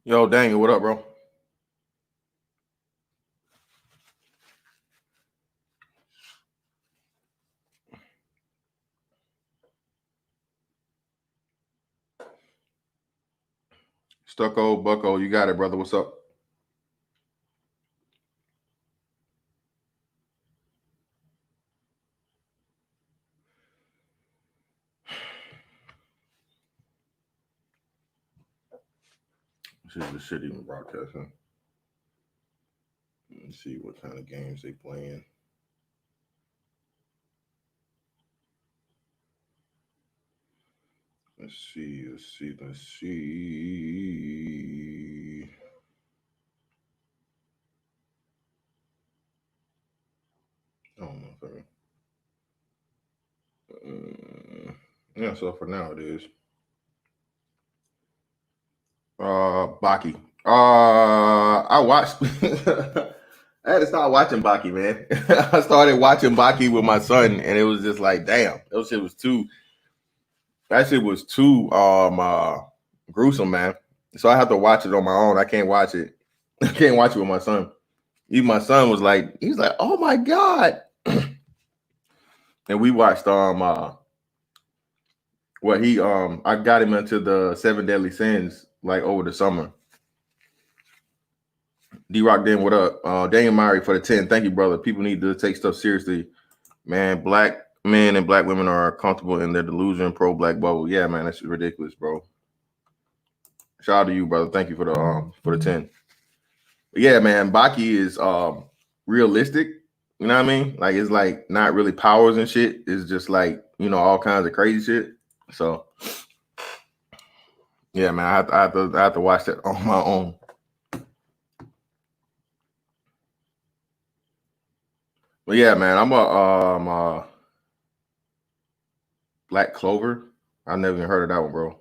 Yo, Daniel, what up, bro? Stucco, Bucko, you got it, brother. What's up? This is the shit even broadcasting. Let's see what kind of games they playing. Let's see. I don't know if yeah, so for now it is. Baki. I watched I had to start watching Baki, man. I started watching Baki with my son, and it was just like, damn, that shit was too gruesome, man. So I have to watch it on my own. I can't watch it. I can't watch it with my son. Even my son was like, he's like, oh my God. And we watched what he I got him into the Seven Deadly Sins like over the summer. D-Rock Den, what up? Daniel Murray for the 10. Thank you, brother. People need to take stuff seriously. Man, black men and black women are comfortable in their delusion, pro-black bubble. Yeah, man, that's ridiculous, bro. Shout out to you, brother. Thank you for the 10. But yeah, man, Baki is realistic. You know what I mean? Like it's like not really powers and shit. It's just like, all kinds of crazy shit. So yeah, man, I have to watch that on my own. But yeah, man, I'm a Black Clover. I never even heard of that one, bro.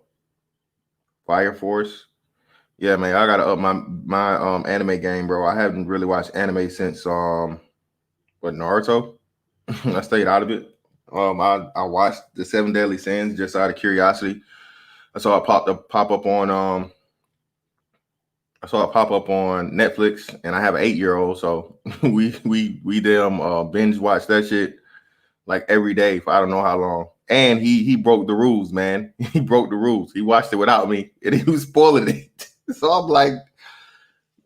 Fire Force. Yeah, man, I gotta up my anime game, bro. I haven't really watched anime since Naruto. I stayed out of it. I watched the Seven Deadly Sins just out of curiosity. I saw it pop up on Netflix, and I have an 8-year-old, so we damn binge watch that shit like every day for I don't know how long. And he broke the rules, man. He broke the rules. He watched it without me, and he was spoiling it. So I'm like,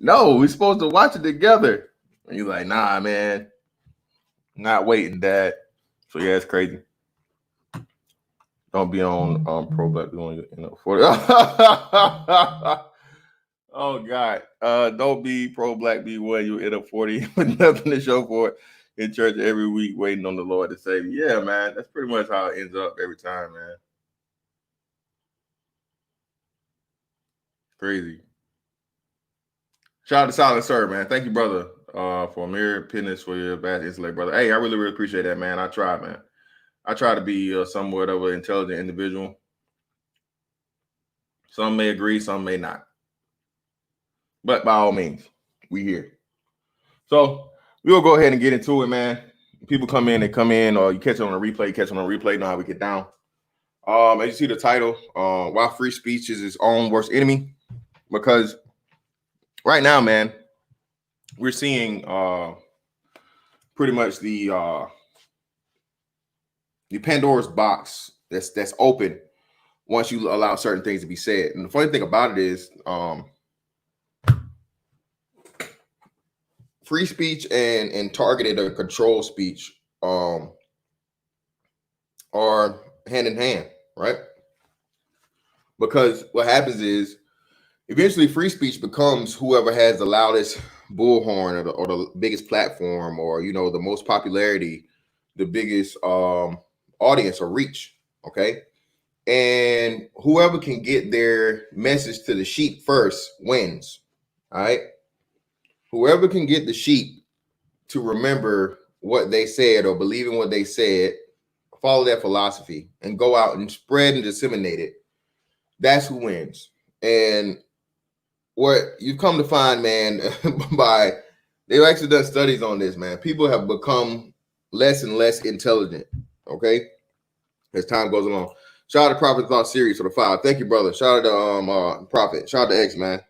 no, we're supposed to watch it together. And he's like, nah, man, not waiting, Dad. So yeah, it's crazy. Don't be on pro black doing for oh God. Don't be pro black be what you end up 40 with nothing to show for it in church every week, waiting on the Lord to save you. Yeah, man. That's pretty much how it ends up every time, man. Crazy. Shout out to Silent Sir, man. Thank you, brother, for mere Penance for your bad intellect, brother. Hey, I really, really appreciate that, man. I try, man. I try to be somewhat of an intelligent individual. Some may agree, some may not. But by all means, we here. So we'll go ahead and get into it, man. People come in, or you catch it on a replay, know how we get down. As you see the title, why free speech is its own worst enemy. Because right now, man, we're seeing pretty much the Pandora's box that's open once you allow certain things to be said. And the funny thing about it is free speech and targeted or controlled speech are hand in hand, right? Because what happens is eventually free speech becomes whoever has the loudest bullhorn or the biggest platform, or the most popularity, the biggest audience or reach. Okay. And whoever can get their message to the sheep first wins. All right. Whoever can get the sheep to remember what they said or believe in what they said, follow that philosophy, and go out and spread and disseminate it, that's who wins. And what you've come to find, man, they've actually done studies on this, man. People have become less and less intelligent, okay, as time goes along. Shout out to Prophet Thought Series for the 5. Thank you, brother. Shout out to Prophet. Shout out to X, man.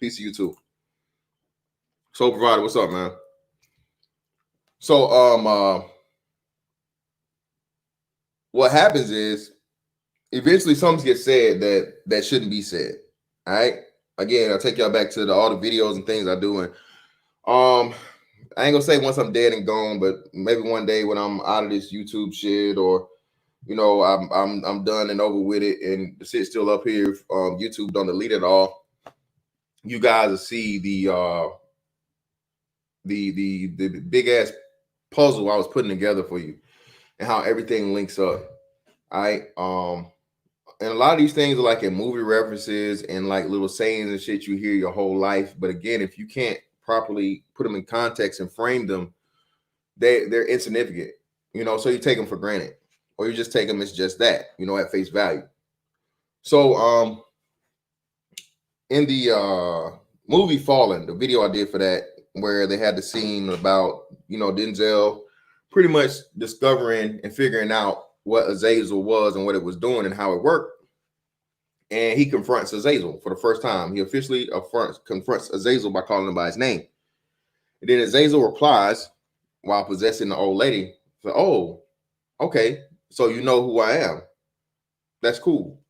Peace to you too. Soul Provider, what's up, man? So what happens is eventually something gets said that shouldn't be said. All right. Again, I'll take y'all back to all the videos and things I do. And I ain't gonna say once I'm dead and gone, but maybe one day when I'm out of this YouTube shit, or I'm done and over with it, and the shit's still up here. If YouTube don't delete it all, you guys will see the big ass puzzle I was putting together for you and how everything links up. All right. And a lot of these things are like in movie references and like little sayings and shit you hear your whole life. But again, if you can't properly put them in context and frame them, they're insignificant, so you take them for granted, or you just take them as just that, at face value. So in the movie Fallen, the video I did for that, where they had the scene about, Denzel pretty much discovering and figuring out what Azazel was and what it was doing and how it worked. And he confronts Azazel for the first time. He officially confronts Azazel by calling him by his name. And then Azazel replies while possessing the old lady, so, oh, okay, so you know who I am. That's cool.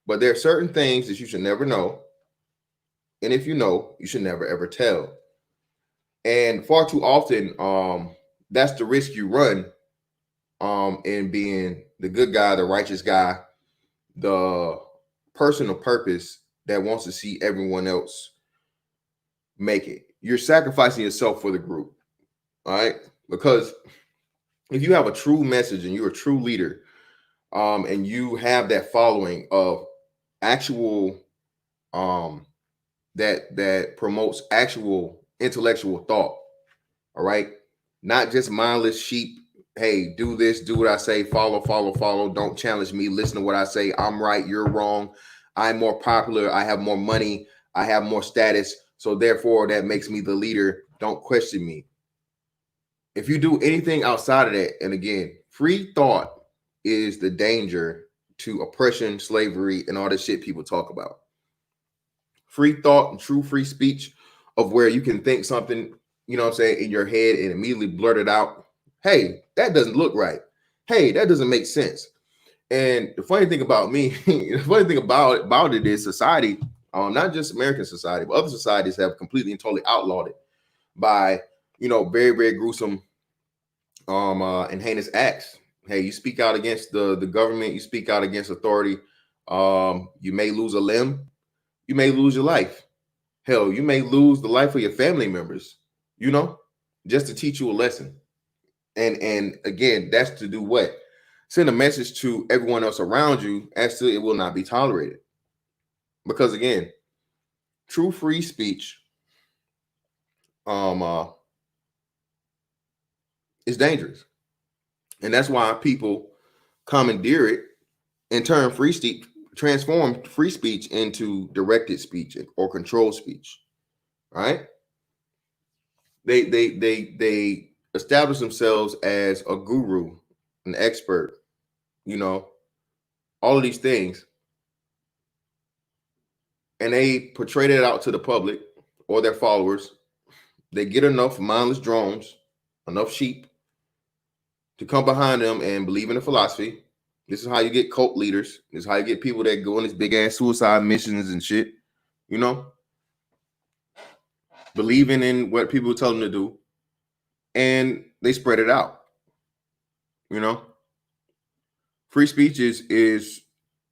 But there are certain things that you should never know. And if you know, you should never, ever tell. And far too often, that's the risk you run in being the good guy, the righteous guy, the person of purpose that wants to see everyone else make it. You're sacrificing yourself for the group. All right. Because if you have a true message and you're a true leader, and you have that following of actual that promotes actual intellectual thought, all right, not just mindless sheep. Hey, do this, do what I say, follow, don't challenge me, listen to what I say, I'm right, you're wrong, I'm more popular, I have more money, I have more status, so therefore that makes me the leader, don't question me. If you do anything outside of that, and again, free thought is the danger to oppression, slavery, and all this shit people talk about. Free thought and true free speech, of where you can think something, in your head and immediately blurt it out. Hey, that doesn't look right. Hey, that doesn't make sense. And the funny thing about me, the funny thing about it is society, not just American society, but other societies have completely and totally outlawed it by, very, very gruesome and heinous acts. Hey, you speak out against the government, you speak out against authority, you may lose a limb, you may lose your life. Hell, you may lose the life of your family members, just to teach you a lesson. And again, that's to do what? Send a message to everyone else around you as to it will not be tolerated. Because again, true free speech is dangerous. And that's why people commandeer it and transform free speech into directed speech or controlled speech. Right? They establish themselves as a guru, an expert, all of these things. And they portray that out to the public or their followers. They get enough mindless drones, enough sheep to come behind them and believe in the philosophy. This is how you get cult leaders. This is how you get people that go on these big ass suicide missions and shit, believing in what people tell them to do. And they spread it out. Free speech is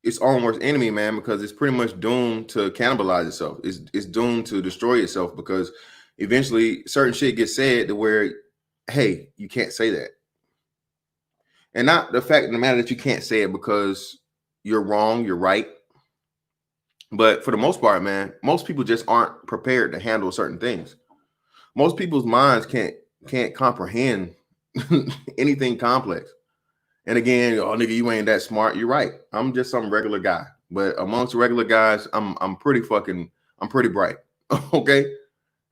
its own worst enemy, man, because it's pretty much doomed to cannibalize itself. It's doomed to destroy itself, because eventually certain shit gets said to where, hey, you can't say that. And not the fact of the matter that you can't say it because you're wrong, you're right. But for the most part, man, most people just aren't prepared to handle certain things. Most people's minds can't comprehend anything complex. And again, oh nigga, you ain't that smart. You're right. I'm just some regular guy. But amongst regular guys, I'm pretty bright. Okay.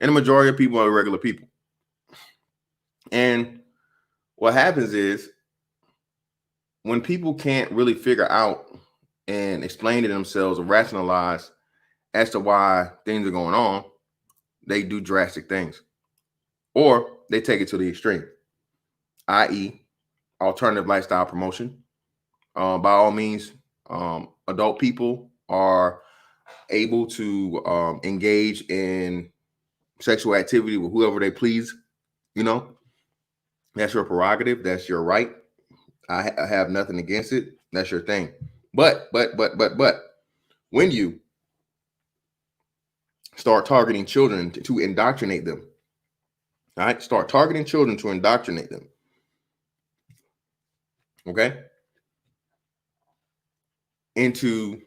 And the majority of people are regular people. And what happens is, when people can't really figure out and explain to themselves or rationalize as to why things are going on, they do drastic things, or they take it to the extreme, i.e., alternative lifestyle promotion. By all means, adult people are able to engage in sexual activity with whoever they please. You know, that's your prerogative. That's your right. I have nothing against it. That's your thing. But when you start targeting children to indoctrinate them, all right, start targeting children to indoctrinate them. Okay, into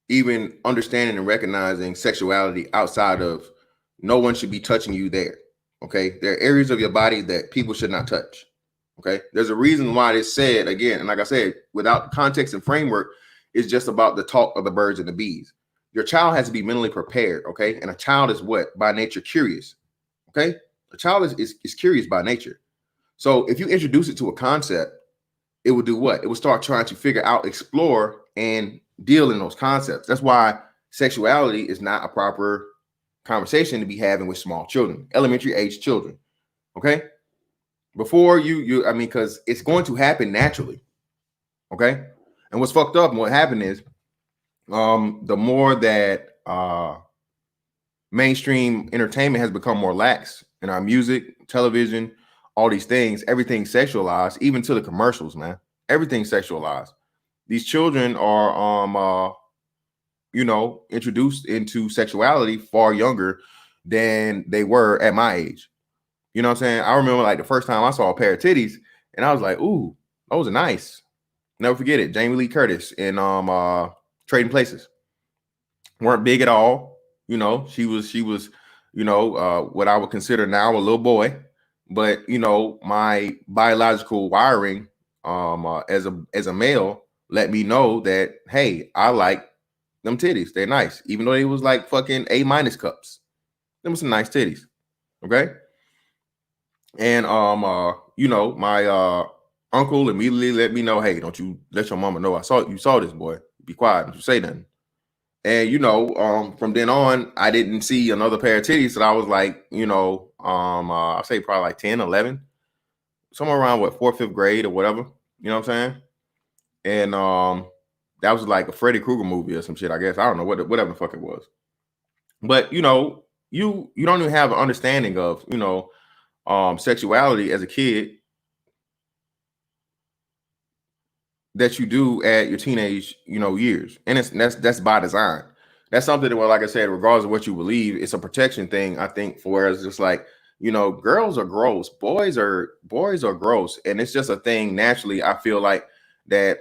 even understanding and recognizing sexuality outside of, no one should be touching you there. Okay, there are areas of your body that people should not touch. Okay, there's a reason why it's said again, and like I said, without context and framework, it's just about the talk of the birds and the bees. Your child has to be mentally prepared. Okay, and a child is what, by nature, curious. Okay, a child is curious by nature. So if you introduce it to a concept, it will do what? It will start trying to figure out, explore, and deal in those concepts. That's why sexuality is not a proper conversation to be having with small children, elementary age children. Okay, before I mean, because it's going to happen naturally. Okay, and what's fucked up and what happened is, the more that mainstream entertainment has become more lax in our music, television, all these things, everything's sexualized, even to the commercials, man. Everything's sexualized. These children are introduced into sexuality far younger than they were at my age. You know what I'm saying? I remember like the first time I saw a pair of titties, and I was like, ooh, those are nice. Never forget it. Jamie Lee Curtis in Trading Places. Weren't big at all. You know, she was, what I would consider now a little boy. But my biological wiring as a male let me know that, hey, I like them titties. They're nice. Even though they was like fucking A- cups. Them was some nice titties. Okay. And my uncle immediately let me know, hey, don't you let your mama know you saw this, boy. Be quiet, don't you say nothing. And from then on, I didn't see another pair of titties. So I was like, I'll say probably like 10, 11, somewhere around what, fourth, fifth grade or whatever. You know what I'm saying? And that was like a Freddy Krueger movie or some shit, I guess. I don't know whatever the fuck it was. But you don't even have an understanding of sexuality as a kid that you do at your teenage years, and that's by design. That's something that, well, like I said, regardless of what you believe, it's a protection thing, I think, for where it's just like, girls are gross, boys are gross, and it's just a thing naturally. I feel like that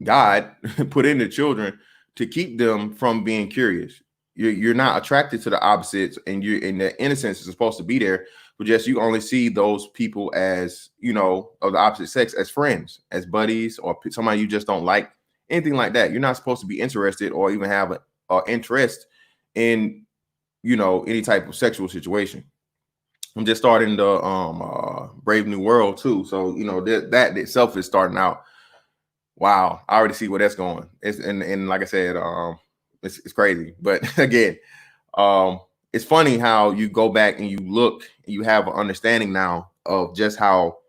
God put into children to keep them from being curious. You're not attracted to the opposites, and the innocence is supposed to be there, but just you only see those people as, of the opposite sex, as friends, as buddies, or somebody you just don't like, anything like that. You're not supposed to be interested or even have an interest in, any type of sexual situation. I'm just starting the Brave New World too, so that itself is starting out. Wow, I already see where that's going. And like I said, it's crazy. But again, it's funny how you go back and you look and you have an understanding now of just how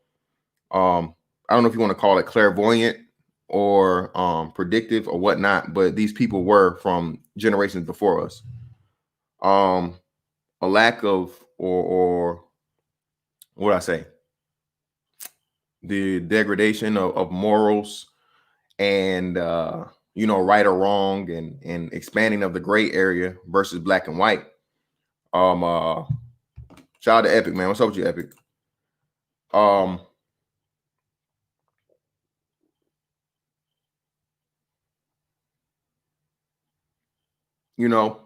I don't know if you want to call it clairvoyant or predictive or whatnot, but these people were from generations before us. A lack of or what I say, the degradation of morals and right or wrong, and expanding of the gray area versus black and white. Shout out to Epic, man. What's up with you, Epic? You know,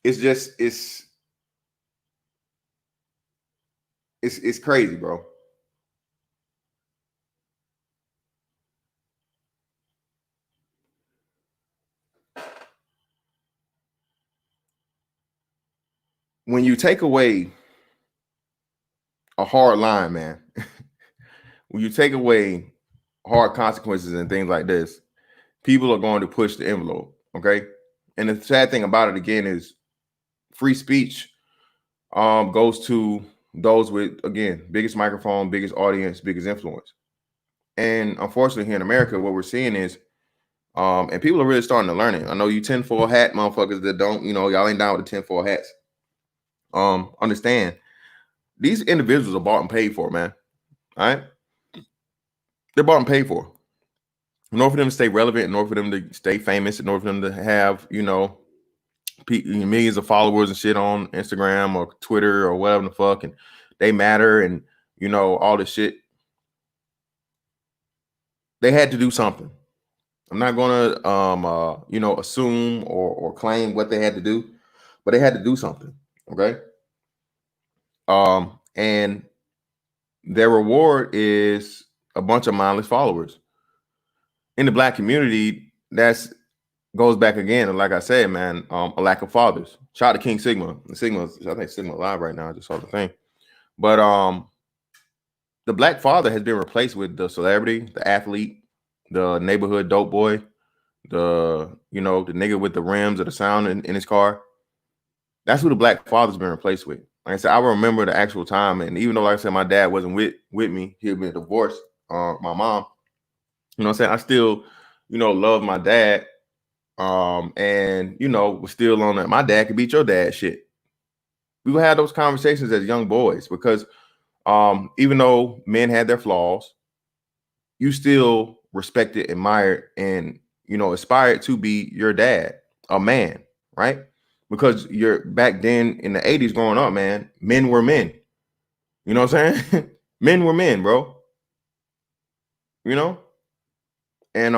it's just it's crazy, bro. When you take away a hard line, man, when you take away hard consequences and things like this, people are going to push the envelope. Okay. And the sad thing about it again is free speech goes to those with, again, biggest microphone, biggest audience, biggest influence. And unfortunately, here in America, what we're seeing is, and people are really starting to learn it. I know you tinfoil hat motherfuckers that don't, y'all ain't down with the tinfoil hats. Understand, these individuals are bought and paid for, man. All right, they're bought and paid for. In order for them to stay relevant, in order for them to stay famous, in order for them to have, millions of followers and shit on Instagram or Twitter or whatever the fuck, and they matter, and all this shit. They had to do something. I'm not gonna assume or claim what they had to do, but they had to do something. Okay. And their reward is a bunch of mindless followers. In the Black community, that's goes back again, like I said, man, a lack of fathers. Shout out to King Sigma. I think Sigma live right now. I just saw the thing. But the Black father has been replaced with the celebrity, the athlete, the neighborhood dope boy, the nigga with the rims or the sound in his car. That's who the Black father's been replaced with. Like I said, I remember the actual time, and even though, like I said, my dad wasn't with me, he had been divorced. My mom, what I'm saying, I still, love my dad. And was still on that. My dad could beat your dad shit. We would have those conversations as young boys because even though men had their flaws, you still respected, admired, and aspired to be your dad, a man, right? Because you're back then in the 80s growing up, man, men were men. You know what I'm saying? Men were men, bro. And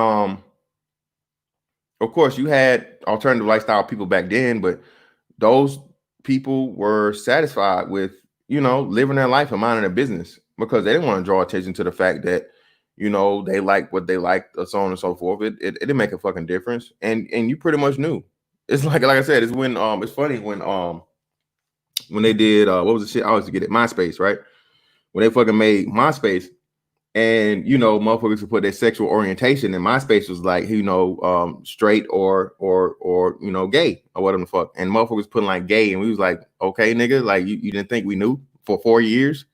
of course, you had alternative lifestyle people back then, but those people were satisfied with, living their life and minding their business because they didn't want to draw attention to the fact that, they like what they liked, or so on and so forth. It didn't make a fucking difference, and you pretty much knew. It's like I said, it's when it's funny when they did what was the shit I always get it, MySpace, right? When they fucking made MySpace. And motherfuckers would put their sexual orientation, and MySpace was like, straight or gay or whatever the fuck. And motherfuckers putting like gay, and we was like, okay, nigga, like you didn't think we knew for 4 years?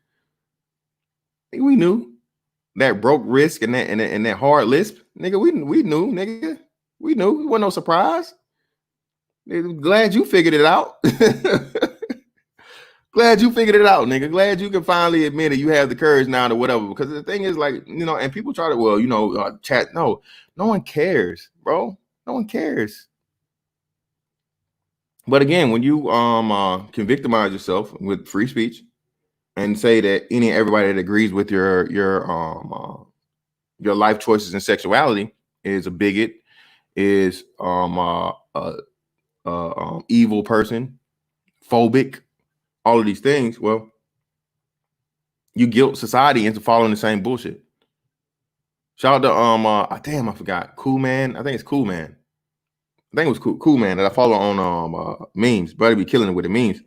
We knew that broke risk and that hard lisp, nigga. We knew, nigga. We knew. It wasn't no surprise. Glad you figured it out. Glad you figured it out, nigga. Glad you can finally admit it. You have the courage now to whatever. Because the thing is, like, and people try to, chat. No one cares, bro. No one cares. But again, when you can victimize yourself with free speech and say that everybody that agrees with your life choices and sexuality is a bigot, is evil person, phobic, all of these things, well, you guilt society into following the same bullshit. Shout out to damn, I forgot. Cool Man. I think it's Cool Man. I think it was Cool Man that I follow on memes. Brother be killing it with the memes.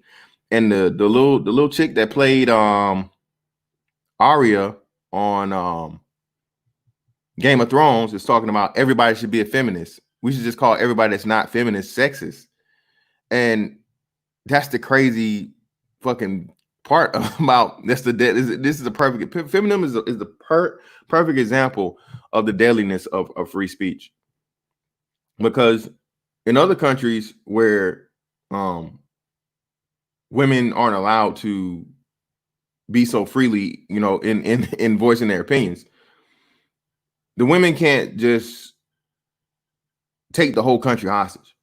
And the little chick that played Arya on Game of Thrones is talking about everybody should be a feminist. We should just call everybody that's not feminist sexist. And that's the crazy fucking part about this is the perfect feminism is the perfect example of the deadliness of free speech. Because in other countries where women aren't allowed to be so freely, in voicing their opinions, the women can't just take the whole country hostage.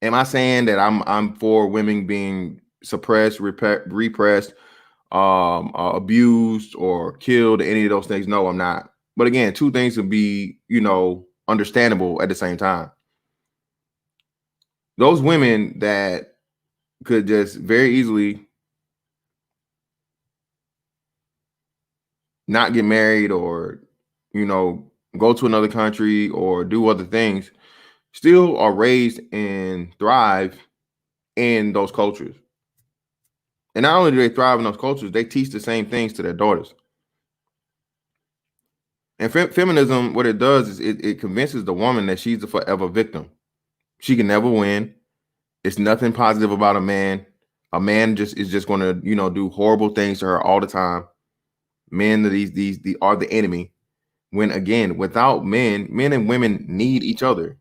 Am I saying that I'm for women being suppressed, repressed, abused, or killed, any of those things? No, I'm not. But again, two things would be, understandable at the same time. Those women that could just very easily not get married or, go to another country or do other things, still are raised and thrive in those cultures. And not only do they thrive in those cultures, they teach the same things to their daughters. And feminism, what it does is it convinces the woman that she's a forever victim. She can never win. It's nothing positive about a man. A man is just going to, do horrible things to her all the time. Men are the enemy. When again, without men and women need each other.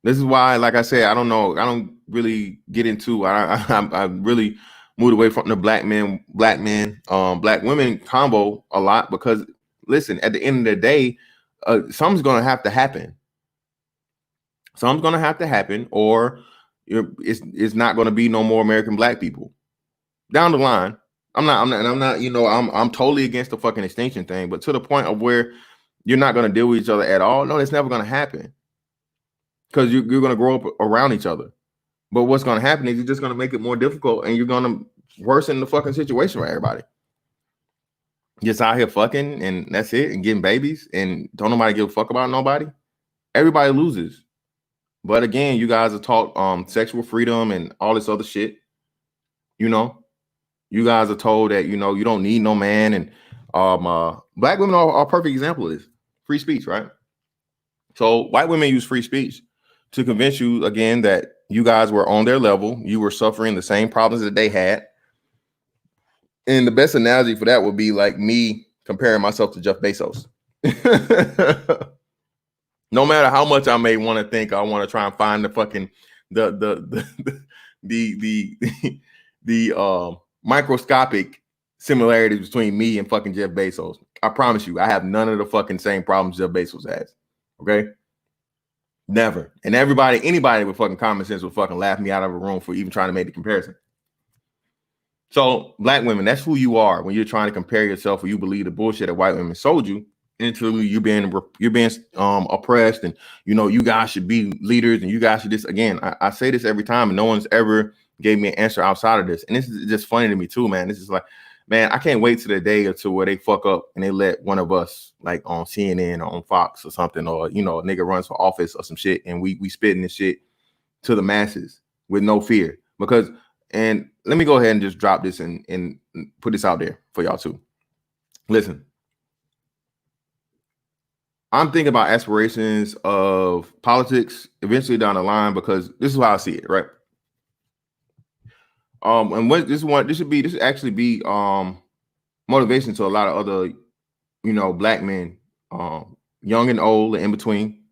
This is why, like I said, I don't really get into. I really moved away from the black women combo a lot because listen, at the end of the day, something's gonna have to happen. Something's gonna have to happen, or it's not gonna be no more American black people down the line. I'm totally against the fucking extinction thing, but to the point of where you're not gonna deal with each other at all. No, it's never gonna happen. Because you're going to grow up around each other. But what's going to happen is you're just going to make it more difficult and you're going to worsen the fucking situation for everybody. Just out here fucking and that's it, and getting babies and don't nobody give a fuck about nobody. Everybody loses. But again, you guys are taught sexual freedom and all this other shit. You guys are told that, you don't need no man. And black women are a perfect example of this. Free speech, right? So white women use free speech to convince you again that you guys were on their level. You were suffering the same problems that they had. And the best analogy for that would be like me comparing myself to Jeff Bezos. No matter how much I may want to think, I want to try and find the fucking the microscopic similarities between me and fucking Jeff Bezos. I promise you, I have none of the fucking same problems Jeff Bezos has. Okay. Never. And anybody with fucking common sense would fucking laugh me out of a room for even trying to make the comparison. So black women, that's who you are when you're trying to compare yourself or you believe the bullshit that white women sold you into you're being oppressed and you guys should be leaders and you guys should this. Again, I say this every time and no one's ever gave me an answer outside of this. And this is just funny to me too, man. This is like, man, I can't wait to the day or two where they fuck up and they let one of us like on CNN or on Fox or something, or, a nigga runs for office or some shit. And we spitting this shit to the masses with no fear and let me go ahead and just drop this and put this out there for y'all too. Listen, I'm thinking about aspirations of politics eventually down the line because this is how I see it. Right. And what this should actually be motivation to a lot of other, black men, young and old and in between,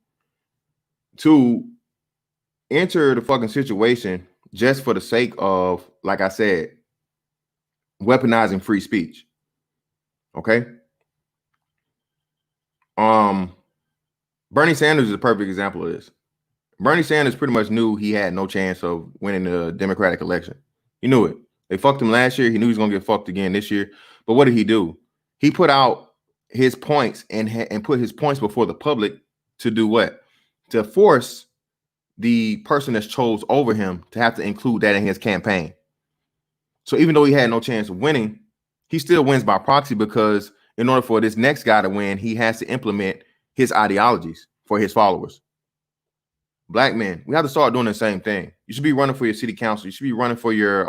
to enter the fucking situation just for the sake of, like I said, weaponizing free speech. Okay. Bernie Sanders is a perfect example of this. Bernie Sanders pretty much knew he had no chance of winning the Democratic election. He knew it. They fucked him last year. He knew he was going to get fucked again this year. But what did he do? He put out his points and put his points before the public to do what? To force the person that's chose over him to have to include that in his campaign. So even though he had no chance of winning, he still wins by proxy because in order for this next guy to win, he has to implement his ideologies for his followers. Black men, we have to start doing the same thing. You should be running for your city council. You should be running for your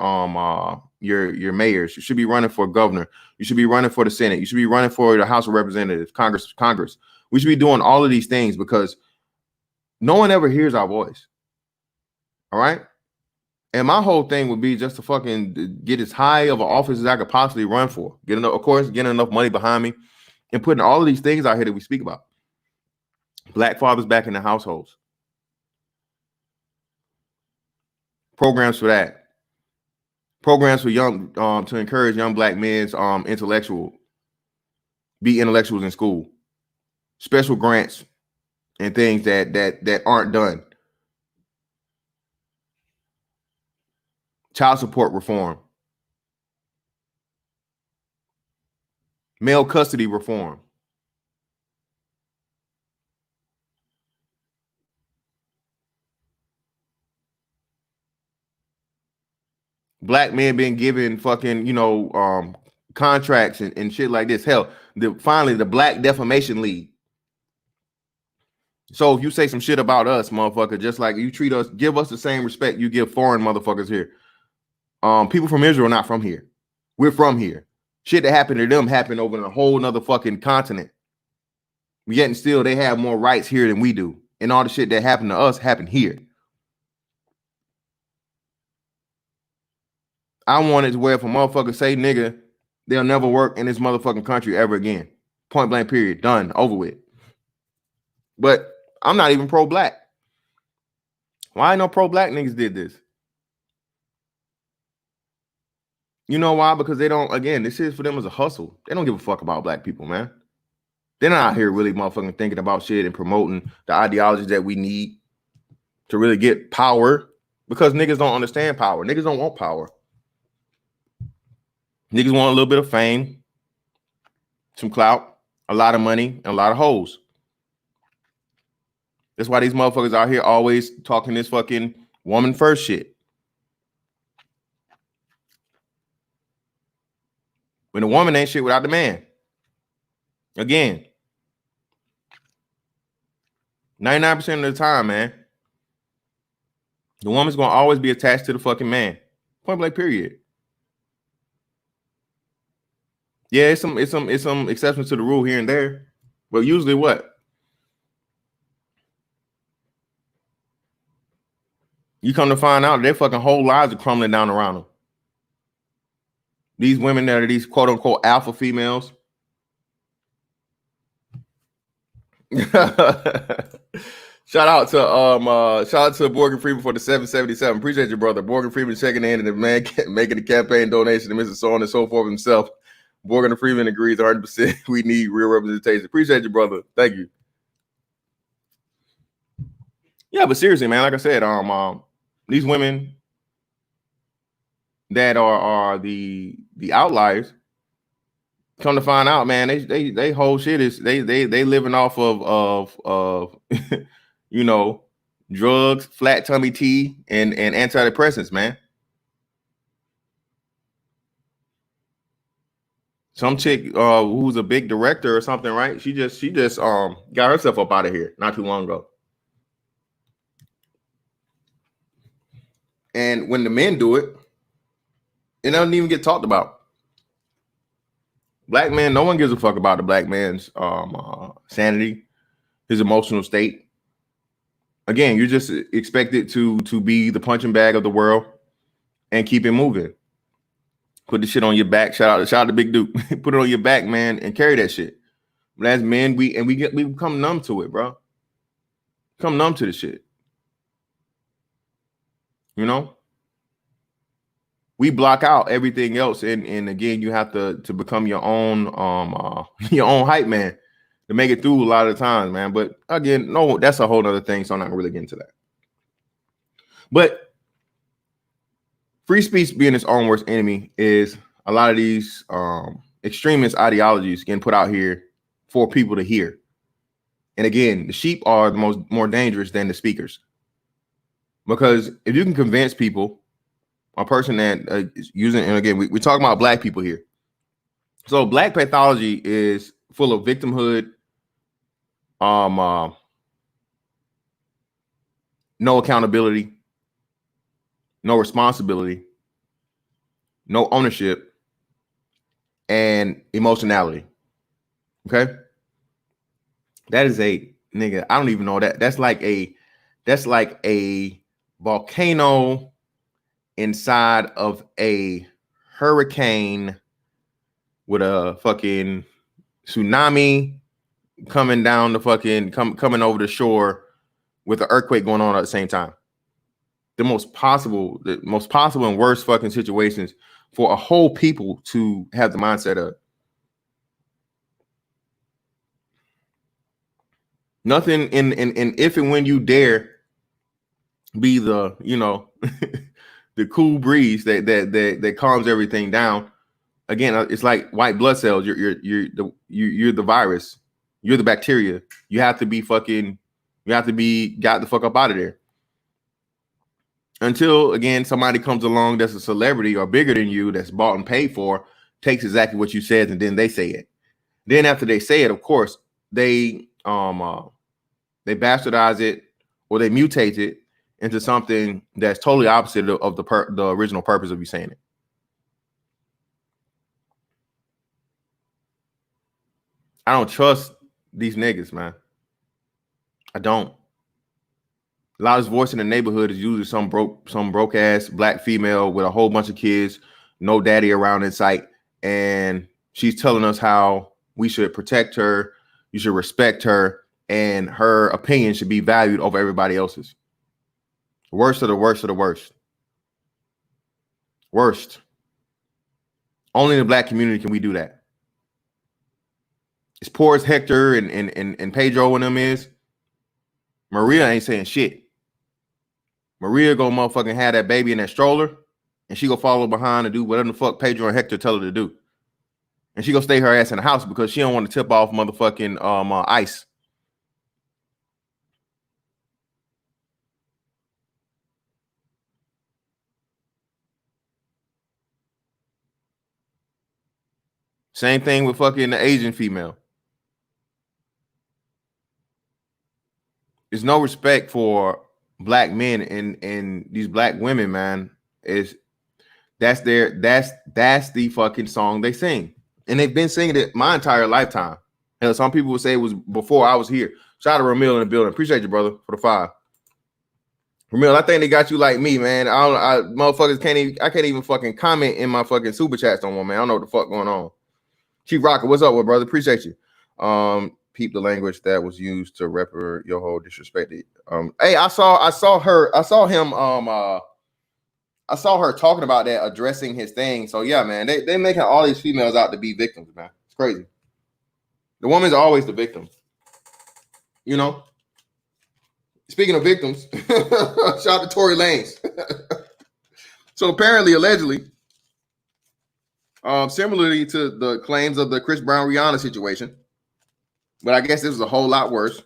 mayors. You should be running for governor. You should be running for the Senate. You should be running for the House of Representatives, Congress. We should be doing all of these things because no one ever hears our voice. All right. And my whole thing would be just to fucking get as high of an office as I could possibly run for. Getting enough money behind me and putting all of these things out here that we speak about. Black fathers back in the households. Programs for that. Programs for young, to encourage young black men's be intellectuals in school. Special grants and things that aren't done. Child support reform. Male custody reform. Black men being given fucking, contracts and shit like this. Hell, finally the Black Defamation League. So if you say some shit about us, motherfucker, just like you treat us, give us the same respect you give foreign motherfuckers here. People from Israel are not from here. We're from here. Shit that happened to them happened over in a whole nother fucking continent. Yet and still they have more rights here than we do and all the shit that happened to us happened here. I want it to where if a motherfucker say nigga, they'll never work in this motherfucking country ever again. Point blank, period. Done. Over with. But I'm not even pro-black. Why no pro-black niggas did this? You know why? Because they don't, again, this is for them as a hustle. They don't give a fuck about black people, man. They're not out here really motherfucking thinking about shit and promoting the ideologies that we need to really get power, because niggas don't understand power. Niggas don't want power. Niggas want a little bit of fame, some clout, a lot of money, and a lot of hoes. That's why these motherfuckers out here always talking this fucking woman first shit. When the woman ain't shit without the man. Again, 99% of the time, man, the woman's gonna always be attached to the fucking man. Point blank, period. Yeah, it's some exceptions to the rule here and there, but usually what? You come to find out their fucking whole lives are crumbling down around them. These women that are these quote unquote alpha females. Shout out to Morgan Freeman for the 777. Appreciate you, brother. Morgan Freeman checking in and the man making the campaign donation to Mr. So on and so forth himself. Morgan Freeman agrees 100%. We need real representation. Appreciate you, brother. Thank you. Yeah, but seriously, man, like I said, these women that are the outliers, come to find out, man, they whole shit is they living off of you know, drugs, flat tummy tea, and antidepressants, man. Some chick who's a big director or something, right? She just got herself up out of here not too long ago. And when the men do it, it doesn't even get talked about. Black men, no one gives a fuck about the black man's sanity, his emotional state. Again, you're just expected to be the punching bag of the world and keep it moving. Put the shit on your back. Shout out to Big Duke. Put it on your back, man, and carry that shit. But as men, we become numb to it, bro. Become numb to the shit. You know? We block out everything else, and again, you have to become your own hype man to make it through a lot of the times, man. But again, no, that's a whole other thing, so I'm not gonna really get into that. But free speech being its own worst enemy is a lot of these extremist ideologies getting put out here for people to hear. And again, the sheep are the more dangerous than the speakers, because if you can convince people, a person that is using, and again, we're talking about black people here. So black pathology is full of victimhood, no accountability, no responsibility, no ownership, and emotionality. Okay, that is a nigga. I don't even know that. That's like a volcano inside of a hurricane with a fucking tsunami coming down the fucking coming over the shore with an earthquake going on at the same time. The most possible and worst fucking situations for a whole people to have the mindset of. Nothing in if and when you dare be the, you know, the cool breeze that calms everything down. Again, it's like white blood cells. You're the virus. You're the bacteria. You have to be got the fuck up out of there. Until again, somebody comes along that's a celebrity or bigger than you, that's bought and paid for, takes exactly what you said, and then they say it. Then after they say it, of course, they bastardize it or they mutate it into something that's totally opposite of the original purpose of you saying it. I don't trust these niggas, man. I don't. Loudest voice in the neighborhood is usually some broke ass black female with a whole bunch of kids, no daddy around in sight, and she's telling us how we should protect her, you should respect her, and her opinion should be valued over everybody else's. Worst of the worst of the worst. Worst. Only in the black community can we do that. As poor as Hector and Pedro and them is, Maria ain't saying shit. Maria gonna motherfucking have that baby in that stroller, and she gonna follow behind and do whatever the fuck Pedro and Hector tell her to do. And she gonna stay her ass in the house because she don't want to tip off motherfucking ICE. Same thing with fucking the Asian female. There's no respect for black men and these black women, man. That's the fucking song they sing. And they've been singing it my entire lifetime. And some people would say it was before I was here. Shout out to Ramil in the building. Appreciate you, brother, for the 5. Ramil, I think they got you like me, man. Motherfuckers I can't even fucking comment in my fucking super chats no more, man. I don't know what the fuck going on. Chief Rocker, what's up, brother? Appreciate you. Peep the language that was used to rep your whole disrespected. Hey, I saw her talking about that, addressing his thing. So yeah, man, they making all these females out to be victims, man. It's crazy. The woman's always the victim. You know. Speaking of victims, shout out to Tory Lanez. So apparently, allegedly, similarly to the claims of the Chris Brown Rihanna situation, but I guess this was a whole lot worse.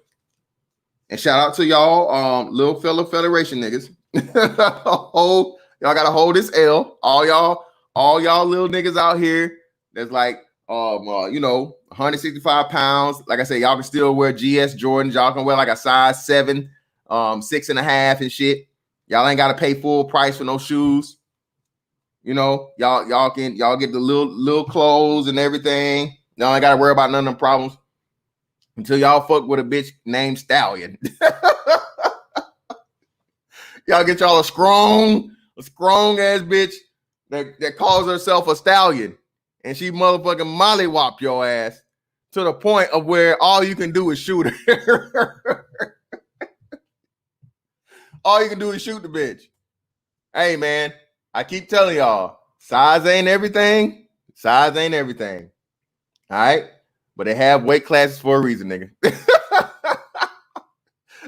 And shout out to y'all, little fella Federation niggas. Y'all gotta hold this L. All y'all little niggas out here that's like 165 pounds. Like I said, y'all can still wear GS Jordans. Y'all can wear like a size 7, 6.5 and shit. Y'all ain't gotta pay full price for no shoes. You know, y'all get the little clothes and everything. Y'all ain't gotta worry about none of them problems until y'all fuck with a bitch named Stallion. Y'all get y'all a strong ass bitch that calls herself a stallion, and she motherfucking mollywop your ass to the point of where all you can do is shoot her. All you can do is shoot the bitch. Hey, man, I keep telling y'all, size ain't everything. Size ain't everything. All right? But they have weight classes for a reason, nigga.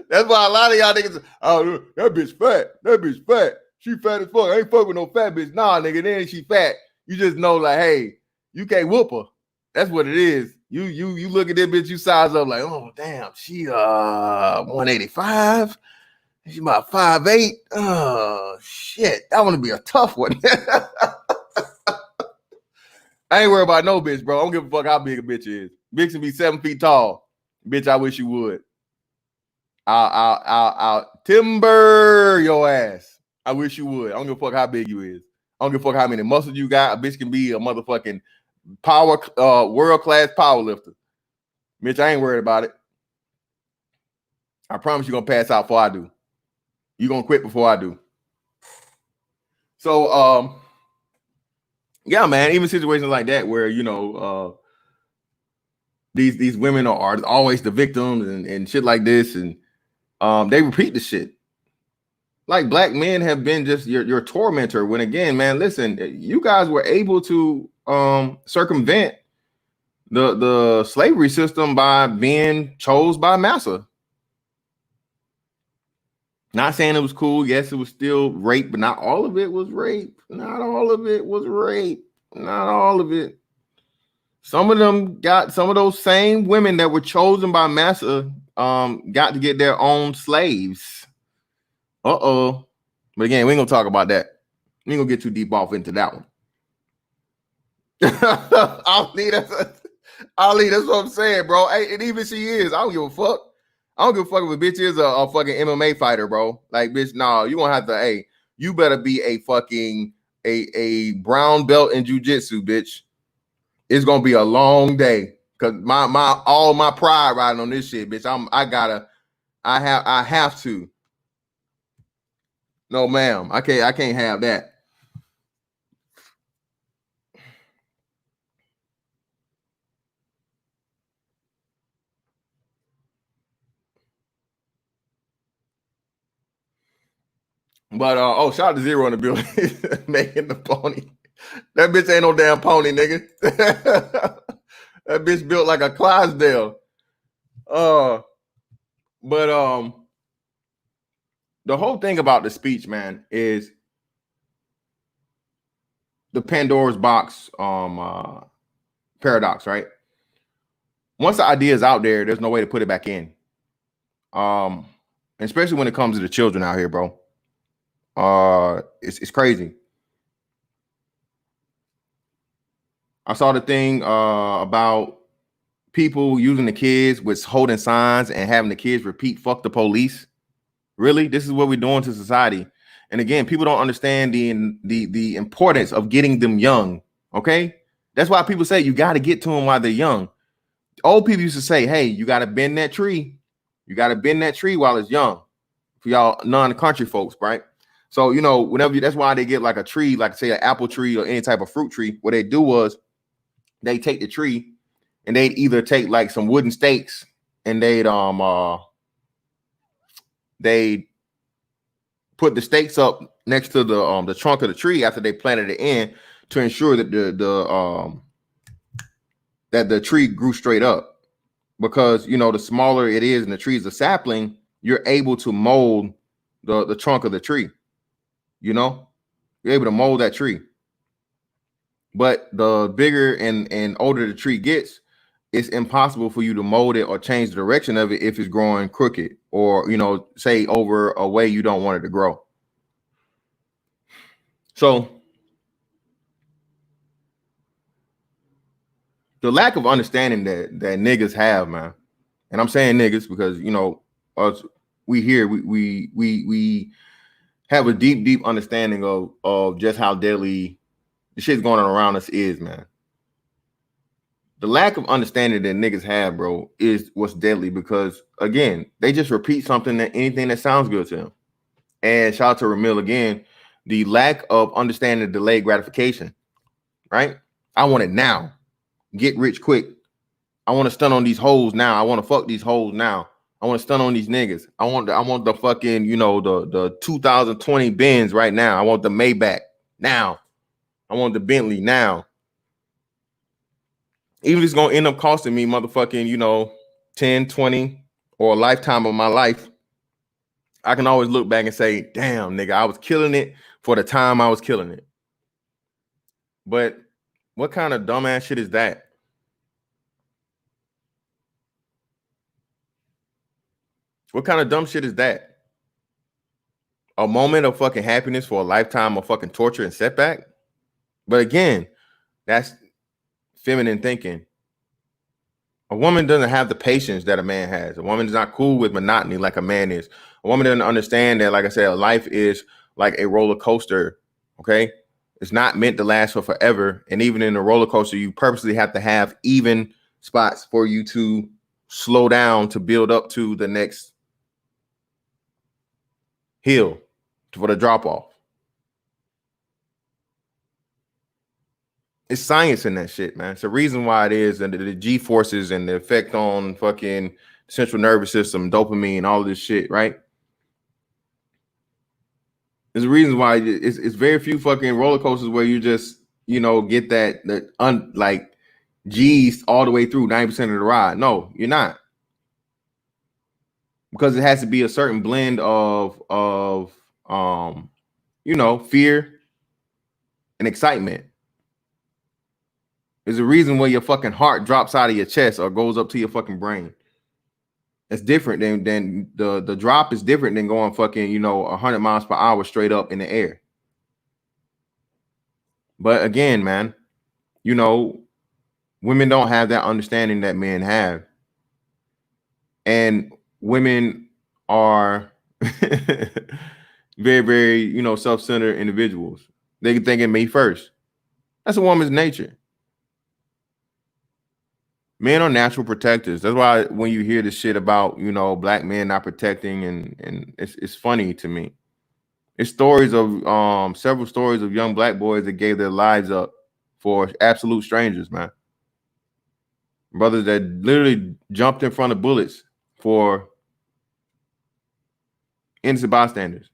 That's why a lot of y'all niggas, oh, that bitch fat. That bitch fat. She fat as fuck. I ain't fuck with no fat bitch. Nah, nigga, then she fat. You just know, like, hey, you can't whoop her. That's what it is. You look at that bitch, you size up like, oh, damn, she 185. She about 5'8". Oh, shit. That want to be a tough one. I ain't worried about no bitch, bro. I don't give a fuck how big a bitch is. Bitch can be 7 feet tall. Bitch, I wish you would. I'll timber your ass. I wish you would. I don't give a fuck how big you is. I don't give a fuck how many muscles you got. A bitch can be a motherfucking world-class power lifter. Bitch, I ain't worried about it. I promise you're gonna pass out before I do. You're gonna quit before I do. So yeah, man, even situations like that where these women are always the victims and shit like this, and they repeat the shit. Like black men have been just your tormentor. When again, man, listen, you guys were able to circumvent the slavery system by being chose by massa. Not saying it was cool. Yes, it was still rape, but not all of it was rape. Not all of it was rape. Not all of it. Some of those same women that were chosen by massa got to get their own slaves. But again, we ain't gonna talk about that. We ain't gonna get too deep off into that one. Ali, that's what I'm saying, bro. Hey, and even she is. I don't give a fuck. I don't give a fuck if a bitch is a fucking MMA fighter, bro. Like, bitch, no, you gonna have to. Hey, you better be a fucking a brown belt in jiu-jitsu, bitch. It's gonna be a long day because all my pride riding on this shit, bitch. I have to. No, ma'am. I can't have that. But oh, shout out to Zero in the building. Making the pony. That bitch ain't no damn pony, nigga. That bitch built like a Clydesdale. Uh, but the whole thing about the speech, man, is the Pandora's box paradox, right? Once the idea is out there, there's no way to put it back in. Especially when it comes to the children out here, bro. It's crazy. I saw the thing about people using the kids with holding signs and having the kids repeat "fuck the police." Really, this is what we're doing to society. And again, people don't understand the importance of getting them young. Okay, that's why people say you got to get to them while they're young. Old people used to say, "Hey, you got to bend that tree. You got to bend that tree while it's young." For y'all non-country folks, right? So whenever that's why they get like a tree, like say an apple tree or any type of fruit tree. What they do was they take the tree and they'd either take like some wooden stakes and they'd put the stakes up next to the trunk of the tree after they planted it in to ensure that the tree grew straight up. Because the smaller it is and the tree is a sapling, you're able to mold the trunk of the tree. You're able to mold that tree. But the bigger and older the tree gets, it's impossible for you to mold it or change the direction of it if it's growing crooked or, say over a way you don't want it to grow. So the lack of understanding that niggas have, man, and I'm saying niggas because, us, we here, we have a deep understanding of just how deadly the shit's going on around us is, man. The lack of understanding that niggas have, bro, is what's deadly because, again, they just repeat anything that sounds good to them. And shout out to Ramil again, the lack of understanding delayed gratification, right? I want it now. Get rich quick. I want to stun on these hoes now. I want to fuck these hoes now. I want to stun on these niggas. I want the fucking, the 2020 Benz right now. I want the Maybach now. I want the Bentley now. Even if it's going to end up costing me motherfucking, 10, 20 or a lifetime of my life, I can always look back and say, damn, nigga, I was killing it for the time I was killing it. But what kind of dumbass shit is that? What kind of dumb shit is that? A moment of fucking happiness for a lifetime of fucking torture and setback? But again, that's feminine thinking. A woman doesn't have the patience that a man has. A woman is not cool with monotony like a man is. A woman doesn't understand that, like I said, life is like a roller coaster, okay? It's not meant to last for forever. And even in a roller coaster, you purposely have to have even spots for you to slow down to build up to the next hill for the drop off. It's science in that shit, man. It's the reason why it is, and the G forces and the effect on fucking central nervous system, dopamine, all of this shit, right? There's a reason why it's very few fucking roller coasters where you just get like G's all the way through 90% of the ride. No, you're not, because it has to be a certain blend of fear and excitement. There's a reason why your fucking heart drops out of your chest or goes up to your fucking brain. It's different than the drop is different than going fucking 100 miles per hour straight up in the air. But again, man, women don't have that understanding that men have, and women are very, very self-centered individuals. They can think of me first. That's a woman's nature. Men are natural protectors. That's why when you hear this shit about black men not protecting, and it's funny to me. It's stories of several stories of young black boys that gave their lives up for absolute strangers, man. Brothers that literally jumped in front of bullets for innocent bystanders.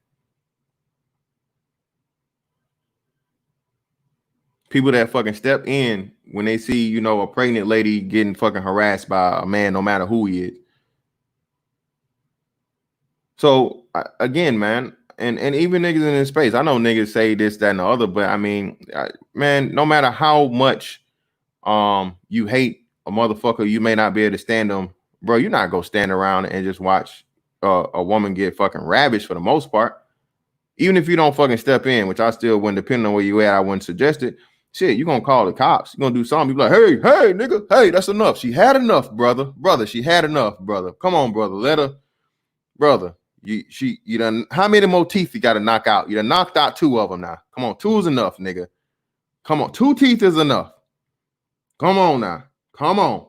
People that fucking step in when they see, you know, a pregnant lady getting fucking harassed by a man, no matter who he is. So again, man, and even niggas in this space, I know niggas say this, that, and the other, but I mean, man, no matter how much you hate a motherfucker, you may not be able to stand them, bro. You're not gonna stand around and just watch a woman get fucking ravished for the most part. Even if you don't fucking step in, which I still wouldn't, depending on where you at, I wouldn't suggest it. Shit, you gonna call the cops. You're gonna do something. You be like, hey, nigga, hey, that's enough. She had enough, brother. She had enough, brother. Come on, brother. Let her, brother. You done, how many more teeth you gotta knock out? You done knocked out 2 of them now. Come on, 2 is enough, nigga. Come on, 2 teeth is enough. Come on now. Come on.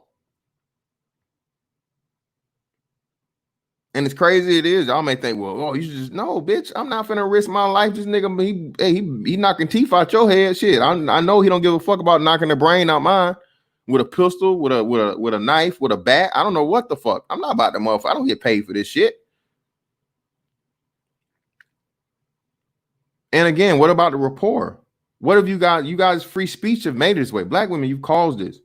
And it's crazy it is. Y'all may think, well, oh, you should just, no, bitch, I'm not finna risk my life. This nigga, he knocking teeth out your head. Shit, I know he don't give a fuck about knocking the brain out mine with a pistol, with a knife, with a bat. I don't know what the fuck. I'm not about the motherfucker. I don't get paid for this shit. And again, what about the rapport? What have you guys free speech have made it this way? Black women, you've caused this.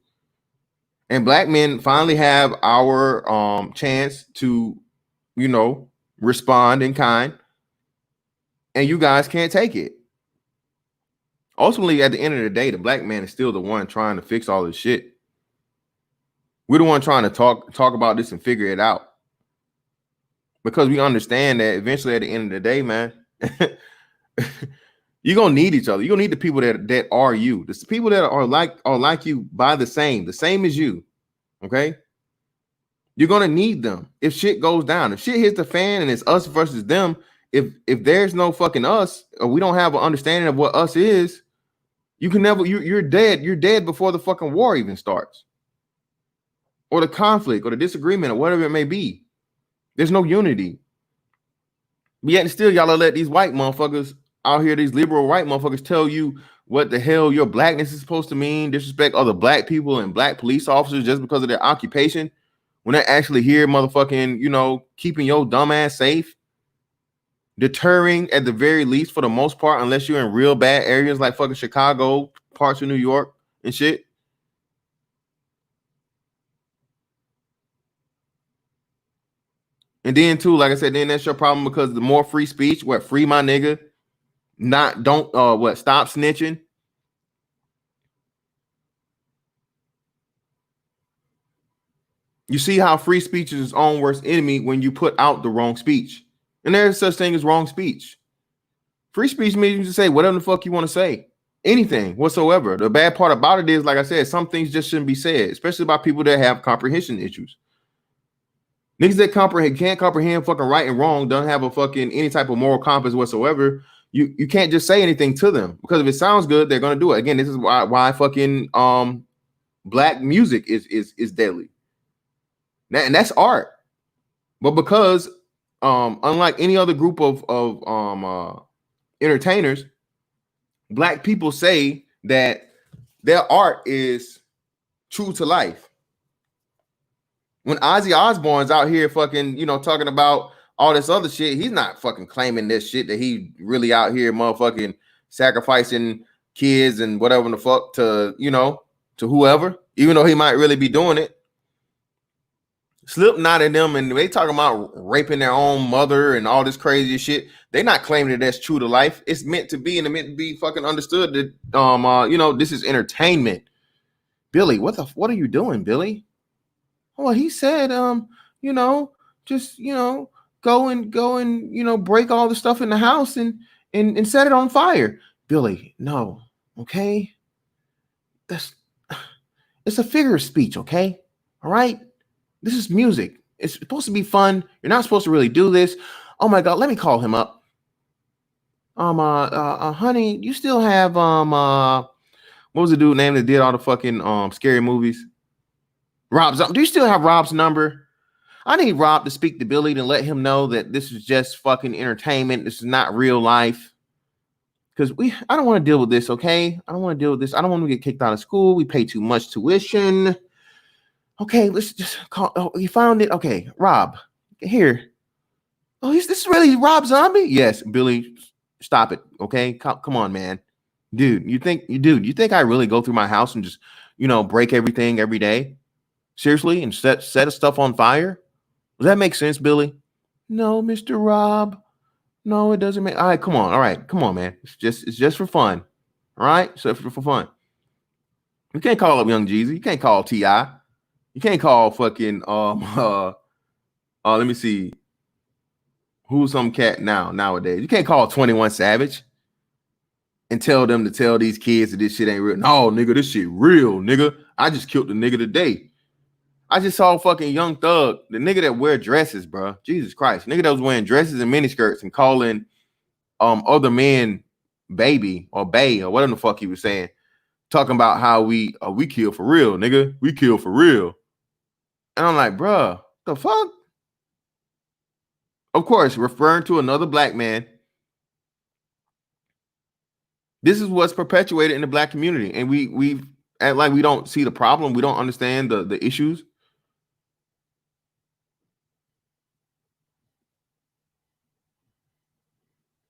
And black men finally have our chance to, you know, respond in kind, and you guys can't take it. Ultimately, at the end of the day, the black man is still the one trying to fix all this shit. We're the one trying to talk about this and figure it out, because we understand that eventually, at the end of the day, man, you're gonna need each other. You're gonna need the people that are you. The people that are like you by the same as you. Okay. You're gonna need them if shit goes down. If shit hits the fan and it's us versus them, if there's no fucking us, or we don't have an understanding of what us is, you can never, you're dead. You're dead before the fucking war even starts, or the conflict, or the disagreement, or whatever it may be. There's no unity. But yet still, y'all let these white motherfuckers out here, these liberal white motherfuckers, tell you what the hell your blackness is supposed to mean, disrespect other black people and black police officers just because of their occupation, when they're actually here, motherfucking, you know, keeping your dumb ass safe, deterring at the very least for the most part, unless you're in real bad areas like fucking Chicago, parts of New York and shit. And then too, like I said, then that's your problem, because the more free speech, what, free my nigga, stop snitching. You see how free speech is its own worst enemy when you put out the wrong speech. And there's such thing as wrong speech. Free speech means you can say whatever the fuck you want to say. Anything whatsoever. The bad part about it is, like I said, some things just shouldn't be said, especially by people that have comprehension issues. Niggas that can't comprehend fucking right and wrong, don't have a fucking any type of moral compass whatsoever. You can't just say anything to them, because if it sounds good, they're gonna do it. Again, this is why fucking black music is deadly. And that's art. But because unlike any other group of entertainers, black people say that their art is true to life. When Ozzy Osbourne's out here fucking, you know, talking about all this other shit, he's not fucking claiming this shit that he really out here motherfucking sacrificing kids and whatever the fuck to, you know, to whoever, even though he might really be doing it. Slipknot and them, and they talking about raping their own mother and all this crazy shit. They not claiming that that's true to life. It's meant to be, and it's meant to be fucking understood that you know, this is entertainment. Billy, what are you doing, Billy? Well, he said, you know, just, you know, go and, you know, break all the stuff in the house and set it on fire. Billy, no, okay? It's a figure of speech, okay? All right? This is music. It's supposed to be fun. You're not supposed to really do this. Oh my God, let me call him up. Honey, you still have what was the dude name that did all the fucking scary movies? Rob's. Do you still have Rob's number? I need Rob to speak to Billy to let him know that this is just fucking entertainment. This is not real life. Because I don't want to deal with this, okay? I don't want to deal with this. I don't want to get kicked out of school. We pay too much tuition. Okay, let's just call. Oh, you found it? Okay, Rob, here. Oh, this is really Rob Zombie? Yes, Billy, stop it, okay? Come on, man. Dude, you think I really go through my house and just, break everything every day? Seriously? And set stuff on fire? Does that make sense, Billy? No, Mr. Rob. No, it doesn't make. All right, come on. All right, come on, man. It's just for fun. All right, so for fun. You can't call up Young Jeezy. You can't call T.I. You can't call fucking let me see. Who's some cat nowadays? You can't call 21 Savage and tell them to tell these kids that this shit ain't real. No, nigga, this shit real, nigga. I just killed the nigga today. I just saw fucking Young Thug, the nigga that wear dresses, bro. Jesus Christ. Nigga that was wearing dresses and miniskirts and calling other men baby or bae or whatever the fuck he was saying. Talking about how we kill for real, nigga. We kill for real. And I'm like, bruh, the fuck? Of course, referring to another black man. This is what's perpetuated in the black community. And we act like we don't see the problem. We don't understand the issues.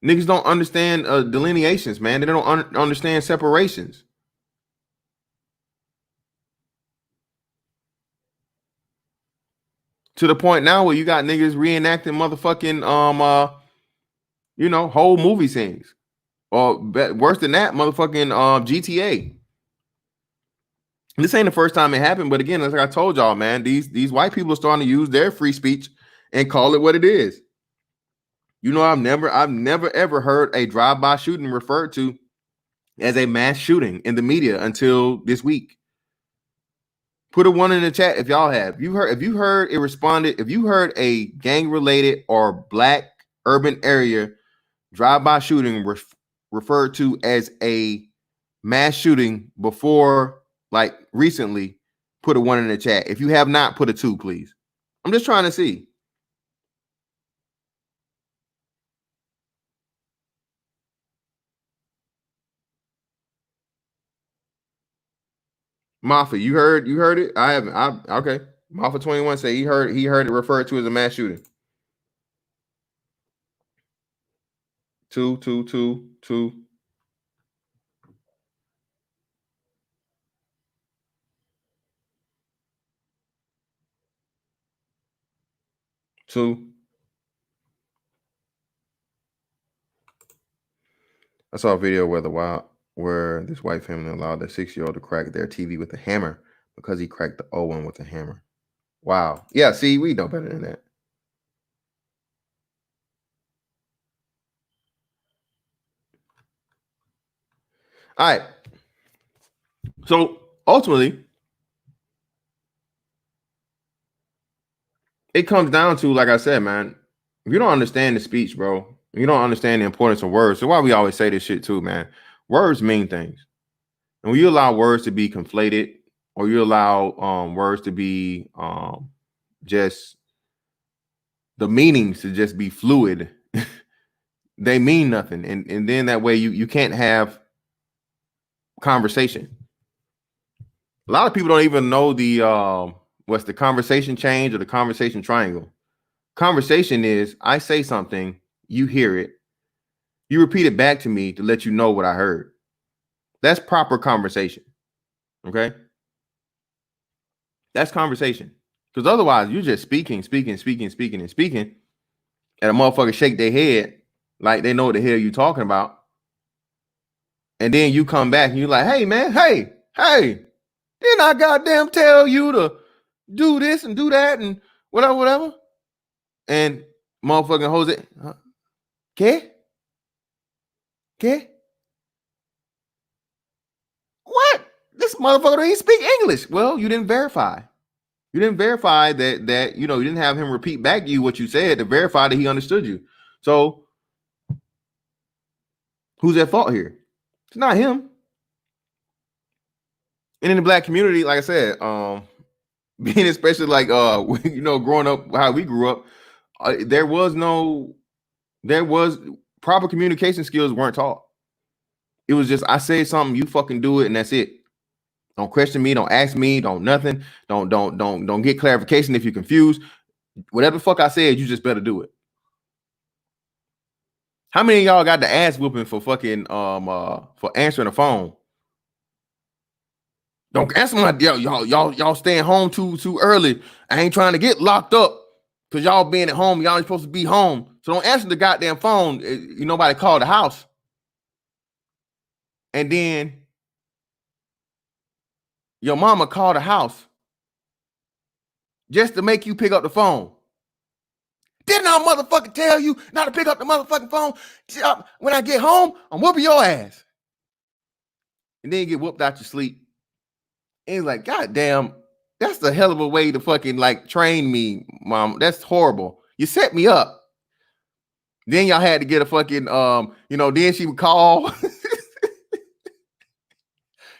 Niggas don't understand delineations, man. They don't understand separations. To the point now where you got niggas reenacting motherfucking whole movie scenes. Or worse than that, motherfucking GTA. This ain't the first time it happened, but again, like I told y'all, man, these white people are starting to use their free speech and call it what it is. I've never ever heard a drive-by shooting referred to as a mass shooting in the media until this week. Put a 1 in the chat if y'all have. If you heard it responded, if you heard a gang-related or black urban area drive-by shooting referred to as a mass shooting before, like recently, put a 1 in the chat. If you have not, put a 2, please. I'm just trying to see. Mafa, you heard it? I haven't. Okay. Mafa 21 say he heard it referred to as a mass shooting. 2, 2, 2, 2. 2. I saw a video where this white family allowed their 6-year-old to crack their TV with a hammer because he cracked the old one with a hammer. Wow. Yeah, see, we know better than that. All right. So ultimately, it comes down to, like I said, man, if you don't understand the speech, bro, you don't understand the importance of words. So why we always say this shit too, man. Words mean things. And when you allow words to be conflated, or you allow words to be just the meanings to just be fluid, they mean nothing. And then that way you can't have conversation. A lot of people don't even know the what's the conversation change or the conversation triangle. Conversation is I say something, you hear it, you repeat it back to me to let you know what I heard. That's proper conversation. Okay. That's conversation. Because otherwise you're just speaking, and a motherfucker shake their head like they know what the hell you're talking about. And then you come back and you're like, hey, man, hey, didn't I goddamn tell you to do this and do that and whatever? And motherfucking Jose, ¿qué? What? This motherfucker don't even speak English. Well, you didn't verify. You didn't verify that you didn't have him repeat back to you what you said to verify that he understood you. So who's at fault here? It's not him. And in the black community, like I said, being especially like growing up how we grew up, there was proper communication skills weren't taught. It was just I say something, you fucking do it, and that's it. Don't question me, don't ask me, don't nothing, don't get clarification if you're confused. Whatever the fuck I said, you just better do it. How many of y'all got the ass whooping for fucking for answering the phone? Don't answer my y'all staying home too early. I ain't trying to get locked up because y'all being at home. Y'all ain't supposed to be home. So don't answer the goddamn phone. Nobody called the house. And then your mama called the house just to make you pick up the phone. Didn't I motherfucking tell you not to pick up the motherfucking phone? When I get home, I'm whooping your ass. And then you get whooped out your sleep. And he's like, God damn, that's the hell of a way to fucking like train me, mom. That's horrible. You set me up. Then y'all had to get a fucking then she would call.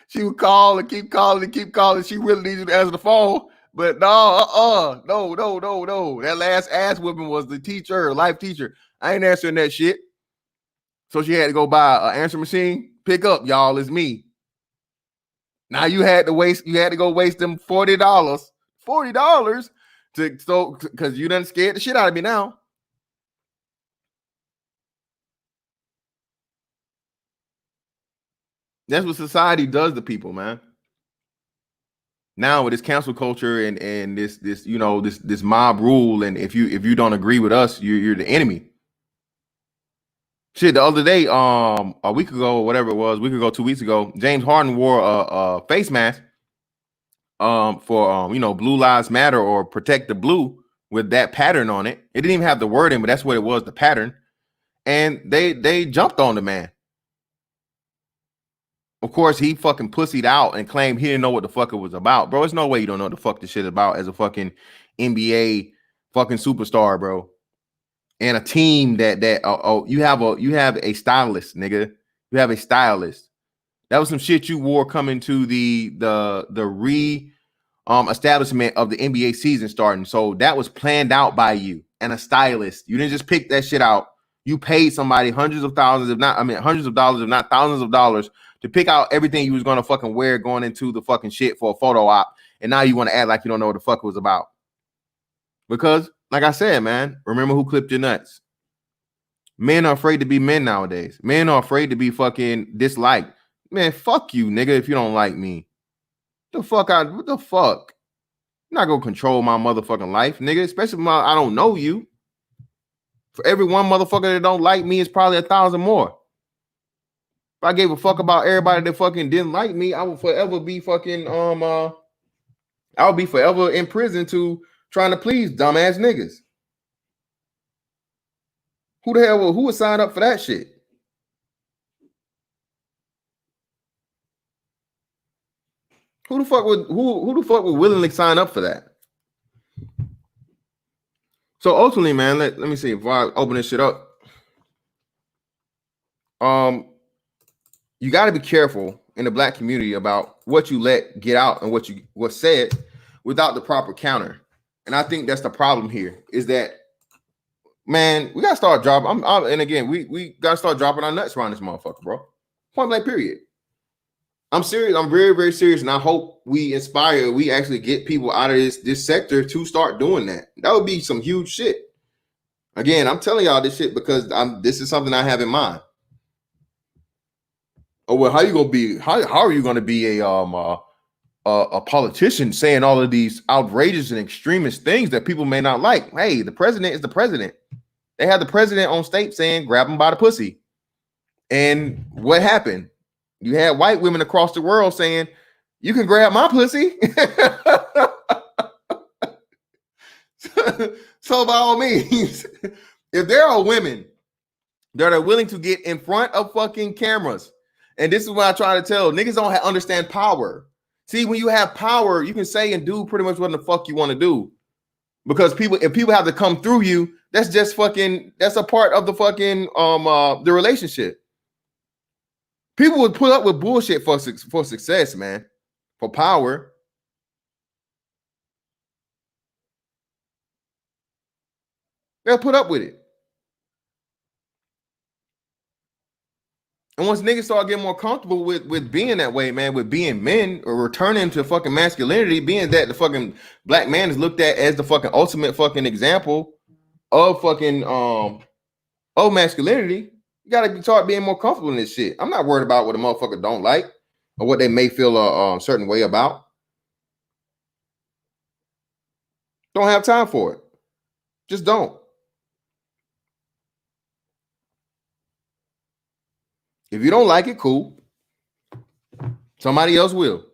She would call and keep calling and keep calling. She really needs you to answer the phone. But no. That last ass whipping was the teacher, life teacher. I ain't answering that shit. So she had to go buy an answer machine. Pick up, y'all. It's me. Now you had to go waste them $40. $40 because you done scared the shit out of me now. That's what society does to people, man. Now with this cancel culture and this mob rule, and if you don't agree with us, you're the enemy. Shit, the other day, a week ago, or whatever it was, 2 weeks ago, James Harden wore a face mask for Blue Lives Matter or Protect the Blue with that pattern on it. It didn't even have the word in, but that's what it was, the pattern. And they jumped on the man. Of course, he fucking pussied out and claimed he didn't know what the fuck it was about. Bro, there's no way you don't know what the fuck this shit is about as a fucking NBA fucking superstar, bro. And a team that you have a stylist, nigga. You have a stylist. That was some shit you wore coming to the establishment of the NBA season starting. So that was planned out by you and a stylist. You didn't just pick that shit out. You paid somebody hundreds of dollars, if not thousands of dollars to pick out everything you was gonna fucking wear going into the fucking shit for a photo op. And now you want to act like you don't know what the fuck it was about. Because, like I said, man, remember who clipped your nuts. Men are afraid to be men nowadays. Men are afraid to be fucking disliked. Man, fuck you, nigga, if you don't like me. What the fuck? I'm not gonna control my motherfucking life, nigga, especially when I don't know you. For every one motherfucker that don't like me, it's probably 1,000 more. If I gave a fuck about everybody that fucking didn't like me, I would forever be fucking I would be forever in prison to trying to please dumbass niggas. Who would sign up for that shit? Who the fuck would willingly sign up for that? So ultimately, man, let me see if I open this shit up. You got to be careful in the black community about what you let get out and what's said without the proper counter. And I think that's the problem here is that, man, we got to start dropping. And again, we got to start dropping our nuts around this motherfucker, bro. Point blank, period. I'm serious. I'm very, very serious. And I hope we actually get people out of this sector to start doing that. That would be some huge shit. Again, I'm telling y'all this shit because this is something I have in mind. Oh, well, how are you going to be a politician saying all of these outrageous and extremist things that people may not like? Hey, the president is the president. They had the president on state saying, grab him by the pussy. And what happened? You had white women across the world saying, you can grab my pussy. So by all means, if there are women that are willing to get in front of fucking cameras, and this is what I try to tell niggas, don't understand power. See, when you have power, you can say and do pretty much what the fuck you want to do. Because if people have to come through you, that's just fucking, that's a part of the fucking the relationship. People would put up with bullshit for success, man, for power. They'll put up with it. And once niggas start getting more comfortable with being that way, man, with being men or returning to fucking masculinity, being that the fucking black man is looked at as the fucking ultimate fucking example of fucking of masculinity, you gotta start being more comfortable in this shit. I'm not worried about what a motherfucker don't like or what they may feel a certain way about. Don't have time for it. Just don't. If you don't like it, cool. Somebody else will.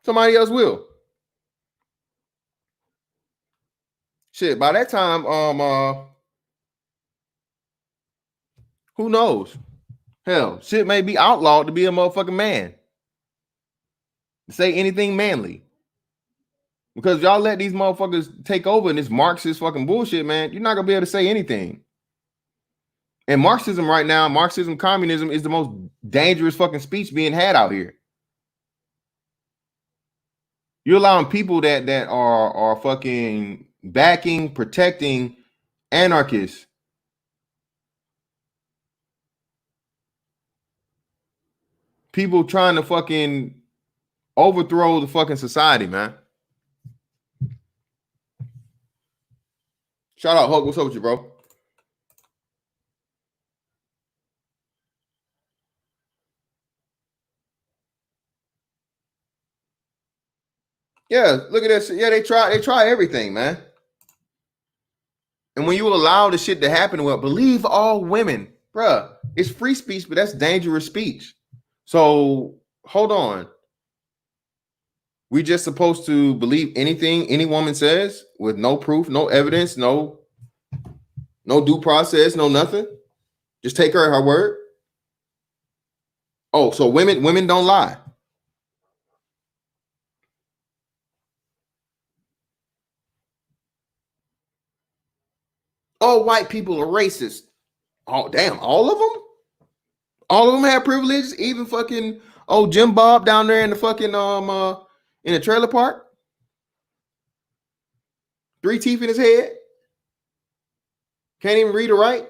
Somebody else will. Shit, by that time, who knows? Hell, shit may be outlawed to be a motherfucking man. Say anything manly. Because y'all let these motherfuckers take over in this Marxist fucking bullshit, man. You're not gonna be able to say anything. And Marxism right now, Marxism, communism is the most dangerous fucking speech being had out here. You're allowing people that are fucking backing, protecting anarchists. People trying to fucking overthrow the fucking society, man. Shout out, Hulk. What's up with you, bro? Yeah, look at that shit. Yeah, they try everything, man. And when you allow the shit to happen, well, believe all women, bruh, it's free speech, but that's dangerous speech. So hold on. We just supposed to believe anything any woman says with no proof, no evidence, no due process, no nothing. Just take her at her word. Oh, so women don't lie. All white people are racist. Oh, damn, all of them? All of them have privilege, even fucking Jim Bob down there in the fucking in the trailer park. 3 teeth in his head. Can't even read or write.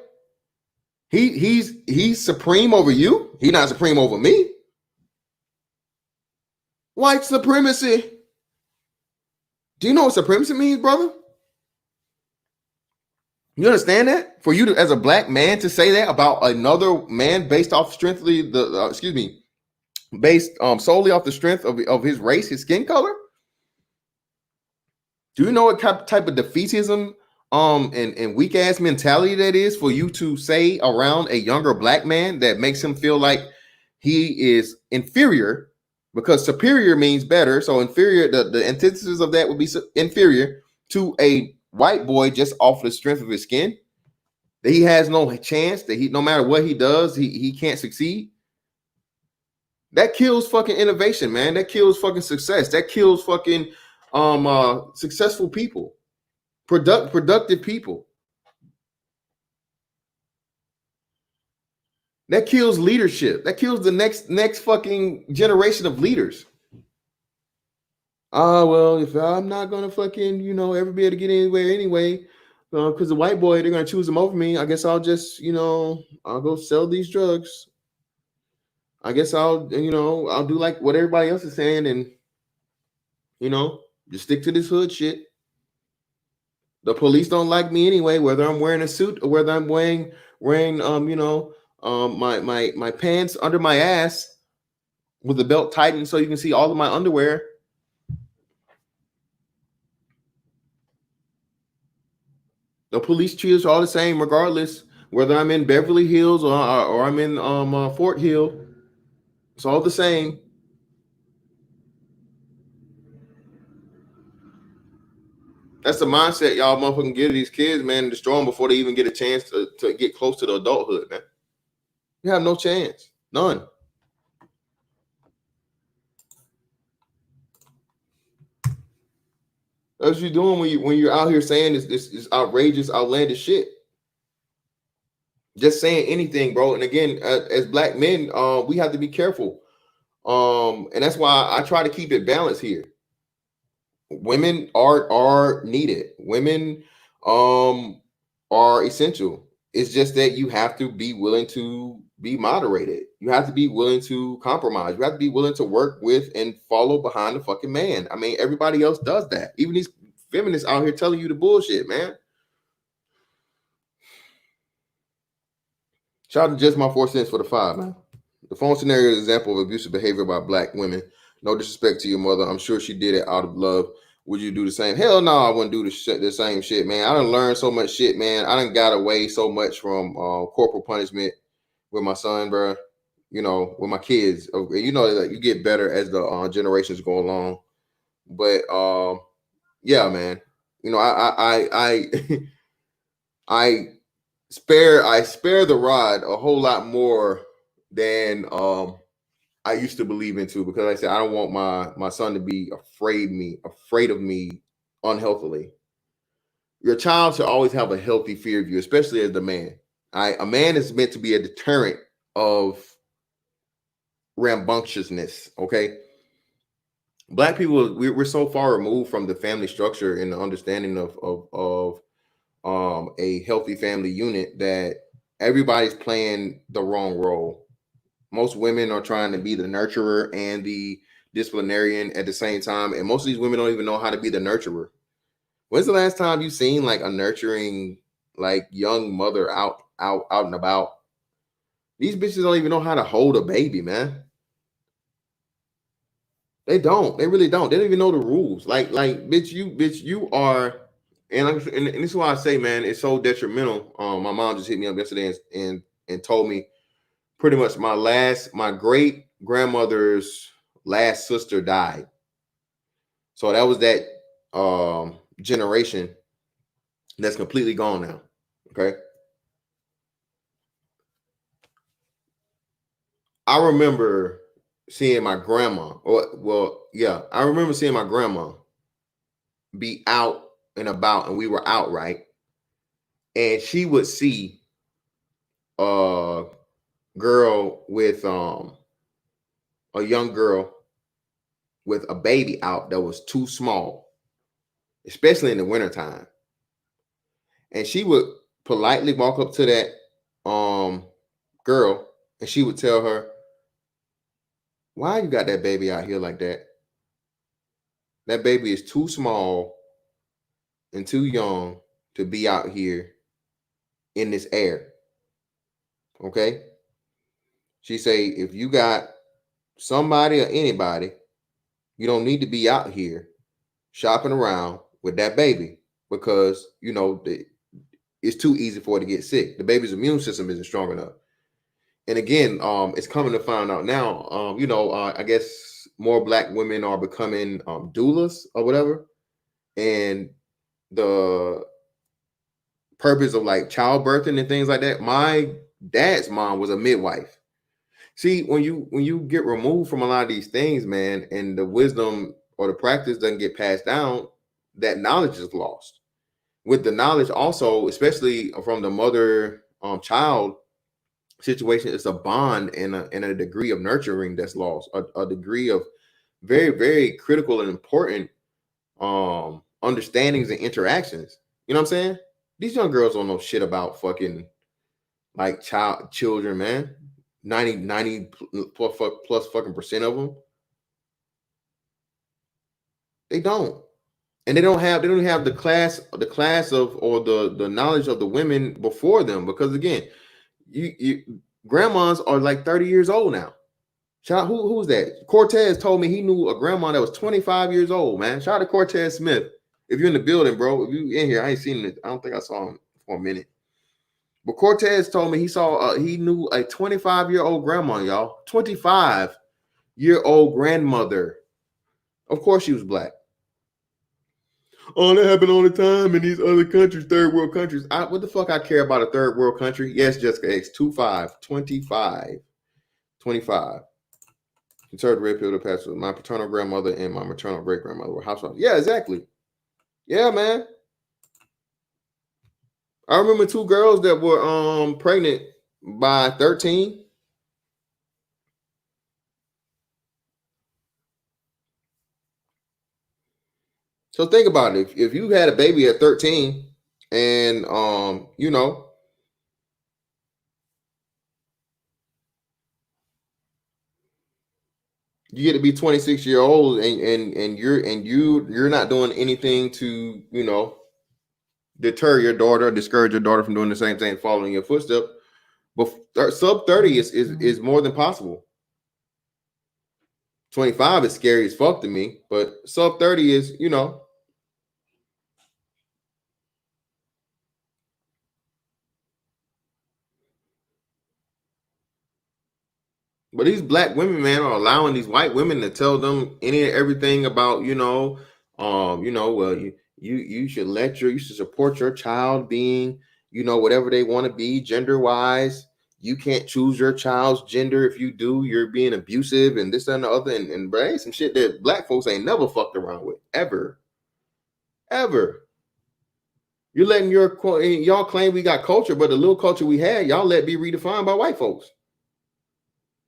He's supreme over you. He's not supreme over me. White supremacy. Do you know what supremacy means, brother? You understand that? For you to, as a black man, to say that about another man based off strictly based solely off the strength of his race, his skin color. Do you know what type of defeatism and weak ass mentality that is for you to say around a younger black man that makes him feel like he is inferior, because superior means better. So inferior, the antithesis of that would be inferior to a white boy just off the strength of his skin, that he has no chance, that he, no matter what he does, he can't succeed. That kills fucking innovation, man. That kills fucking success. That kills fucking successful people, productive people. That kills leadership. That kills the next fucking generation of leaders. Well, if I'm not gonna fucking, ever be able to get anywhere anyway, because the white boy, they're gonna choose them over me. I guess I'll just, I'll go sell these drugs. I guess I'll do like what everybody else is saying, and just stick to this hood shit. The police don't like me anyway, whether I'm wearing a suit or whether I'm wearing my pants under my ass with the belt tightened so you can see all of my underwear. The police treat us all the same, regardless whether I'm in Beverly Hills or I'm in Fort Hill. It's all the same. That's the mindset y'all motherfucking give these kids, man, and destroy them before they even get a chance to get close to the adulthood, man. You have no chance. None. That's what you're doing when you're out here saying this outrageous, outlandish shit. Just saying anything, bro. And again, as black men, we have to be careful. And that's why I try to keep it balanced here. women are needed. Women are essential. It's just that you have to be willing to be moderated. You have to be willing to compromise. You have to be willing to work with and follow behind the fucking man. I mean, everybody else does that. Even these feminists out here telling you the bullshit, man. Shout out to just my 4 cents for the 5, man. The phone scenario is an example of abusive behavior by black women. No disrespect to your mother. I'm sure she did it out of love. Would you do the same? Hell no, I wouldn't do the same shit, man. I done learned so much shit, man. I done got away so much from corporal punishment with my son, bro. You know, with my kids. You know, that you get better as the generations go along. But yeah, man. You know, I spare the rod a whole lot more than I used to believe into, because like I said, I don't want my son to be afraid of me unhealthily. Your child should always have a healthy fear of you, especially as the man. A man is meant to be a deterrent of rambunctiousness. Okay, black people, we're so far removed from the family structure and the understanding of a healthy family unit that everybody's playing the wrong role. Most women are trying to be the nurturer and the disciplinarian at the same time, and most of these women don't even know how to be the nurturer. When's the last time you seen like a nurturing, like, young mother out and about? These bitches don't even know how to hold a baby, man. They don't. They really don't. They don't even know the rules. Bitch, you are. And this is why I say, man, it's so detrimental. My mom just hit me up yesterday and told me pretty much my great grandmother's last sister died. So that was that generation that's completely gone now. Okay. I remember seeing my grandma, I remember seeing my grandma be out and about, and we were out, right? And she would see a girl with a young girl with a baby out that was too small, especially in the wintertime. And she would politely walk up to that girl, and she would tell her, "Why you got that baby out here like that? That baby is too small and too young to be out here in this air." Okay? She say, if you got somebody or anybody, you don't need to be out here shopping around with that baby, because it's too easy for it to get sick. The baby's immune system isn't strong enough. And again, it's coming to find out now. I guess more black women are becoming doulas or whatever, and the purpose of like childbirthing and things like that. My dad's mom was a midwife. See, when you get removed from a lot of these things, man, and the wisdom or the practice doesn't get passed down, that knowledge is lost. With the knowledge also, especially from the mother child situation, it's a bond and a degree of nurturing that's lost, a degree of very, very critical and important understandings and interactions. You know what I'm saying? These young girls don't know shit about fucking like children, man. 90 plus fucking percent of them, they don't. And they don't have the class of, or the knowledge of the women before them, because again, you grandmas are like 30 years old now. Shout out, who's that? Cortez told me he knew a grandma that was 25 years old, man. Shout out to Cortez Smith. If you're in the building, bro, if you in here, I ain't seen it. I don't think I saw him for a minute. But Cortez told me he knew a 25-year-old grandma, y'all. 25-year-old grandmother. Of course she was black. Oh, that happened all the time in these other countries, third world countries. What the fuck I care about a third world country? Yes, Jessica X, 25. Conservative red pill to pass. My paternal grandmother and my maternal great grandmother were housewives. Yeah, exactly. Yeah, man. I remember 2 girls that were pregnant by 13. So think about it. If you had a baby at 13 and you know, you get to be 26 years old and you're not doing anything to, you know, deter your daughter, discourage your daughter from doing the same thing, following your footsteps. But sub 30 is more than possible. 25 is scary as fuck to me, but sub 30 is, you know. But these black women, man, are allowing these white women to tell them any and everything about, well, you should you should support your child being, you know, whatever they want to be gender wise. You can't choose your child's gender. If you do, you're being abusive and this and the other. And bro, ain't some shit that black folks ain't never fucked around with ever, ever. You're letting y'all claim we got culture, but the little culture we had, y'all let be redefined by white folks.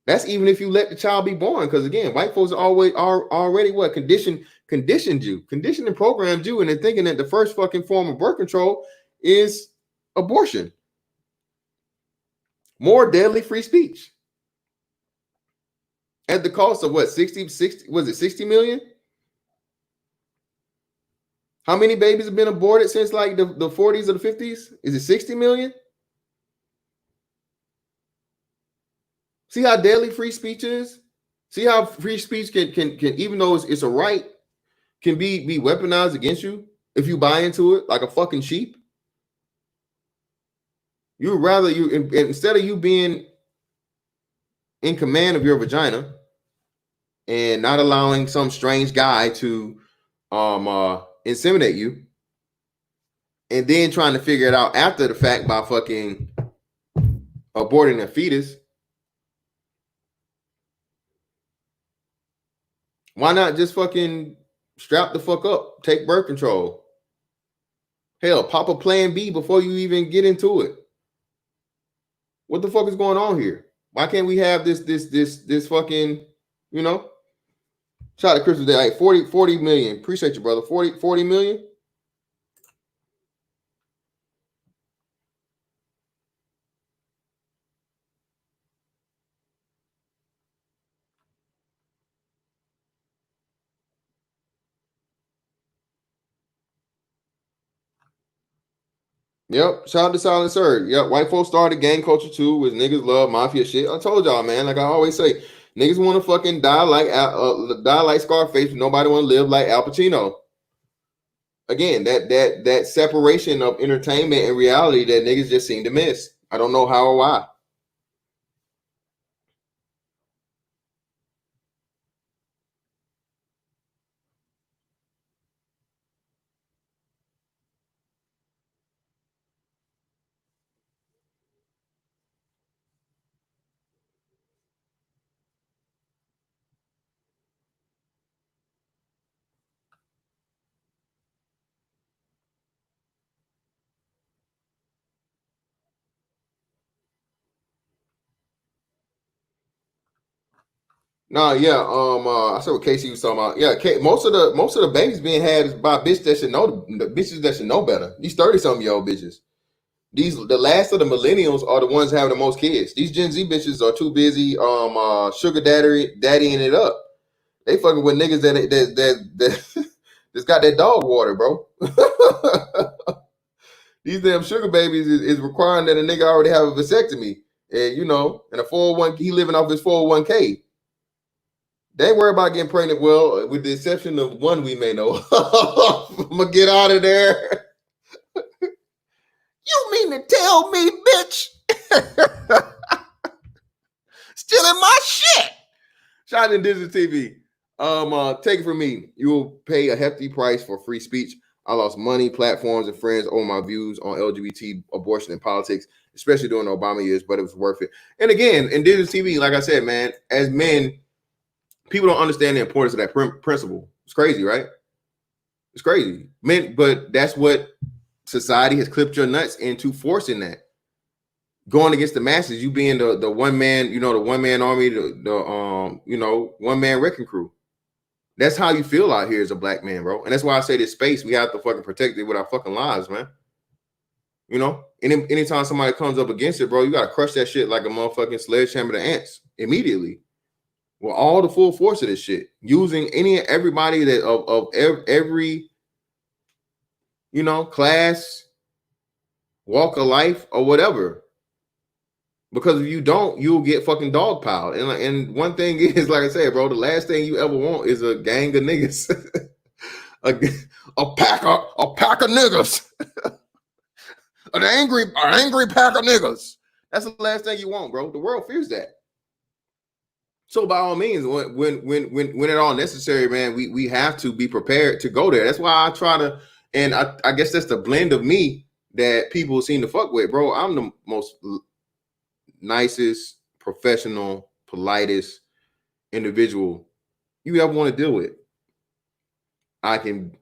That's even if you let the child be born, because again, white folks are already what conditioned and programmed you into thinking that the first fucking form of birth control is abortion. More deadly free speech. At the cost of what, 60, was it 60 million? How many babies have been aborted since like the 40s or the 50s? Is it 60 million? See how deadly free speech is? See how free speech can even though it's a right, can be weaponized against you if you buy into it like a fucking sheep? You would rather instead of you being in command of your vagina and not allowing some strange guy to inseminate you, and then trying to figure it out after the fact by fucking aborting a fetus. Why not just fucking strap the fuck up, take birth control? Hell, pop a plan B before you even get into it. What the fuck is going on here? Why can't we have this fucking, you know? Shout out to Chris today, like 40 million. Appreciate you, brother. 40 million. Yep. Shout out to Silent Sir. Yep. White folks started gang culture too, with niggas love mafia shit. I told y'all, man. Like I always say, niggas want to fucking die like Scarface. Nobody want to live like Al Pacino. Again, that separation of entertainment and reality that niggas just seem to miss. I don't know how or why. No, yeah. I said what Casey was talking about. Yeah, most of the babies being had is by bitches that should know the bitches that should know better. These 30-something-year-old bitches. The last of the millennials are the ones having the most kids. These Gen Z bitches are too busy sugar daddying it up. They fucking with niggas that that's got that dog water, bro. These damn sugar babies is requiring that a nigga already have a vasectomy. And you know, and a 401, he living off his 401k. They ain't worry about getting pregnant. Well, with the exception of one we may know. I'm gonna get out of there. You mean to tell me, bitch? Stealing my shit. Shout out to Digital TV. Take it from me. You will pay a hefty price for free speech. I lost money, platforms, and friends over my views on LGBT, abortion, and politics, especially during the Obama years, but it was worth it. And again, in Digital TV, like I said, man, as men, people don't understand the importance of that principle. It's crazy, right? It's crazy. Men, but that's what society has clipped your nuts into forcing that. Going against the masses, you being the one man, the one man army, the one man wrecking crew. That's how you feel out here as a black man, bro. And that's why I say this space, we have to fucking protect it with our fucking lives, man. You know, anytime somebody comes up against it, bro, you gotta crush that shit like a motherfucking sledgehammer to ants immediately. With all the full force of this shit, using everybody that of every class, walk of life, or whatever. Because if you don't, you'll get fucking dogpiled. And one thing is, like I said, bro, the last thing you ever want is a gang of niggas, a pack of niggas. An angry pack of niggas. That's the last thing you want, bro. The world fears that. So by all means, when at all necessary, man, we have to be prepared to go there. That's why I try to, and I guess that's the blend of me that people seem to fuck with, bro. I'm the most nicest, professional, politest individual you ever want to deal with. I can,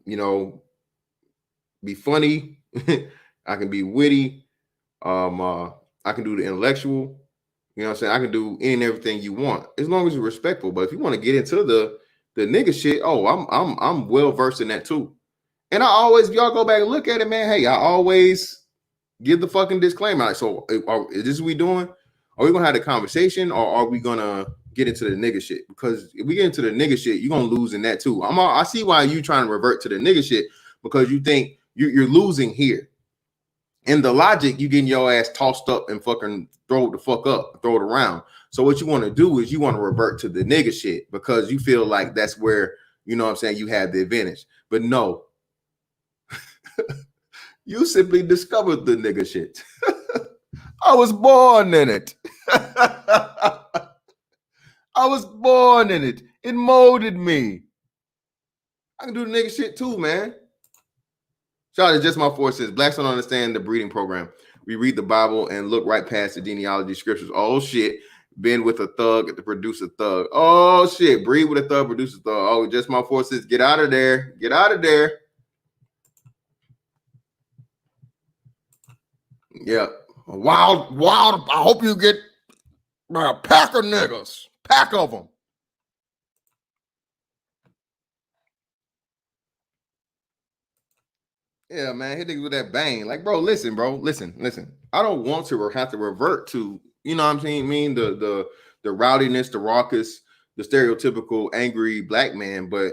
be funny. I can be witty. I can do the intellectual. You know what I'm saying? I can do any and everything you want as long as you're respectful. But if you want to get into the nigga shit, I'm well versed in that too. And I always, if y'all go back and look at it, man. Hey, I always give the fucking disclaimer. Like, so, is this what we doing? Are we gonna have the conversation, or are we gonna get into the nigga shit? Because if we get into the nigga shit, you're gonna lose in that too. I see why you trying to revert to the nigga shit, because you think you're losing here. In the logic, you getting your ass tossed up and fucking throw it the fuck up, throw it around. So what you want to do is you want to revert to the nigga shit because you feel like that's where, you know what I'm saying, you have the advantage. But no, you simply discovered the nigga shit. I was born in it. I was born in it. It molded me. I can do the nigga shit too, man. Shout out to Just My Forces. Blacks don't understand the breeding program. We read the Bible and look right past the genealogy scriptures. Oh shit. Been with a thug to produce a thug. Oh shit. Breed with a thug, produce a thug. Oh, Just My Forces. Get out of there. Get out of there. Yeah. Wild. I hope you get a pack of niggas. Pack of them. Yeah, man, hit niggas with that bang. Like, bro, listen, bro, listen. I don't want to have to revert to, you know what I'm saying? The rowdiness, the raucous, the stereotypical angry black man. But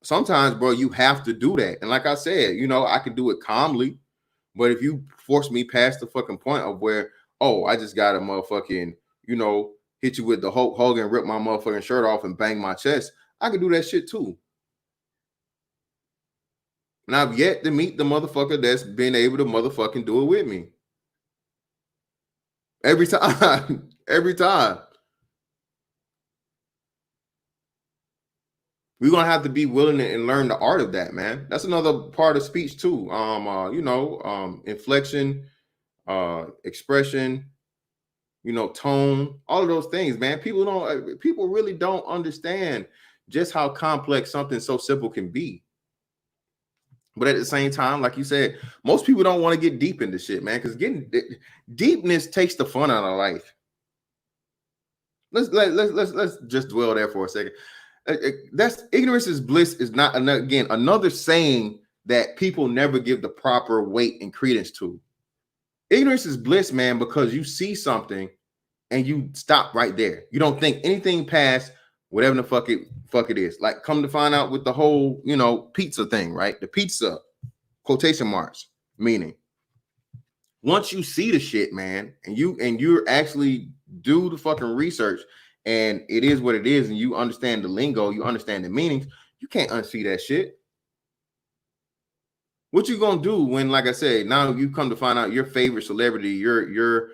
sometimes, bro, you have to do that. And like I said, I can do it calmly. But if you force me past the fucking point of where, oh, I just got to motherfucking, hit you with the Hulk Hogan, rip my motherfucking shirt off and bang my chest, I can do that shit too. And I've yet to meet the motherfucker that's been able to motherfucking do it with me. Every time. Every time. We're gonna have to be willing and learn the art of that, man. That's another part of speech too. Inflection, expression, tone, all of those things, man. People really don't understand just how complex something so simple can be. But at the same time, like you said, most people don't want to get deep into shit, man, because getting deepness takes the fun out of life. Let's just dwell there for a second. That's ignorance is bliss is not, again, another saying that people never give the proper weight and credence to. Ignorance is bliss, man, because you see something and you stop right there. You don't think anything past whatever the fuck it is. Like, come to find out with the whole, pizza thing, right? The pizza, quotation marks, meaning once you see the shit, man, and you're actually do the fucking research, and it is what it is, and you understand the lingo, you understand the meanings, you can't unsee that shit. What you gonna do when, like I said, now you come to find out your favorite celebrity, your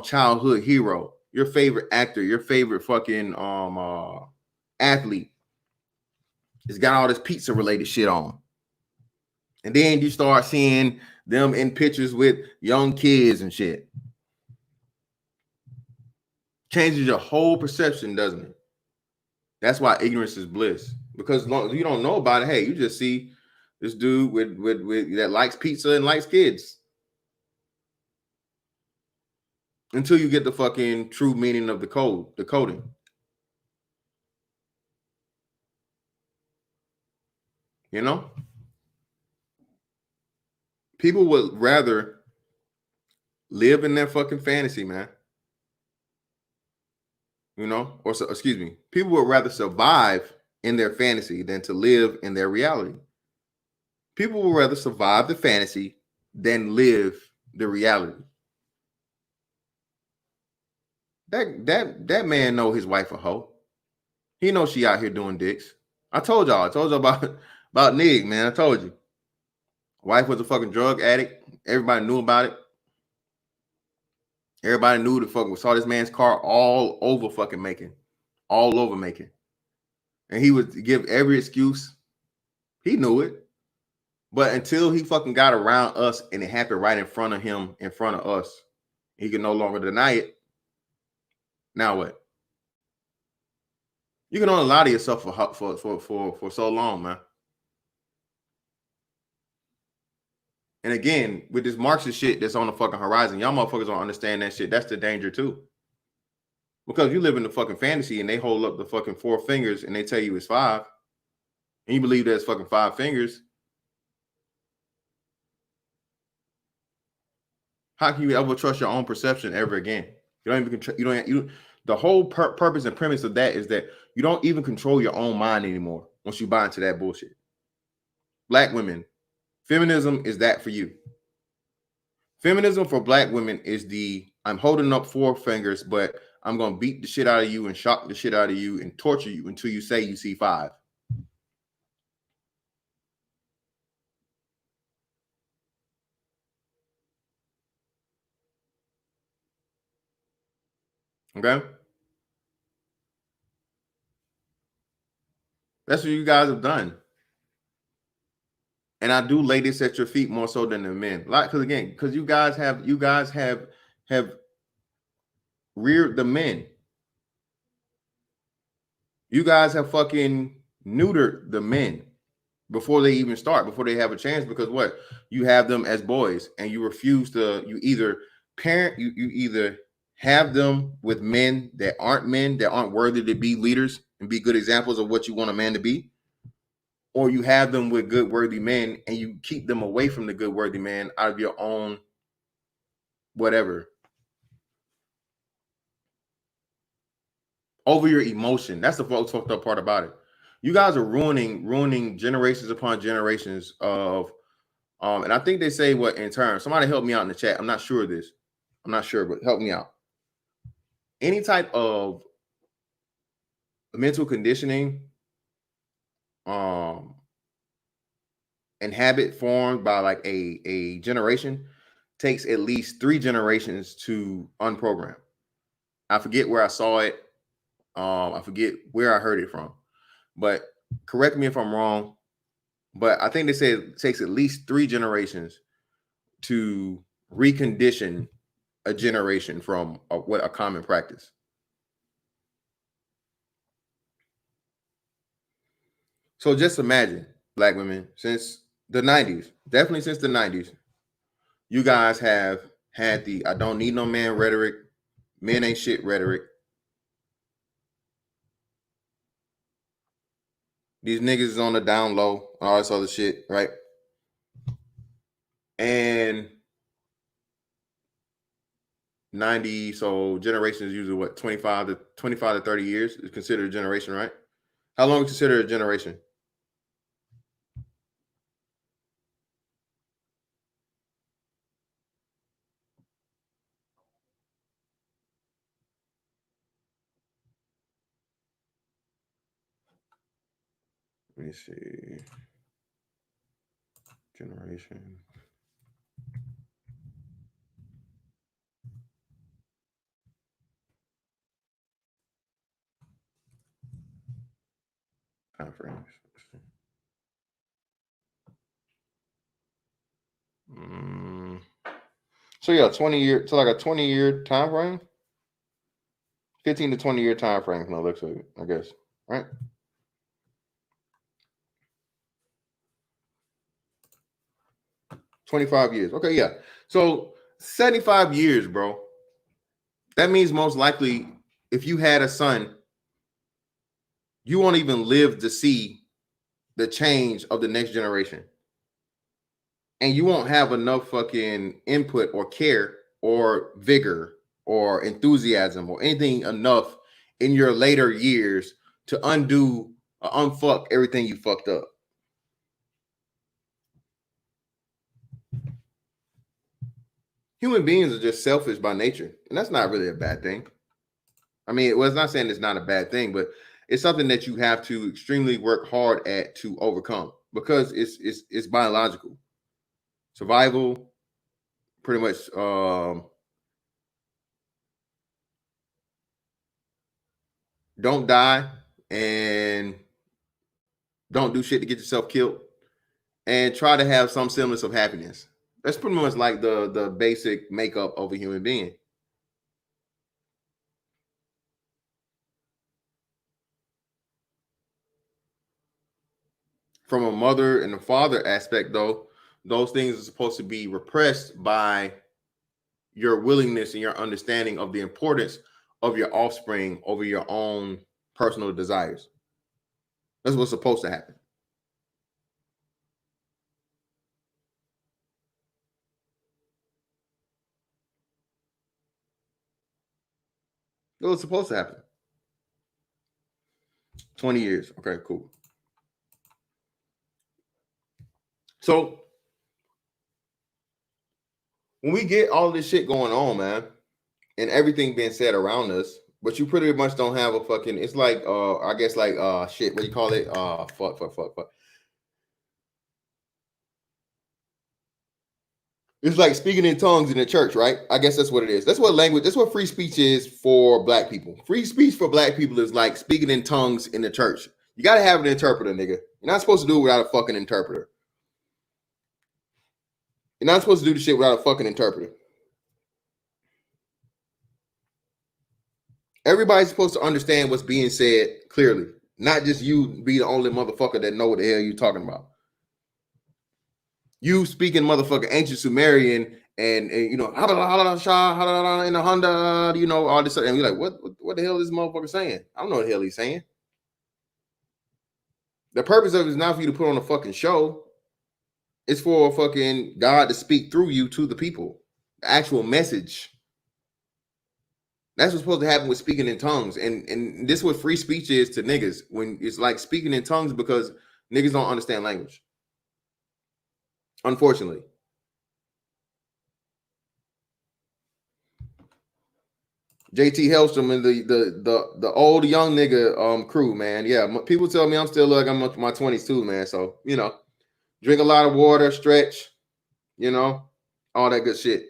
childhood hero, your favorite actor, your favorite fucking athlete has got all this pizza related shit on, and then you start seeing them in pictures with young kids and shit. Changes your whole perception, doesn't it? That's why ignorance is bliss. Because as long as you don't know about it, hey, you just see this dude with that likes pizza and likes kids. Until you get the fucking true meaning of the coding. You know, people would rather live in their fucking fantasy, man. You know, or excuse me, people would rather survive in their fantasy than to live in their reality. People would rather survive the fantasy than live the reality. That man know his wife a hoe. He knows she out here doing dicks. I told y'all about Nig, man. I told you. Wife was a fucking drug addict. Everybody knew about it. Everybody knew the fucking saw this man's car all over fucking Macon. All over Macon. And he would give every excuse. He knew it. But until he fucking got around us and it happened right in front of him, in front of us, he could no longer deny it. Now what? You can only lie to yourself for so long, man. And again, with this Marxist shit that's on the fucking horizon, y'all motherfuckers don't understand that shit. That's the danger too. Because you live in the fucking fantasy and they hold up the fucking 4 fingers and they tell you it's 5. And you believe there's fucking 5 fingers. How can you ever trust your own perception ever again? You don't even the whole purpose and premise of that is that you don't even control your own mind anymore once you buy into that bullshit. Black women, feminism is that for you. Feminism for black women is I'm holding up 4 fingers, but I'm going to beat the shit out of you and shock the shit out of you and torture you until you say you see 5. Okay? That's what you guys have done. And I do lay this at your feet more so than the men. Like, because you guys have reared the men. You guys have fucking neutered the men before they even start, before they have a chance, because what? You have them as boys and you refuse to, you either have them with men that aren't worthy to be leaders and be good examples of what you want a man to be, or you have them with good worthy men and you keep them away from the good worthy man out of your own whatever, over your emotion. That's the fucked up part about it. You guys are ruining generations upon generations of and I think they say what in turn. Somebody help me out in the chat. I'm not sure of this. I'm not sure, but help me out. Any type of mental conditioning and habit formed by like a generation takes at least 3 generations to unprogram. I forget where I saw it. I forget where I heard it from, but correct me if I'm wrong. But I think they say it takes at least 3 generations to recondition a generation from a common practice. So just imagine, black women, since the 90s, definitely since the 90s, you guys have had the I don't need no man rhetoric, men ain't shit rhetoric. These niggas is on the down low, all this other shit, right? And 90, so generation is usually what, 25 to 30 years is considered a generation, right? How long is considered a generation? Let me see. Generation. Time frames. So yeah, 20-year, so like a 20-year time frame, 15 to 20-year time frame from the looks of it, I guess, right? $25 years. Okay, yeah. So 75 years, bro. That means most likely if you had a son, you won't even live to see the change of the next generation. And you won't have enough fucking input or care or vigor or enthusiasm or anything enough in your later years to undo or unfuck everything you fucked up. Human beings are just selfish by nature, and that's not really a bad thing. I mean, well, it's not saying it's not a bad thing, but it's something that you have to extremely work hard at to overcome because it's biological. Survival, pretty much. Don't die and don't do shit to get yourself killed, and try to have some semblance of happiness. That's pretty much like the basic makeup of a human being. From a mother and a father aspect, though, those things are supposed to be repressed by your willingness and your understanding of the importance of your offspring over your own personal desires. That's what's supposed to happen. That's what's supposed to happen. 20 years. Okay, cool. So when we get all this shit going on, man, and everything being said around us, but you pretty much don't have a fucking, it's like I guess like shit, what do you call it? Fuck. It's like speaking in tongues in the church, right? I guess that's what it is. That's what free speech is for black people. Free speech for black people is like speaking in tongues in the church. You gotta have an interpreter, nigga. You're not supposed to do it without a fucking interpreter. You're not supposed to do the shit without a fucking interpreter. Everybody's supposed to understand what's being said clearly, not just you be the only motherfucker that know what the hell you're talking about. You speaking motherfucking ancient Sumerian and you know in the Honda, you know, all this stuff, and you're like, what the hell is this motherfucker saying? I don't know what the hell he's saying. The purpose of it is not for you to put on a fucking show. It's for fucking God to speak through you to the people. The actual message. That's what's supposed to happen with speaking in tongues. And this is what free speech is to niggas. When it's like speaking in tongues because niggas don't understand language. Unfortunately. JT Hellstrom and the old young nigga crew, man. Yeah, people tell me I'm still like I'm in my 20s too, man. So, you know, drink a lot of water, stretch, you know, all that good shit.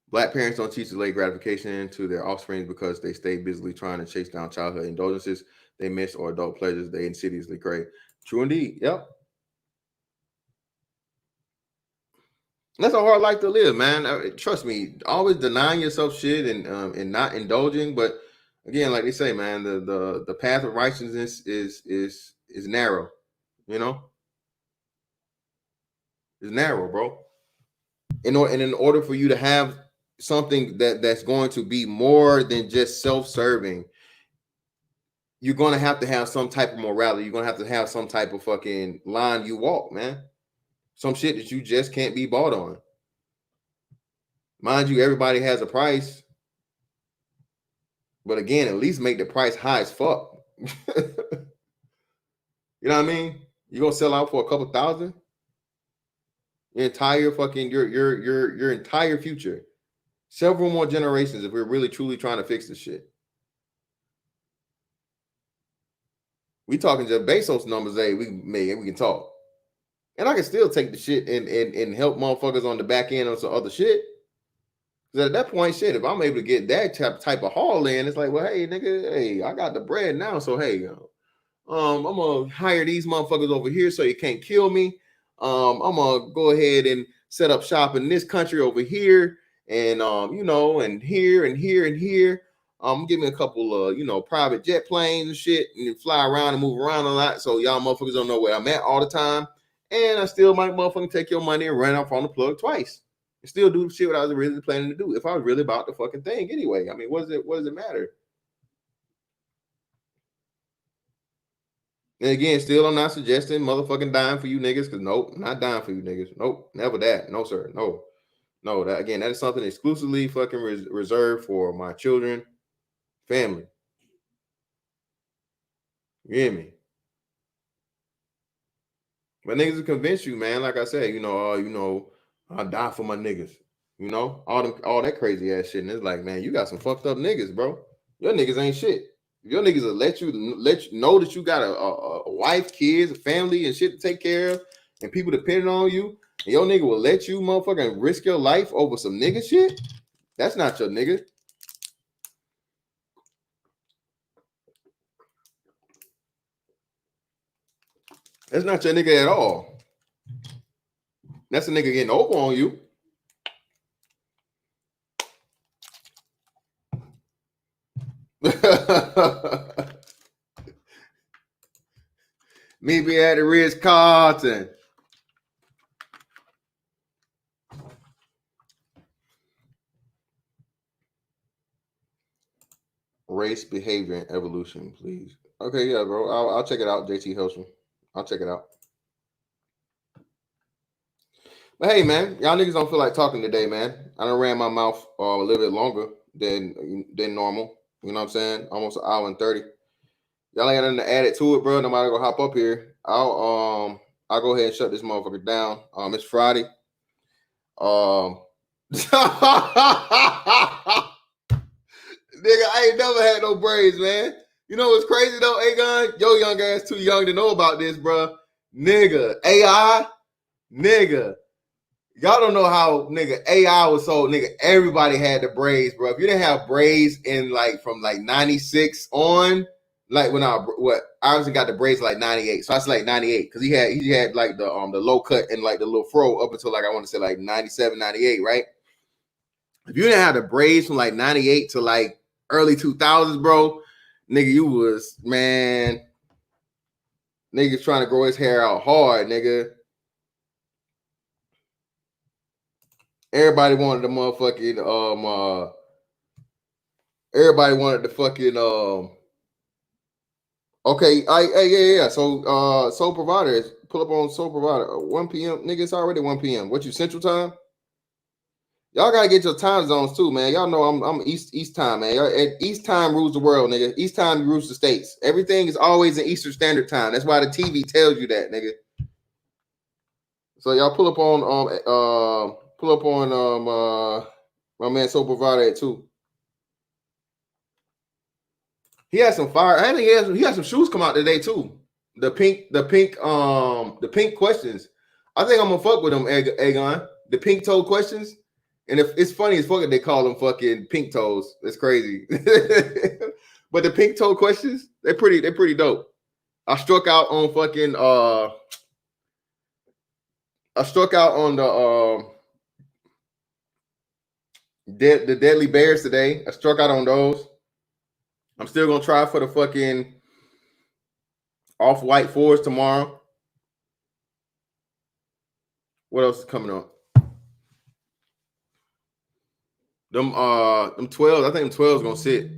Black parents don't teach delayed gratification to their offspring because they stay busily trying to chase down childhood indulgences they miss or adult pleasures they insidiously crave. True indeed. Yep. That's a hard life to live, man. Trust me. Always denying yourself shit and not indulging. But again, like they say, man, the path of righteousness is narrow. You know, it's narrow, bro. In order for you to have something that's going to be more than just self-serving, you're going to have some type of morality. You're going to have some type of fucking line you walk, man. Some shit that you just can't be bought on. Mind you, everybody has a price. But again, at least make the price high as fuck. You know what I mean? You're going to sell out for a couple thousand? Your entire fucking, your entire future. Several more generations if we're really truly trying to fix this shit. We talking Jeff Bezos numbers, hey, we can talk. And I can still take the shit and help motherfuckers on the back end on some other shit. Because at that point, shit, if I'm able to get that type of haul in, it's like, well, hey, nigga, hey, I got the bread now. So, hey, I'm going to hire these motherfuckers over here so you can't kill me. I'm going to go ahead and set up shop in this country over here. And, you know, and here and here and here. Give me a couple of, you know, private jet planes and shit and fly around and move around a lot. So y'all motherfuckers don't know where I'm at all the time. And I still might motherfucking take your money and run off on the plug twice. Still do shit what I was really planning to do if I was really about the fucking thing anyway. I mean, what does it matter? And again, still I'm not suggesting motherfucking dying for you niggas, because nope, not dying for you niggas. Nope, never that. No, sir. No. No, that again, that is something exclusively fucking reserved for my children, family. You hear me? But niggas will convince you, man. Like I said, I die for my niggas. All that crazy ass shit. And it's like, man, you got some fucked up niggas, bro. Your niggas ain't shit. Your niggas will let you know that you got a wife, kids, a family, and shit to take care of, and people depending on you. And your nigga will let you motherfucking risk your life over some nigga shit. That's not your nigga. That's not your nigga at all. That's a nigga getting over on you. Me be at the Ritz-Carlton. Race, behavior, and evolution, please. Okay, yeah, bro. I'll check it out. JT Hilson. I'll check it out. But hey, man, y'all niggas don't feel like talking today, man. I done ran my mouth a little bit longer than normal. You know what I'm saying? Almost an hour and 30. Y'all ain't got nothing to add it to it, bro. Nobody gonna hop up here. I'll go ahead and shut this motherfucker down. It's Friday. Nigga, I ain't never had no braids, man. You know what's crazy though, Agon? Yo, young ass too young to know about this, bro. Nigga, AI, nigga. Y'all don't know how nigga AI was so nigga. Everybody had the braids, bro. If you didn't have braids in like from like 96 on, like when I obviously got the braids like 98. So that's like 98 because he had like the low cut and like the little fro up until like I want to say like 97, 98, right? If you didn't have the braids from like 98 to like early 2000s, bro, nigga, you was, man, niggas trying to grow his hair out hard, nigga. Everybody wanted the motherfucking everybody wanted the fucking okay, yeah. So Soul Provider, pull up on Soul Provider. 1 p.m. Nigga, it's already 1 p.m. What, you Central Time? Y'all gotta get your time zones too, man. Y'all know I'm East time, man. East time rules the world, nigga. East time rules the states. Everything is always in Eastern Standard Time. That's why the TV tells you that, nigga. So y'all pull up on my man Soul Provider too. He had some fire. I think he had some shoes come out today too. The pink questions. I think I'm gonna fuck with them, Agon. The pink toe questions. And if it's funny as fuck, they call them fucking pink toes. It's crazy. But the pink toe questions, they're pretty dope. I struck out on the Deadly Bears today. I struck out on those. I'm still gonna try for the fucking Off-White 4s tomorrow. What else is coming up? Them 12s, I think them 12s gonna sit.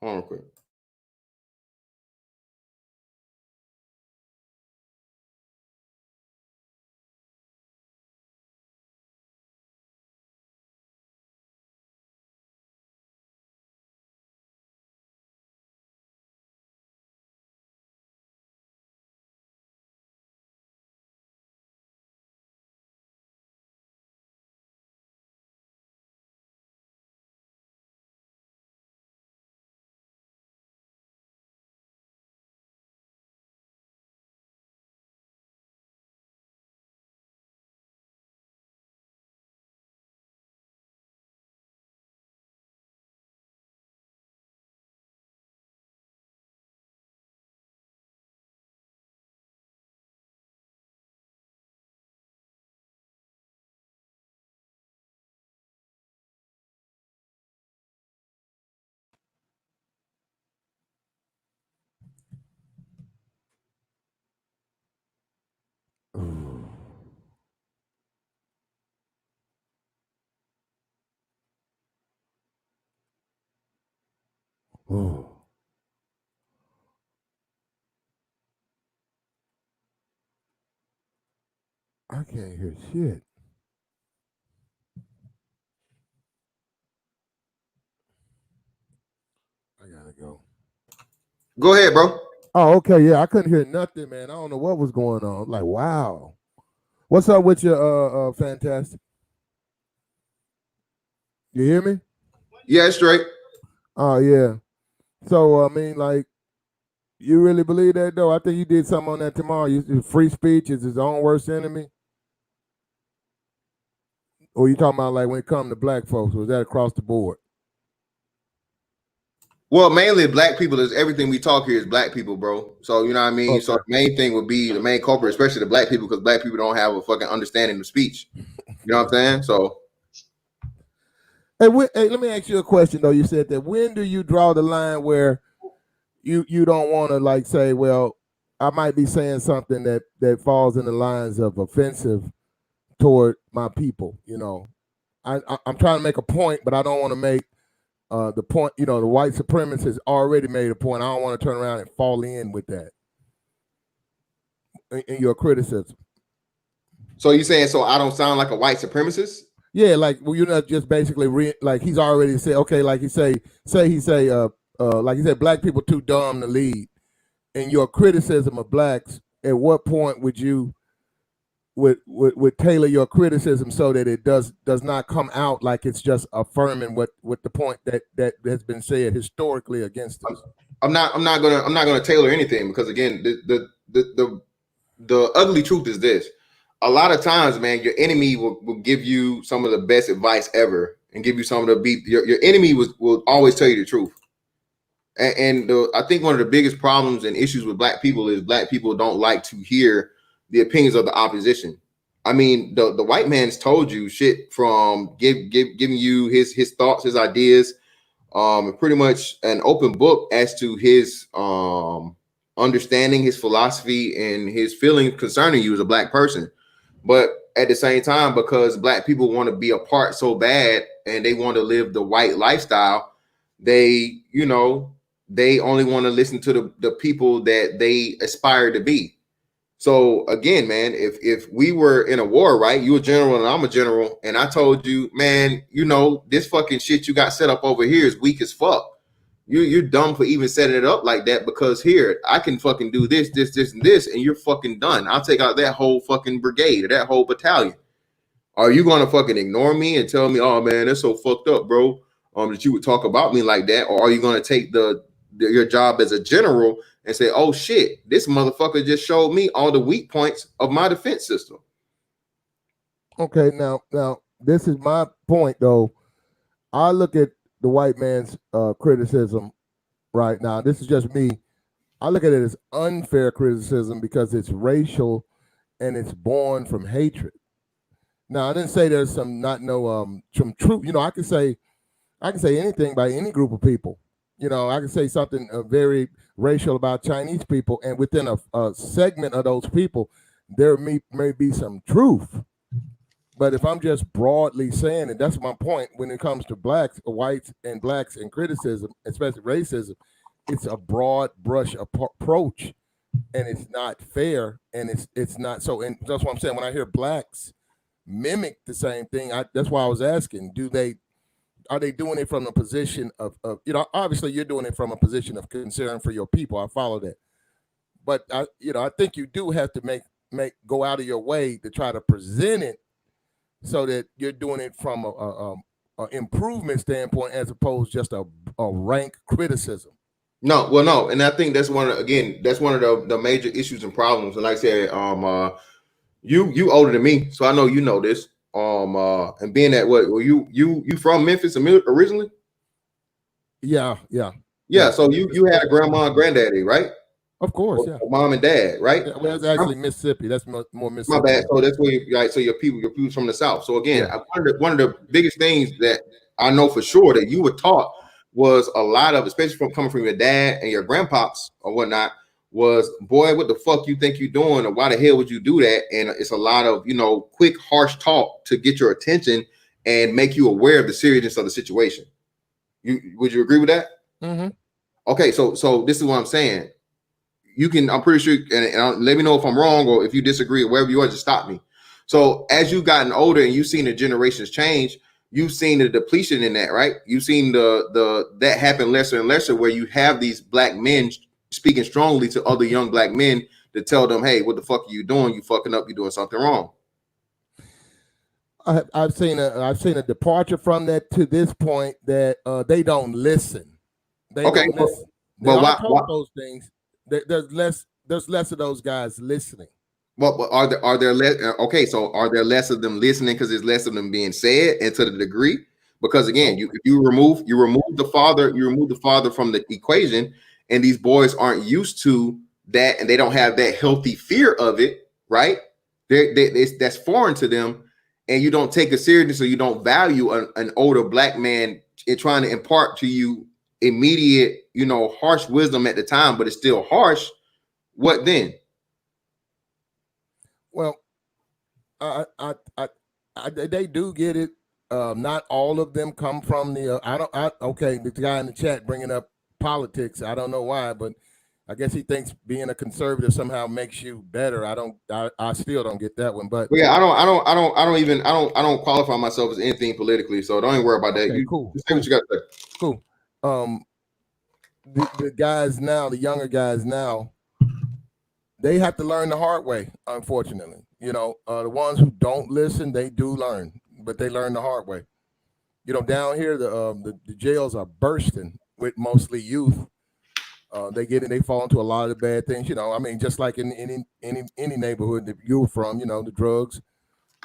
Hold on quick. Oh. I can't hear shit. I gotta go. Go ahead, bro. Oh, okay, yeah. I couldn't hear nothing, man. I don't know what was going on. Like, wow. What's up with you, Fantastic? You hear me? Yeah, it's straight. Oh, yeah. So, I mean, like, you really believe that, though? I think you did something on that tomorrow. Free speech is his own worst enemy? Or you talking about, like, when it comes to black folks? Was that across the board? Well, mainly black people is everything we talk here is black people, bro. So you know what I mean. Okay. So the main thing would be the main culprit, especially the black people, because black people don't have a fucking understanding of speech. You know what I'm saying? So Hey, let me ask you a question, though. You said that when do you draw the line where you don't want to, like, say, well, I might be saying something that falls in the lines of offensive toward my people. You know, I'm trying to make a point, but I don't want to make the point. You know, the white supremacists already made a point. I don't want to turn around and fall in with that in your criticism. So you saying so I don't sound like a white supremacist? Yeah, like, well, you're not just basically like he's already said. Okay, like he say like he said, black people too dumb to lead. In your criticism of blacks, at what point would you would tailor your criticism so that it does not come out like it's just affirming what the point that has been said historically against us? I'm not gonna tailor anything because again, the ugly truth is this. A lot of times, man, your enemy will give you some of the best advice ever and give you some of the beat. Your enemy will always tell you the truth. And I think one of the biggest problems and issues with black people is black people don't like to hear the opinions of the opposition. I mean, the white man's told you shit from giving you his thoughts, his ideas, pretty much an open book as to his understanding, his philosophy, and his feelings concerning you as a black person. But at the same time, because black people want to be a part so bad and they want to live the white lifestyle, they, you know, they only want to listen to the people that they aspire to be. So again, man, if we were in a war, right? You a general and I'm a general, and I told you, man, you know, this fucking shit you got set up over here is weak as fuck. You're dumb for even setting it up like that because here I can fucking do this, and this, and you're fucking done. I'll take out that whole fucking brigade or that whole battalion. Are you gonna fucking ignore me and tell me, oh man, that's so fucked up, bro? That you would talk about me like that, or are you gonna take your job as a general and say, oh shit, this motherfucker just showed me all the weak points of my defense system? Okay, now this is my point though. I look at the white man's criticism right now. This is just me. I look at it as unfair criticism because it's racial and it's born from hatred. Now, I didn't say there's some truth. You know, I can say anything by any group of people. You know, I can say something very racial about Chinese people, and within a segment of those people, there may be some truth. But if I'm just broadly saying it, that's my point. When it comes to blacks, whites, and blacks and criticism, especially racism, it's a broad brush approach, and it's not fair, and it's not so. And that's what I'm saying. When I hear blacks mimic the same thing, that's why I was asking: are they doing it from a position of obviously you're doing it from a position of concern for your people. I follow that, but I think you do have to make go out of your way to try to present it so that you're doing it from a improvement standpoint as opposed to just a rank criticism. No, and I think that's one of the major issues and problems. And like I said, you older than me, so I know you know this. And being that what, well, you from Memphis originally? Yeah. So you had a grandma and granddaddy, right? Of course, yeah. Mom and dad, right? Yeah, well, it's actually Mississippi. That's more Mississippi. My bad. So that's where so your people's from the South. So again, one of the biggest things that I know for sure that you were taught was a lot of, especially from coming from your dad and your grandpops or whatnot, was, boy, what the fuck you think you're doing, or why the hell would you do that? And it's a lot of, quick, harsh talk to get your attention and make you aware of the seriousness of the situation. Would you agree with that? Mm-hmm. Okay, so this is what I'm saying. You can, I'm pretty sure, and let me know if I'm wrong or if you disagree or wherever you are, just stop me. So as you've gotten older and you've seen the generations change, you've seen the depletion in that, right? You've seen the that happen lesser and lesser, where you have these black men speaking strongly to other young black men to tell them, hey, what the fuck are you doing? You fucking up, you're doing something wrong. I've seen a departure from that to this point that they don't listen. They Okay, don't listen. They but are why? told those things. There's less of those guys listening. But are there less? Okay, so are there less of them listening because there's less of them being said, and to the degree? Because again, if you remove the father from the equation, and these boys aren't used to that, and they don't have that healthy fear of it, right? That's foreign to them, and you don't take it seriously, so you don't value an older black man in trying to impart to you immediate, harsh wisdom at the time, but it's still harsh. What then? Well, they do get it. Not all of them come from the. Okay, the guy in the chat bringing up politics. I don't know why, but I guess he thinks being a conservative somehow makes you better. I still don't get that one. But yeah, I don't qualify myself as anything politically, so don't even worry about that. Okay, cool. Say what you got to say. Cool. The guys now, the younger guys now, they have to learn the hard way, unfortunately. The ones who don't listen, they do learn, but they learn the hard way. Down here, the jails are bursting with mostly youth. They fall into a lot of bad things. Just like in any neighborhood that you're from, the drugs,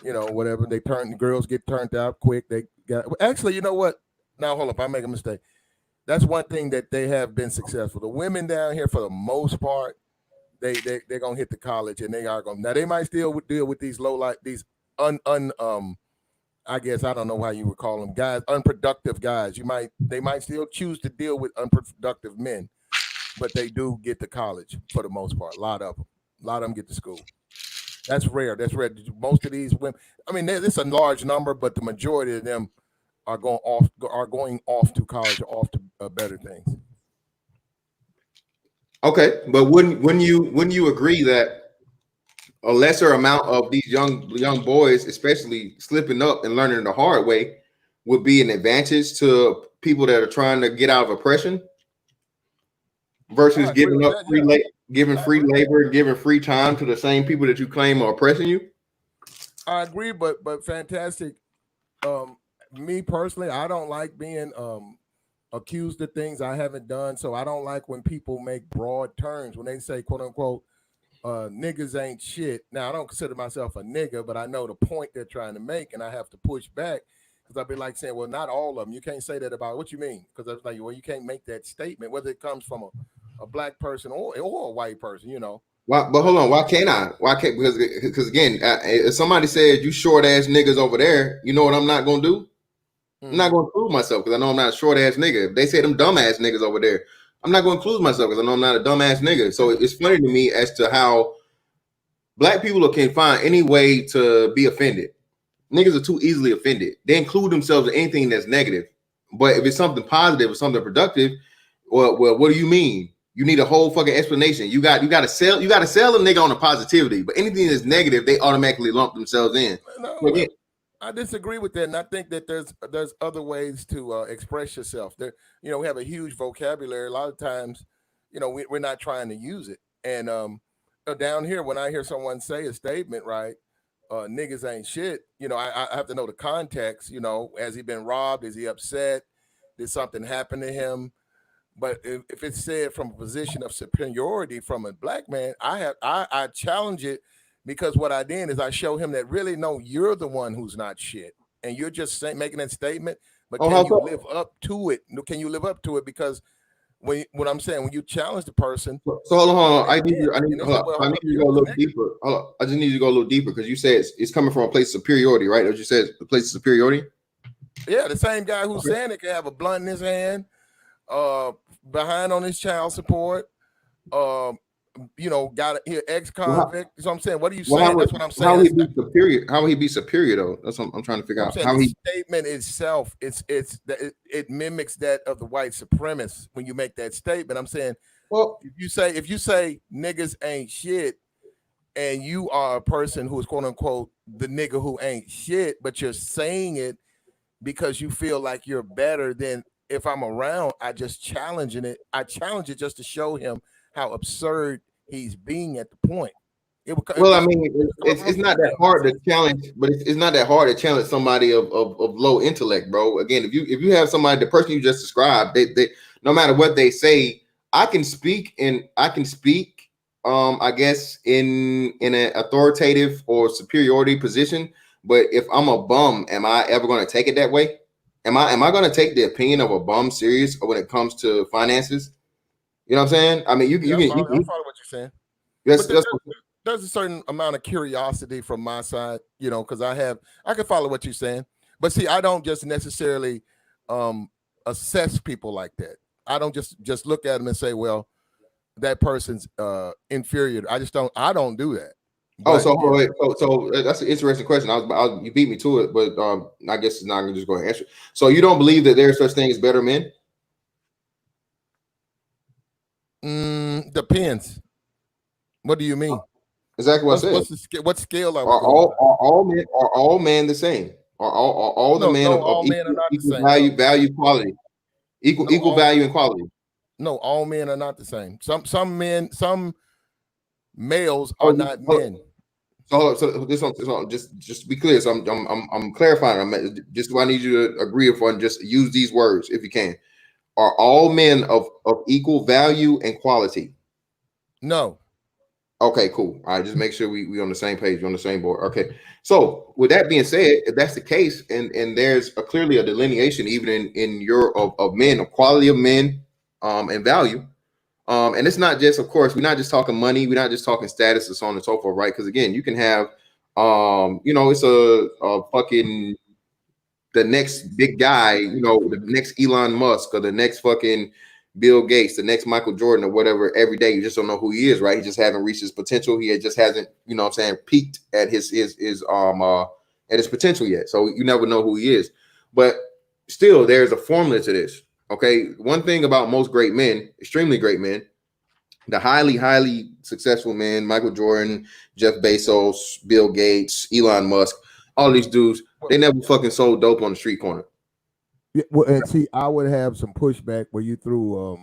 whatever. The girls get turned out quick. Actually, you know what? Now hold up, I make a mistake. That's one thing that they have been successful. The women down here, for the most part, they're gonna hit the college, and they are gonna. Now they might still deal with these these I guess I don't know how you would call them guys, unproductive guys. They might still choose to deal with unproductive men, but they do get to college for the most part. A lot of them get to school. That's rare. Most of these women, it's a large number, but the majority of them are going off to college, or off to better things. Okay, but wouldn't you agree that a lesser amount of these young boys, especially slipping up and learning the hard way, would be an advantage to people that are trying to get out of oppression versus giving up free labor, giving free time to the same people that you claim are oppressing you? I agree, but fantastic. Me personally, I don't like being accused of things I haven't done. So I don't like when people make broad terms when they say, quote unquote, niggas ain't shit. Now I don't consider myself a nigga, but I know the point they're trying to make, and I have to push back because I'd be like saying, well, not all of them. You can't say that about what you mean, because I was like, well, you can't make that statement whether it comes from a black person or a white person. Why, but hold on, why can't I? Why can't? Because again, if somebody said you short ass niggas over there, you know what I'm not gonna do? I'm not going to include myself because I know I'm not a short ass nigga. If they say them dumb ass niggas over there, I'm not going to include myself because I know I'm not a dumb ass nigga. So it's funny to me as to how black people can find any way to be offended. Niggas are too easily offended. They include themselves in anything that's negative. But if it's something positive or something productive, well, what do you mean? You need a whole fucking explanation. You got to sell a nigga on the positivity, but anything that's negative, they automatically lump themselves in. No, I disagree with that, and I think that there's other ways to express yourself. We have a huge vocabulary. A lot of times, we're not trying to use it. And down here, when I hear someone say a statement, right, niggas ain't shit. I have to know the context. Has he been robbed? Is he upset? Did something happen to him? But if it's said from a position of superiority from a black man, I challenge it. Because what I did is I show him that really, no, you're the one who's not shit. And you're just making that statement. But can you live up to it? Can you live up to it? Because when I'm saying, when you challenge the person. So hold on. I need you to go a little deeper. I just need you to go a little deeper because you said it's coming from a place of superiority, right? As you said, the place of superiority. Yeah, the same guy who's saying it can have a blunt in his hand, behind on his child support, got here Well, ex-convict. So I'm saying, what are you well, saying? That's what I'm saying. how he be superior? How would he be superior though? That's what I'm trying to figure I'm out. saying How the he? statement itself, it mimics that of the white supremacist when you make that statement. I'm saying Well, if you say niggas ain't shit, and you are a person who is quote unquote the nigga who ain't shit, but you're saying it because you feel like you're better than if I'm around, I just challenging it. I challenge it just to show him how absurd he's being at the point. well, I mean, it's not that hard to challenge, but it's not that hard to challenge somebody of low intellect, bro. Again, if you have somebody, the person you just described, they no matter what they say, I can speak I guess in an authoritative or superiority position. But if I'm a bum, am I ever going to take it that way? Am I going to take the opinion of a bum serious when it comes to finances? You know what I'm saying? I mean, I follow what you're saying. that's There's a certain amount of curiosity from my side, because I can follow what you're saying. But see, I don't just necessarily assess people like that. I don't just look at them and say, well, that person's inferior. I don't do that. But, so that's an interesting question. You beat me to it, but I guess it's not going to just go ahead and answer. So you don't believe that there's such thing as better men? Depends. What do you mean? Exactly what I said. What scale are all men the same? Are all the men of equal value, quality, equal value and quality? No, all men are not the same. Some males are not men. So this one, just to be clear. So I'm clarifying. I need you to agree upon just use these words if you can. Are all men of equal value and quality? No. Okay, cool. All right, just make sure we on the same page, on the same board. Okay. So with that being said, if that's the case, and there's clearly a delineation even in your of men, of quality of men, and value. And it's not just, of course, we're not just talking money, we're not just talking status and so on and so forth, right? Because again, you can have it's a fucking the next big guy, the next Elon Musk or the next fucking Bill Gates, the next Michael Jordan or whatever. Every day you just don't know who he is, right? He just hasn't reached his potential. He just hasn't, peaked at his potential yet. So you never know who he is. But still, there's a formula to this. Okay. One thing about most great men, extremely great men, the highly, highly successful men, Michael Jordan, Jeff Bezos, Bill Gates, Elon Musk, all these dudes, they never fucking sold dope on the street corner. Yeah, well, and see, I would have some pushback where you threw.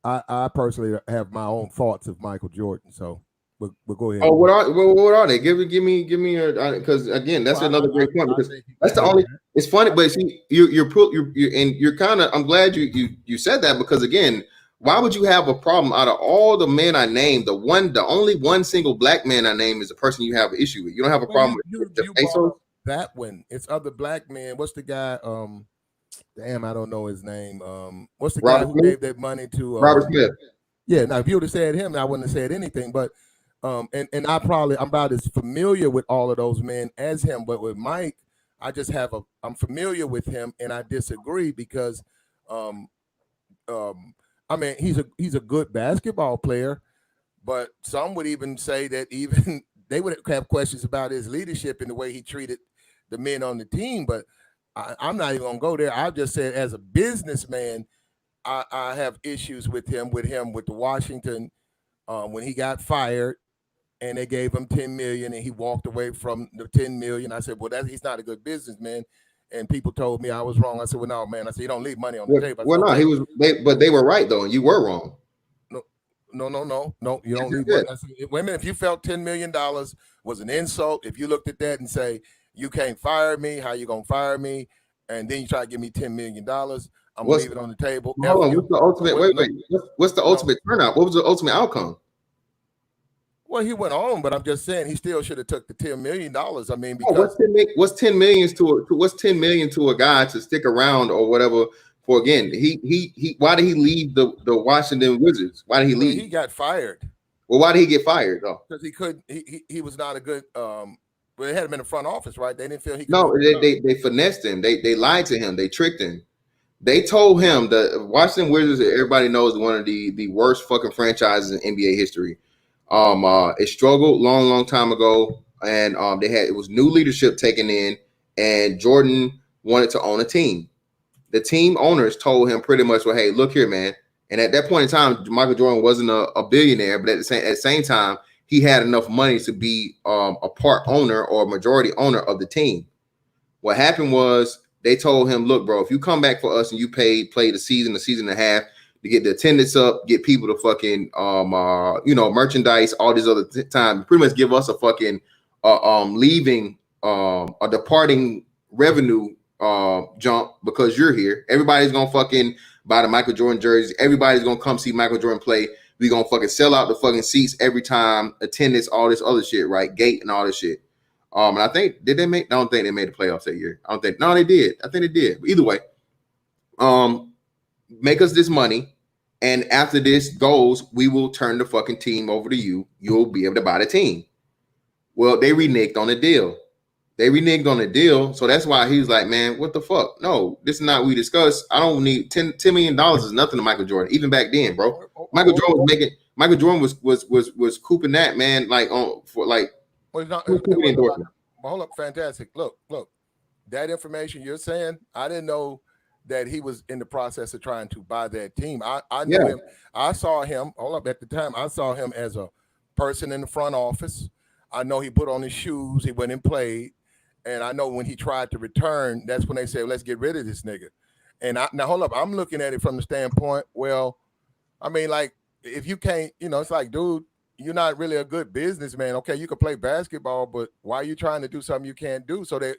I personally have my own thoughts of Michael Jordan, so but go ahead. Oh, what are they? Give me because again, that's another great point because that's the only. It's funny, but see, you're kind of. I'm glad you said that because again, why would you have a problem out of all the men I named? The only one single black man I named is the person you have an issue with. You don't have a problem with that one. It's other black men. What's the guy? Damn, I don't know his name. What's the guy who gave that money to Robert Smith? Yeah, now if you would have said him, I wouldn't have said anything. But I'm about as familiar with all of those men as him. But with Mike, I'm familiar with him, and I disagree because I mean, he's a good basketball player, but some would even say that even they would have questions about his leadership and the way he treated the men on the team. But I'm not even gonna go there. I just said as a businessman, I have issues with the Washington when he got fired and they gave him $10 million and he walked away from the $10 million. I said, well, he's not a good businessman. And people told me I was wrong. I said, well, no, man. I said, you don't leave money on the table. Well, no, but they were right though, and you were wrong. No. You don't leave money. I said, wait a minute. If you felt $10 million was an insult, if you looked at that and say, you can't fire me, how you gonna fire me? And then you try to give me $10 million, I'm gonna leave it on the table. Hold on, what's the ultimate? What's the ultimate turnout? What was the ultimate outcome? Well, he went on, but I'm just saying he still should have took the $10 million. I mean, because what's 10 million to a guy to stick around or whatever? For again, he why did he leave the Washington Wizards? Why did he leave? He got fired. Well, why did he get fired though? Because he was not a good. Well, they had him in the front office, right? They didn't feel he could. No, they finessed him. They lied to him. They tricked him. They told him the Washington Wizards, everybody knows, one of the worst fucking franchises in NBA history. It struggled long time ago, and it was new leadership taken in, and Jordan wanted to own a team. The team owners told him pretty much, well, hey, look here, man. And at that point in time, Michael Jordan wasn't a billionaire, but at the same time, he had enough money to be a part owner or majority owner of the team. What happened was they told him, look, bro, if you come back for us and you play the season and a half to get the attendance up, get people to fucking merchandise, all these other time, pretty much give us a fucking a departing revenue jump because you're here. Everybody's gonna fucking buy the Michael Jordan jerseys. Everybody's gonna come see Michael Jordan play. We gonna fucking sell out the fucking seats every time, attendance, all this other shit, right? Gate and all this shit. And I think I don't think they made the playoffs that year. No, they did. I think they did. But either way, make us this money, and after this goes, we will turn the fucking team over to you. You'll be able to buy the team. Well, they reneged on the deal. So that's why he was like, man, what the fuck? No, this is not what we discussed. I don't need $10 million is nothing to Michael Jordan, even back then, bro. Michael Jordan was cooping that, man, like on for like. Well, hold up, fantastic. Look, that information you're saying, I didn't know that he was in the process of trying to buy that team. I knew him. I saw him, at the time, I saw him as a person in the front office. I know he put on his shoes, he went and played. And I know when he tried to return, that's when they said, let's get rid of this nigga. And now hold up, I'm looking at it from the standpoint, well, I mean, like, if you can't, it's like, dude, you're not really a good businessman. Okay, you can play basketball, but why are you trying to do something you can't do? So that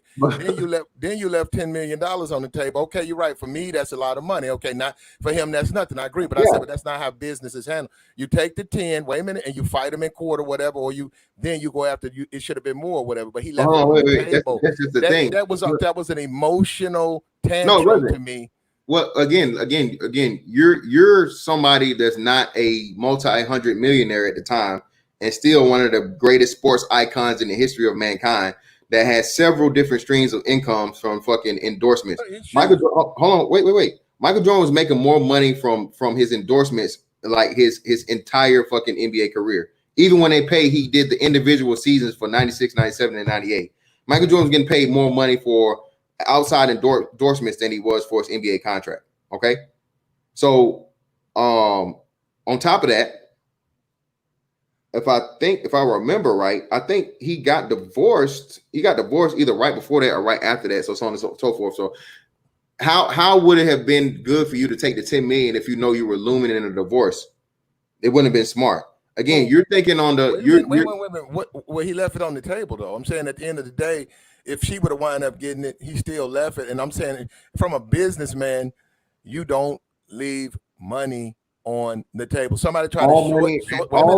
then you left $10 million on the table. Okay, you're right. For me, that's a lot of money. Okay, not for him, that's nothing. I agree, but I said, but that's not how business is handled. You take the 10, wait a minute, and you fight him in court or whatever, or then you go after you. It should have been more or whatever. But he left it on the table. That's just the thing. That was an emotional tantrum to me. Well, again, you're somebody that's not a multi-hundred millionaire at the time, and still one of the greatest sports icons in the history of mankind that has several different streams of income from fucking endorsements. Michael, hold on, wait. Michael Jordan was making more money from his endorsements, like his entire fucking NBA career. Even when he did the individual seasons for 96, 97, and 98. Michael Jordan was getting paid more money for outside endorsements than he was for his NBA contract. Okay, so on top of that, if I remember right, I think he got divorced. He got divorced either right before that or right after that. So on and so forth. So how would it have been good for you to take the $10 million if you know you were looming in a divorce? It wouldn't have been smart. Again, you're thinking on the wait. Well, he left it on the table though. I'm saying at the end of the day, if she would have wound up getting it, he still left it. And I'm saying from a businessman, you don't leave money on the table. Somebody tried all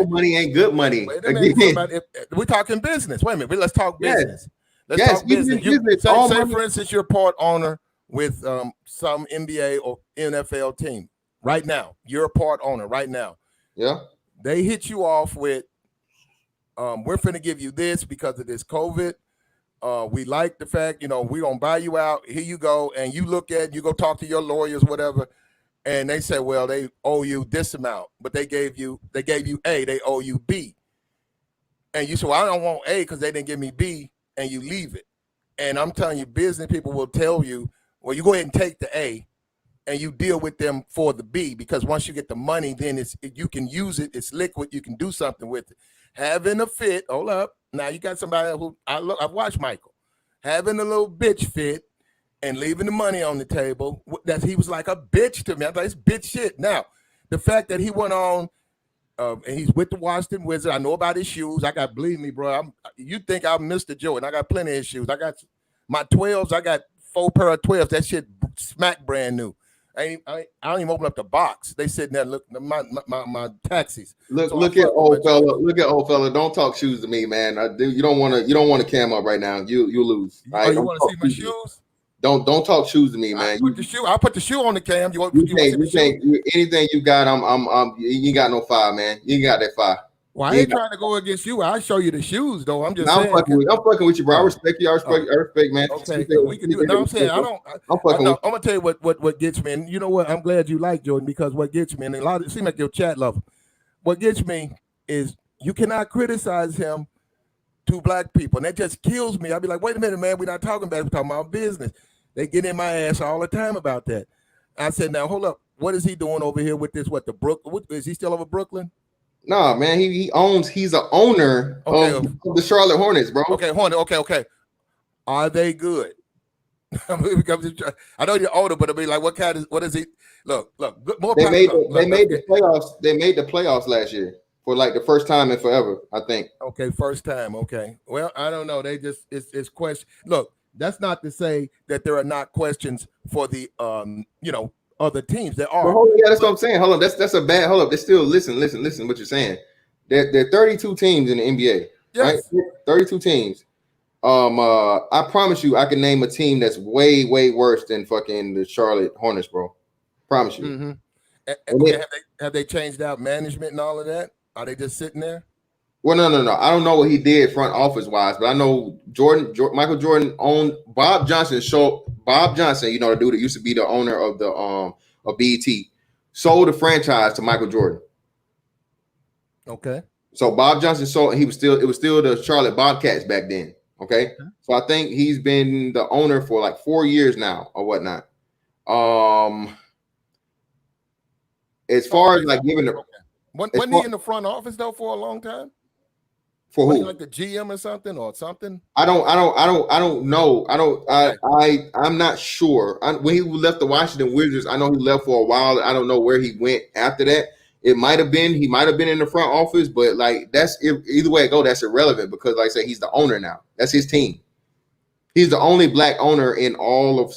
money ain't good money. Wait a minute, we're talking business. Wait a minute. Let's talk business. Let's talk business. Say for instance, you're a part owner with some NBA or NFL team right now. You're a part owner right now. Yeah. They hit you off with, we're finna give you this because of this COVID. We like the fact, we're going to buy you out. Here you go. And you go talk to your lawyers, whatever. And they say, well, they owe you this amount, but they gave you A, they owe you B. And you say, well, I don't want A because they didn't give me B, and you leave it. And I'm telling you, business people will tell you, well, you go ahead and take the A and you deal with them for the B, because once you get the money, then you can use it. It's liquid. You can do something with it. Having a fit, hold up. Now you got somebody who I've watched Michael having a little bitch fit and leaving the money on the table. That he was like a bitch to me. I thought it's bitch shit. Now, the fact that he went on and he's with the Washington Wizards. I know about his shoes. Believe me, bro. You think I'm Mr. Jordan? I got plenty of shoes. I got my 12s. I got 4 pair of 12s. That shit smack brand new. I don't even open up the box. They sitting there look my taxis. Look at old fella. Don't talk shoes to me, man. You don't want to cam up right now. You lose. Right? You want to see my shoes? Don't talk shoes to me, man. I'll put the shoe on the cam. You can't anything you got. You ain't got no 5, man. You ain't got that 5. Well, I ain't trying to go against you. I'll show you the shoes, though. I'm just I'm saying. fucking with you, bro. I Oh, respect you. I respect, man. okay, because we can do it. No, I'm saying I don't. I'm fucking with I'm gonna tell you what gets me, and you know what? I'm glad you like Jordan, because what gets me, and a lot of it seems like your chat love. What gets me is you cannot criticize him to black people, and that just kills me. I'll be like, wait a minute, man, we're not talking about it, we're talking about business. They get in my ass all the time about that. I said, now hold up, what is he doing over here with this? What the Brooklyn? Is he still over Brooklyn? Nah, man, he's an owner of the Charlotte Hornets, bro. Okay, Hornet. Okay. Are they good? I know you're older, but I'll be like, what is he? Look, more. They made the playoffs. They made the playoffs last year for like the first time in forever, I think. Okay, first time. Okay. Well, I don't know. They just it's question. Look, that's not to say that there are not questions for the other teams. There are. Well, yeah, that's what I'm saying. Hold on, that's a bad. Hold up. They still listen. What you're saying. There are 32 teams in the NBA, yes. right? 32 teams. I promise you, I can name a team that's way worse than fucking the Charlotte Hornets, bro. Promise you. Mm-hmm. Okay, have they changed out management and all of that? Are they just sitting there? Well, no. I don't know what he did front office wise, but I know Michael Jordan owned Bob Johnson. Bob Johnson, you know, the dude that used to be the owner of the of BET, sold the franchise to Michael Jordan. Okay. So Bob Johnson sold. It was still the Charlotte Bobcats back then. Okay. So I think he's been the owner for like 4 years now or whatnot. As far as like giving the wasn't he in the front office though for a long time? For who? Like the GM or something or something? I don't know. I'm not sure. When he left the Washington Wizards, I know he left for a while. I don't know where he went after that. He might have been in the front office, but like that's either way it go, that's irrelevant because like I said, he's the owner now. That's his team. He's the only black owner in all of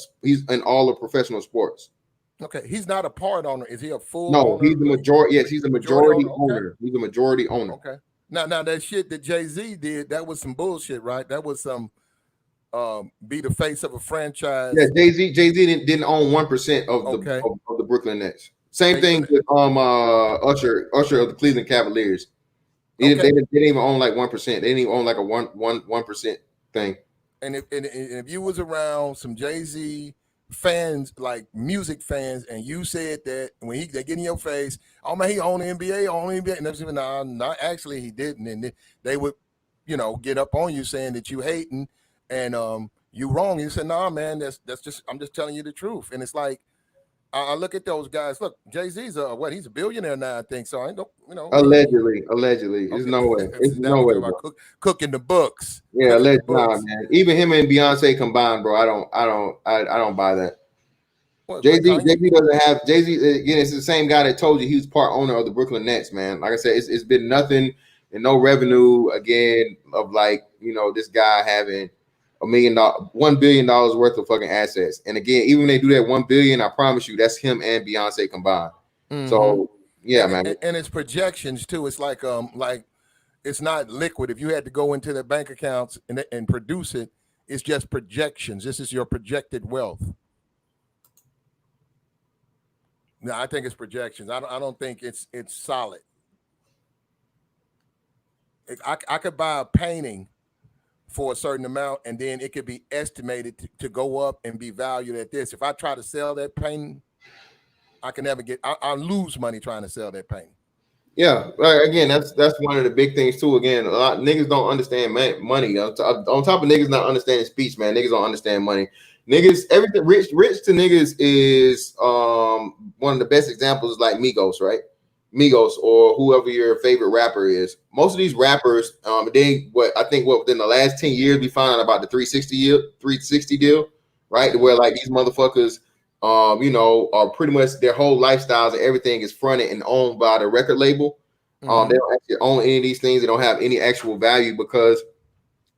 professional sports. Okay, he's not a part owner. Is he a full? No, owner? he's the majority. Yes, he's the majority owner. Okay. He's the majority owner. Okay. Now that shit that Jay-Z did, that was some bullshit, right? That was some be the face of a franchise. Yeah, Jay-Z didn't own 1% of the Brooklyn Nets. Same thing with Usher of the Cleveland Cavaliers. They didn't even own like 1%. They didn't even own like a 1% thing. And if you was around some Jay-Z fans, like music fans, and you said that when they get in your face, oh man, he owned the NBA, and that's even not actually he didn't, and they would, get up on you saying that you hating and you wrong. You said, nah, man, that's just I'm just telling you the truth. And it's like I look at those guys. Look, Jay-Z's he's a billionaire now, I think. So I don't, Allegedly, there's no way. It's no way. Cooking the books. Yeah, nah, man. Even him and Beyonce combined, bro. I don't buy that. Jay-Z doesn't have Jay-Z. Again, it's the same guy that told you he was part owner of the Brooklyn Nets, man. Like I said, it's been nothing and no revenue again of like this guy having $1 billion worth of fucking assets. And again, even when they do that $1 billion, I promise you that's him and Beyonce combined. Mm-hmm. So yeah, man. And it's projections too. It's like it's not liquid. If you had to go into the bank accounts and produce it, it's just projections. This is your projected wealth. No, I think it's projections. I don't think it's solid. I could buy a painting for a certain amount, and then it could be estimated to go up and be valued at this. If I try to sell that painting, I can never I'll lose money trying to sell that painting. Yeah, again, that's one of the big things too. Again, a lot of niggas don't understand money. On top of niggas not understanding speech, man, niggas don't understand money. Niggas, everything rich to niggas is one of the best examples is like Migos, right? Migos or whoever your favorite rapper is. Most of these rappers, within the last 10 years we found out about the 360 deal, right? Where like these motherfuckers are pretty much their whole lifestyles and everything is fronted and owned by the record label. Mm-hmm. They don't actually own any of these things. They don't have any actual value because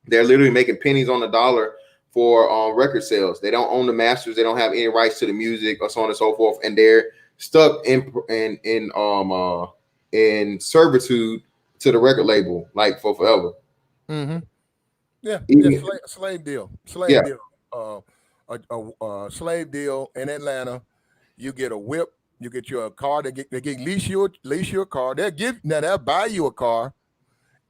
they're literally making pennies on the dollar for record sales. They don't own the masters. They don't have any rights to the music or so on and so forth. And they're stuck in servitude to the record label like for forever. Mm-hmm. Yeah, slave deal. A slave deal in Atlanta. You get a whip. You get your car. They lease your car. They'll buy you a car,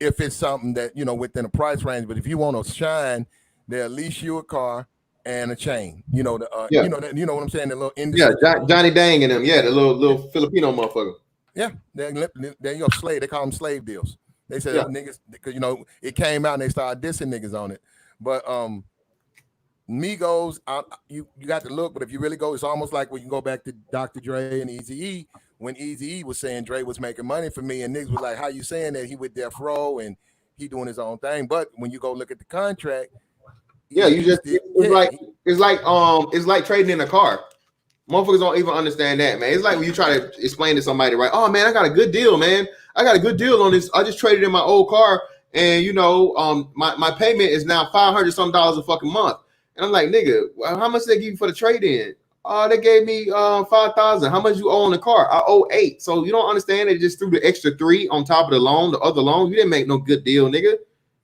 if it's something that within a price range. But if you want to shine, they'll lease you a car and a chain. You know Yeah. you know what I'm saying. The little Yeah, industry. Johnny Dang and them. Yeah, the little Filipino motherfucker. Yeah, they're slave. They call them slave deals. They said Yeah. niggas because it came out and they started dissing niggas on it. But Migos, you got to look, but if you really go, it's almost like when you go back to Dr. Dre and Eazy-E, when Eazy-E was saying Dre was making money for me, and niggas was like, how you saying that? He with Death Row and he doing his own thing. But when you go look at the contract, yeah, it's like trading in a car. Motherfuckers don't even understand that, man. It's like when you try to explain to somebody, right? Oh man, I got a good deal, man. I got a good deal on this. I just traded in my old car, and my payment is now $500 some a fucking month. And I'm like, nigga, how much they give you for the trade in? They gave me $5,000. How much you owe on the car? I owe $8,000. So you don't understand. They just threw the extra $3,000 on top of the loan, the other loan. You didn't make no good deal, nigga.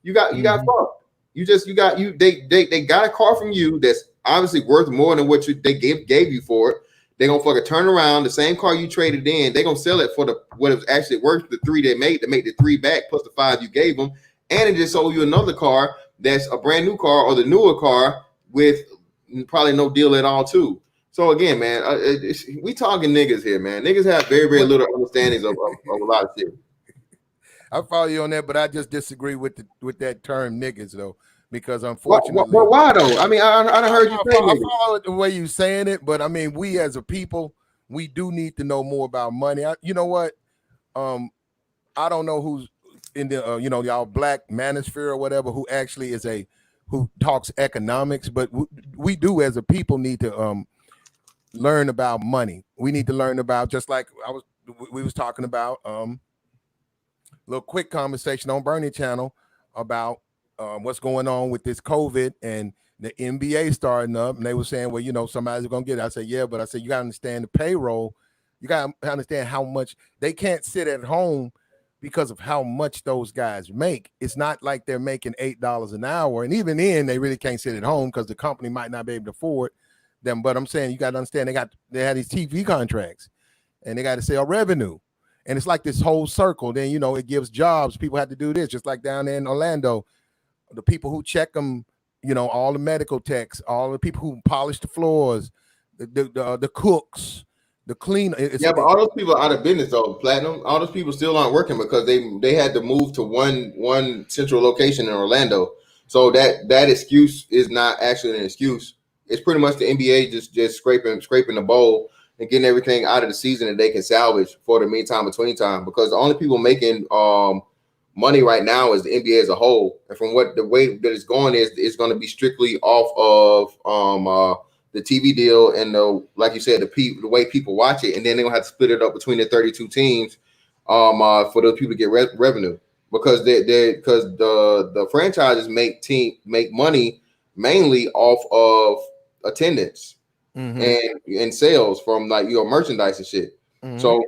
You got fucked. They got a car from you that's obviously worth more than what they gave you for it. They're gonna fucking turn around the same car you traded in. They're gonna sell it for what it was actually worth, the $3,000 they made to make the $3,000 back plus the $5,000 you gave them, and it just sold you another car that's a brand new car or the newer car with probably no deal at all too. So again, man, we talking niggas here, man. Niggas have very, very little understandings of a lot of shit. I follow you on that, but I just disagree with that term niggas though, because unfortunately, why though? I mean, I heard you say I follow the way you saying it, but I mean, we as a people, we do need to know more about money. You know what? I don't know who's in the y'all black manosphere or whatever who actually is who talks economics, but we do as a people need to learn about money. We need to learn about, just like we was talking about little quick conversation on Bernie channel about what's going on with this COVID and the NBA starting up, and they were saying, well, somebody's gonna get it. I said, yeah, but I said you gotta understand the payroll. You gotta understand how much they can't sit at home because of how much those guys make. It's not like they're making $8 an hour, and even then, they really can't sit at home because the company might not be able to afford them. But I'm saying you got to understand they had these TV contracts, and they got to sell revenue, and it's like this whole circle. Then it gives jobs. People have to do this, just like down there in Orlando, the people who check them, all the medical techs, all the people who polish the floors, the cooks. The clean. But all those people are out of business though, Platinum. All those people still aren't working because they had to move to one central location in Orlando. So that excuse is not actually an excuse. It's pretty much the NBA just scraping the bowl and getting everything out of the season that they can salvage for the meantime between time. Because the only people making money right now is the NBA as a whole. And from the way that it's going is it's going to be strictly off of the TV deal and like you said, the way people watch it, and then they're gonna have to split it up between the 32 teams for those people to get revenue because because the franchises make money mainly off of attendance and sales from merchandise and shit. So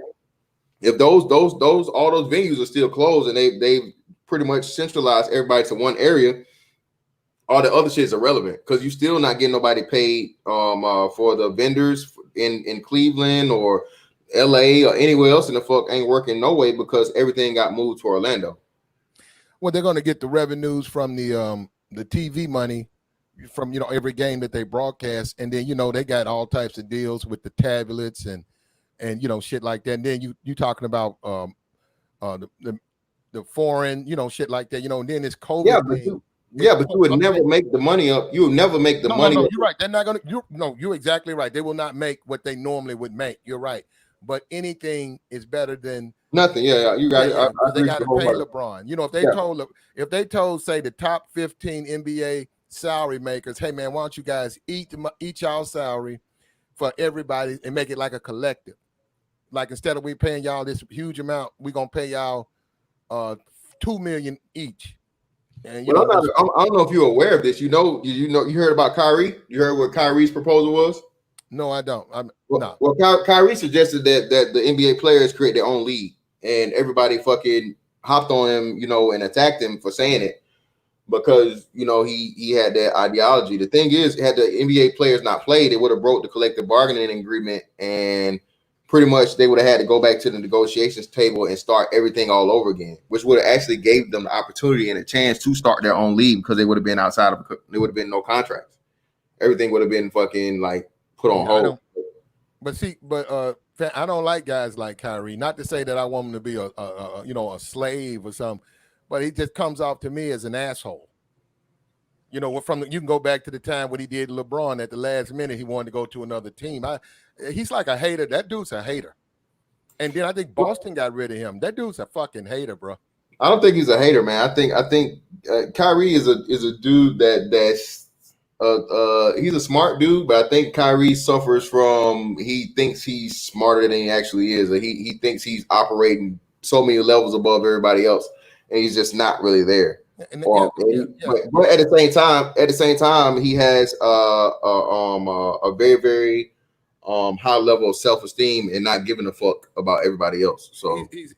if those all those venues are still closed and they pretty much centralized everybody to one area, all the other shit is irrelevant because you still not getting nobody paid for the vendors in Cleveland or LA or anywhere else in the fuck ain't working no way because everything got moved to Orlando. Well, they're gonna get the revenues from the TV money from every game that they broadcast, and then they got all types of deals with the tablets and shit like that. And then you talking about the foreign shit like that, and then it's COVID. But you would never make the money up. You would never make the money. No, you're right. They're not gonna. You're exactly right. They will not make what they normally would make. You're right. But anything is better than nothing. Yeah, you got it. They got to pay LeBron. If they told say the top 15 NBA salary makers, hey man, why don't you guys eat y'all salary for everybody and make it like a collective? Like instead of we paying y'all this huge amount, we're gonna pay y'all $2 million each. And I don't know if you're aware of this. You heard about Kyrie. You heard what Kyrie's proposal was? No, I don't. Well, Kyrie suggested that the NBA players create their own league, and everybody fucking hopped on him, and attacked him for saying it because he had that ideology. The thing is, had the NBA players not played, it would have broke the collective bargaining agreement, and pretty much they would have had to go back to the negotiations table and start everything all over again, which would have actually gave them the opportunity and a chance to start their own league because they would have been outside of there would have been no contracts. Everything would have been fucking like put on hold. I don't like guys like Kyrie. Not to say that I want him to be a slave or something, but he just comes off to me as an asshole. You know, you can go back to the time when he did LeBron at the last minute. He wanted to go to another team. He's like a hater. That dude's a hater. And then I think Boston got rid of him. That dude's a fucking hater, bro. I don't think he's a hater, man. I think Kyrie is a dude that's he's a smart dude, but I think Kyrie suffers from he thinks he's smarter than he actually is. He thinks he's operating so many levels above everybody else, and he's just not really there. But at the same time, he has a very, very high level of self-esteem and not giving a fuck about everybody else. So he's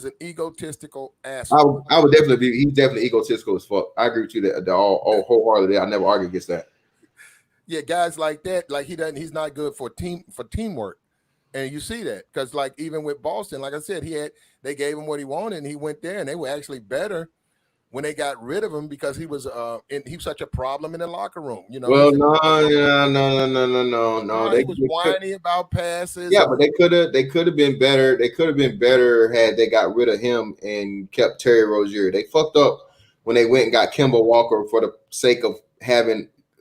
an egotistical asshole. I would definitely he's definitely egotistical as fuck. I agree with you that all wholeheartedly. I never argue against that. Yeah, guys like that, like he's not good for teamwork. And you see that because like even with Boston, like I said, they gave him what he wanted and he went there and they were actually better when they got rid of him because he was such a problem in the locker room, you know. Well, no. He was whiny about passes. Yeah, but they could have been better. They could have been better had they got rid of him and kept Terry Rozier. They fucked up when they went and got Kemba Walker for the sake of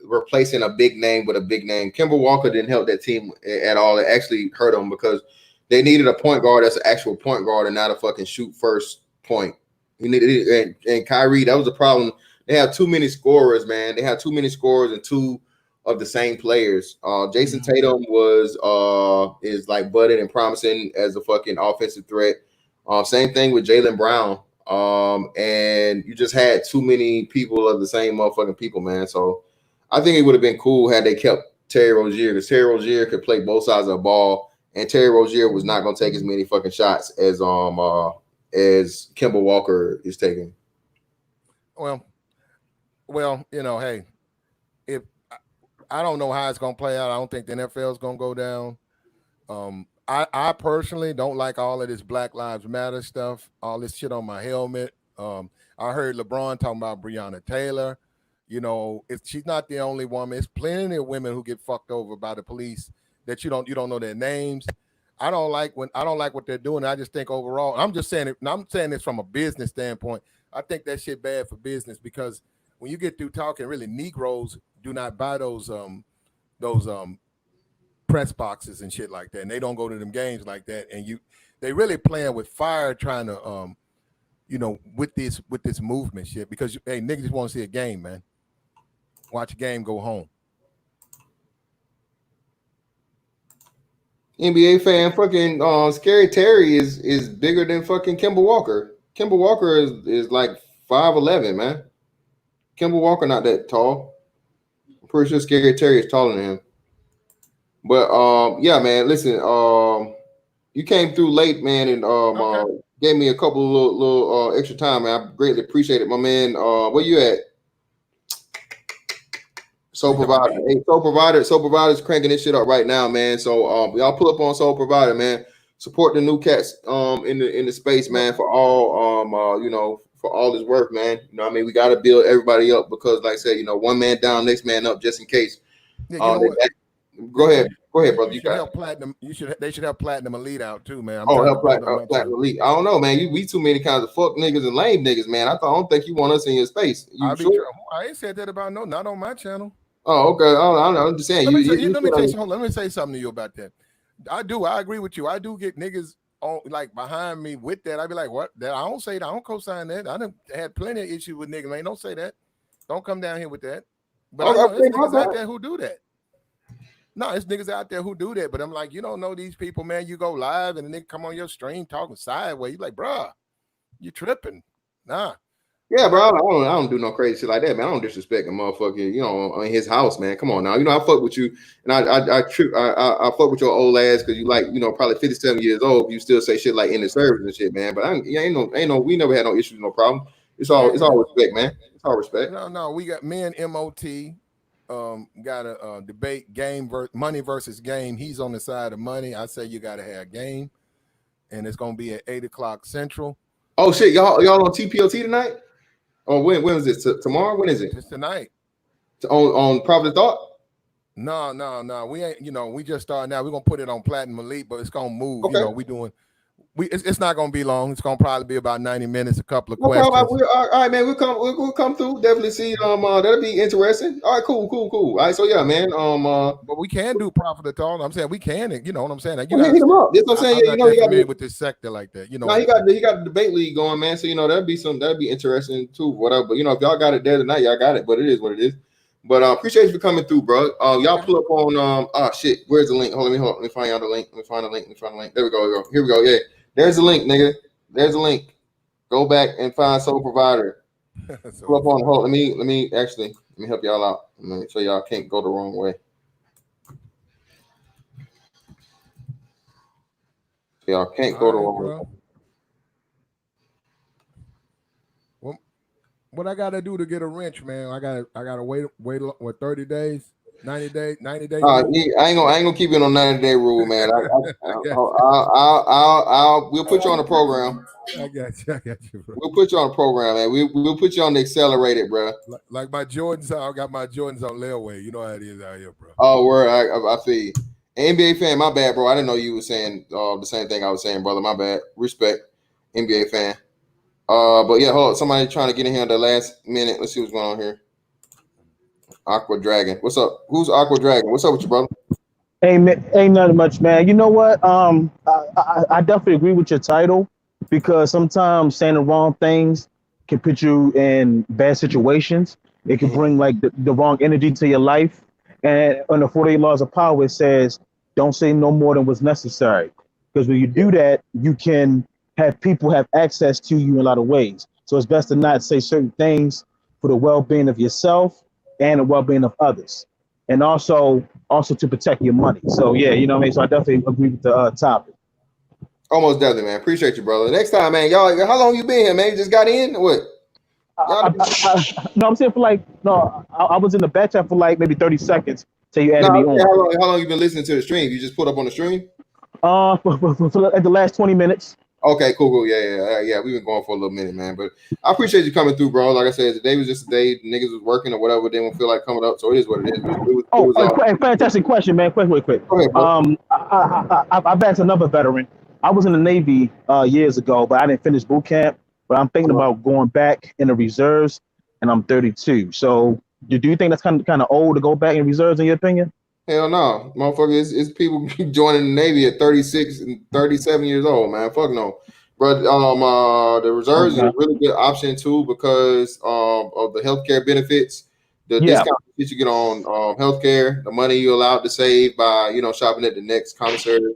replacing a big name with a big name. Kemba Walker didn't help that team at all. It actually hurt them because they needed a point guard that's an actual point guard and not a fucking shoot first point. And Kyrie, that was the problem. They have too many scorers, man. They have too many scorers and two of the same players. Jason Tatum is like budding and promising as a fucking offensive threat. Same thing with Jaylen Brown. And you just had too many people of the same motherfucking people, man. So I think it would have been cool had they kept Terry Rozier because Terry Rozier could play both sides of the ball, and Terry Rozier was not going to take as many fucking shots as Kemba Walker is taking. Well, you know, hey, if I don't know how it's gonna play out, I don't think the NFL is gonna go down. I personally don't like all of this Black Lives Matter stuff, all this shit on my helmet. I heard LeBron talking about Breonna Taylor. You know, she's not the only woman. It's plenty of women who get fucked over by the police that you don't know their names. I don't like what they're doing. I just think overall, I'm saying this from a business standpoint. I think that shit bad for business because when you get through talking, really Negroes do not buy those press boxes and shit like that, and they don't go to them games like that. And they really playing with fire, trying to with this movement shit because hey, niggas just want to see a game, man. Watch a game, go home. NBA fan, fucking Scary Terry is bigger than fucking Kemba Walker. Kemba Walker is like 5'11", man. Kemba Walker not that tall. I'm pretty sure Scary Terry is taller than him. But yeah, man. Listen, you came through late, man, and gave me a couple of little extra time, man. I greatly appreciate it, my man. Where you at? Soul Provider. Hey, Soul Provider's cranking this shit up right now, man. So y'all pull up on Soul Provider, man. Support the new cats in the space, man, for all for all this work, man. You know what I mean? We gotta build everybody up because like I said, one man down, next man up, just in case. Yeah, go ahead, brother. You should help Platinum. They should help Platinum Elite out too, man. Help Platinum Elite. I don't know, man. We too many kinds of fuck niggas and lame niggas, man. I don't think you want us in your space. I ain't said that about not on my channel. Oh, okay. I'm just saying. Let me say something to you about that. I agree with you. I do get niggas on like behind me with that. I be like, what? That I don't say that. I don't co-sign that. I done had plenty of issues with niggas, man. Don't say that. Don't come down here with that. But I know there's niggas out there who do that. No, it's niggas out there who do that. But I'm like, you don't know these people, man. You go live and the nigga come on your stream talking sideways. You like, bruh, you tripping. Nah. Yeah, bro. I don't do no crazy shit like that, man. I don't disrespect a motherfucker, in his house, man. Come on now. I fuck with you, and I fuck with your old ass because you like, probably 57 years old. You still say shit like in the service and shit, man. But we never had no issues, no problem. It's all respect, man. It's all respect. No, we got me and MOT. got a debate money versus game. He's on the side of money. I say you got to have game, and it's gonna be at 8 o'clock Central. Oh shit, y'all on TPOT tonight? Or when is this? Tomorrow? When is it? It's tonight. On Prophet of Thought? No. We ain't. We just started now. We're gonna put it on Platinum Elite, but it's gonna move. Okay. It's not gonna be long. It's gonna probably be about 90 minutes. A couple of No questions. problem. All right, man. We'll come through. Definitely see. That'll be interesting. All right, cool. All right, so yeah, man. But we can do Prophet of Thought. I'm saying we can. You know what I'm saying? Hit him up. That's what I'm saying. I'm not familiar with this sector like that. No, he got the debate league going, man. So that'd be interesting too. Whatever. But if y'all got it there tonight, y'all got it. But it is what it is. But appreciate you for coming through, bro. Y'all pull up on shit. Where's the link? Hold on, let me find y'all the link. Let me find the link. There we go. Here we go. Yeah. There's the link, nigga. There's the link. Go back and find Sole Provider. Pull up on hold. Let me help y'all out. So y'all can't go the wrong way. Y'all can't go the wrong way. What I gotta do to get a wrench, man? I gotta wait 30 days, 90 days. I ain't gonna keep it on 90-day rule, man. We'll put you on the program. I got you, bro. We'll put you on the program, man. We'll put you on the accelerated, bro. Like my Jordans, I got my Jordans on layaway. You know how it is out here, bro. Oh, word. I feel you. NBA fan, my bad, bro. I didn't know you were saying the same thing I was saying, brother. My bad. Respect, NBA fan. But yeah, hold on. Somebody trying to get in here at the last minute. Let's see what's going on here. Aqua Dragon. What's up? Who's Aqua Dragon? What's up with you, brother? Ain't nothing much, man. You know what? I definitely agree with your title because sometimes saying the wrong things can put you in bad situations. It can bring like the wrong energy to your life. And on the 48 Laws of Power, it says, don't say no more than what's necessary. Because when you do that, you can have people have access to you in a lot of ways. So it's best to not say certain things for the well-being of yourself and the well-being of others. And also to protect your money. So yeah, you know what I mean? So I definitely agree with the topic. Almost definitely, man. Appreciate you, brother. Next time, man, y'all, how long you been here, man? You just got in or what? No, I'm saying I was in the back chat for like maybe 30 seconds till you added me on. How long you been listening to the stream? You just put up on the stream? For the last 20 minutes. Okay, cool. Yeah. We've been going for a little minute, man. But I appreciate you coming through, bro. Like I said, today was just a day. Niggas was working or whatever. They don't feel like coming up, so it is what it is. Fantastic question, man. Quick. Go ahead, bro. I've asked another veteran. I was in the Navy years ago, but I didn't finish boot camp. But I'm thinking about going back in the reserves, and I'm 32. So, do you think that's kind of old to go back in reserves, in your opinion? Hell no, motherfucker. It's people joining the Navy at 36 and 37 years old, man. Fuck no. But the reserves is a really good option too because of the healthcare benefits, the discount that you get on healthcare, the money you're allowed to save by shopping at the next commissary.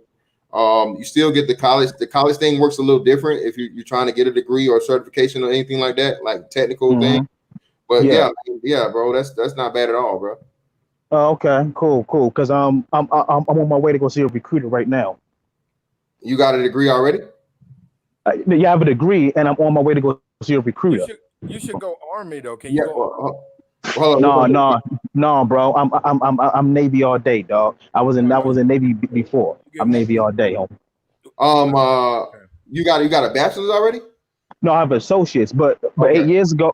You still get the college. The college thing works a little different if you're trying to get a degree or certification or anything like that, like technical thing. But yeah, bro, that's not bad at all, bro. Oh, okay, cool. Because I'm on my way to go see a recruiter right now. You got a degree already? You have a degree, and I'm on my way to go see a recruiter. You should go Army though. Can you go? No, bro. I'm Navy all day, dog. I was in Navy before. I'm Navy all day. You got a bachelor's already? No, I have associates, but 8 years ago,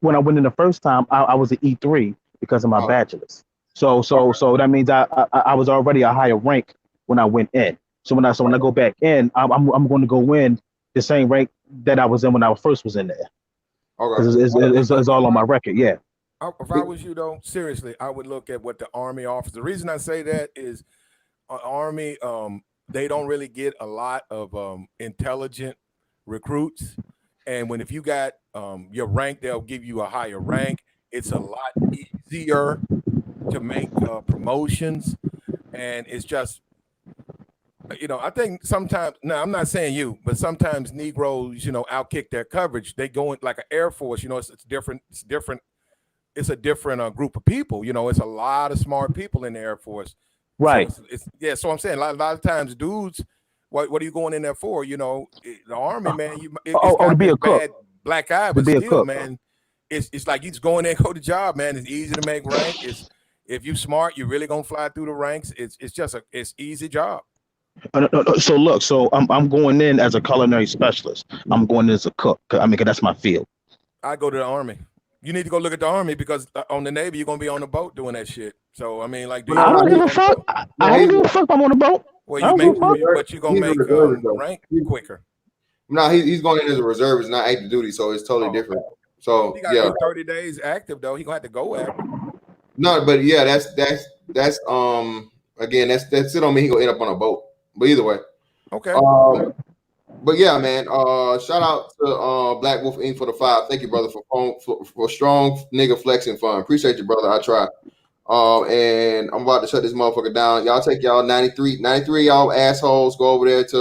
when I went in the first time, I was an E3 because of my bachelor's. So that means I was already a higher rank when I went in. So when I go back in, I'm going to go in the same rank that I was in when I first was in there. Okay. It's all on my record, yeah. If I was you, though, seriously, I would look at what the Army offers. The reason I say that is Army, they don't really get a lot of intelligent recruits. And if you got your rank, they'll give you a higher rank. It's a lot easier to make promotions. And it's just, I think sometimes, now I'm not saying you, but sometimes Negroes, outkick their coverage. They go in like an Air Force, it's different. It's a different group of people. It's a lot of smart people in the Air Force. Right. So so I'm saying a lot of times dudes, what are you going in there for? The Army, man, to be a cook. Black eye, but still, man, it's like you just go in there and go to job, man. It's easy to make rank. It's if you smart, you're really gonna fly through the ranks. It's just it's easy job. So look, so I'm going in as a culinary specialist. I'm going in as a cook. I mean, 'cause that's my field. I go to the Army. You need to go look at the Army because on the Navy you're gonna be on the boat doing that shit. So I mean, like, do I don't give a you, fuck. I don't give a fuck if I'm on the boat. well, I you don't give make, a fuck. but you're gonna He's a make reservist, though. rank quicker. No, he's going in as a reservist, not active duty, so it's totally Oh. different. So He got yeah, 30 days active though. He gonna have to go active. no, but yeah, that's again, that's it on me. He gonna end up on a boat, but either way. Okay. But yeah, man. Shout out to Black Wolf Inc. for the 5. Thank you, brother, for strong nigga flexing fun. Appreciate you, brother. I try. And I'm about to shut this motherfucker down. Y'all take y'all 93 y'all assholes. Go over there to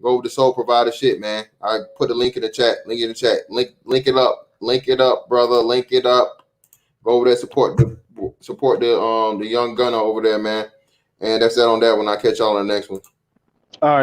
go over to Soul Provider shit, man. I put the link in the chat. Link it up, brother. Link it up. Go over there, support the young gunner over there, man. And that's that on that one. I'll catch y'all on the next one. All right.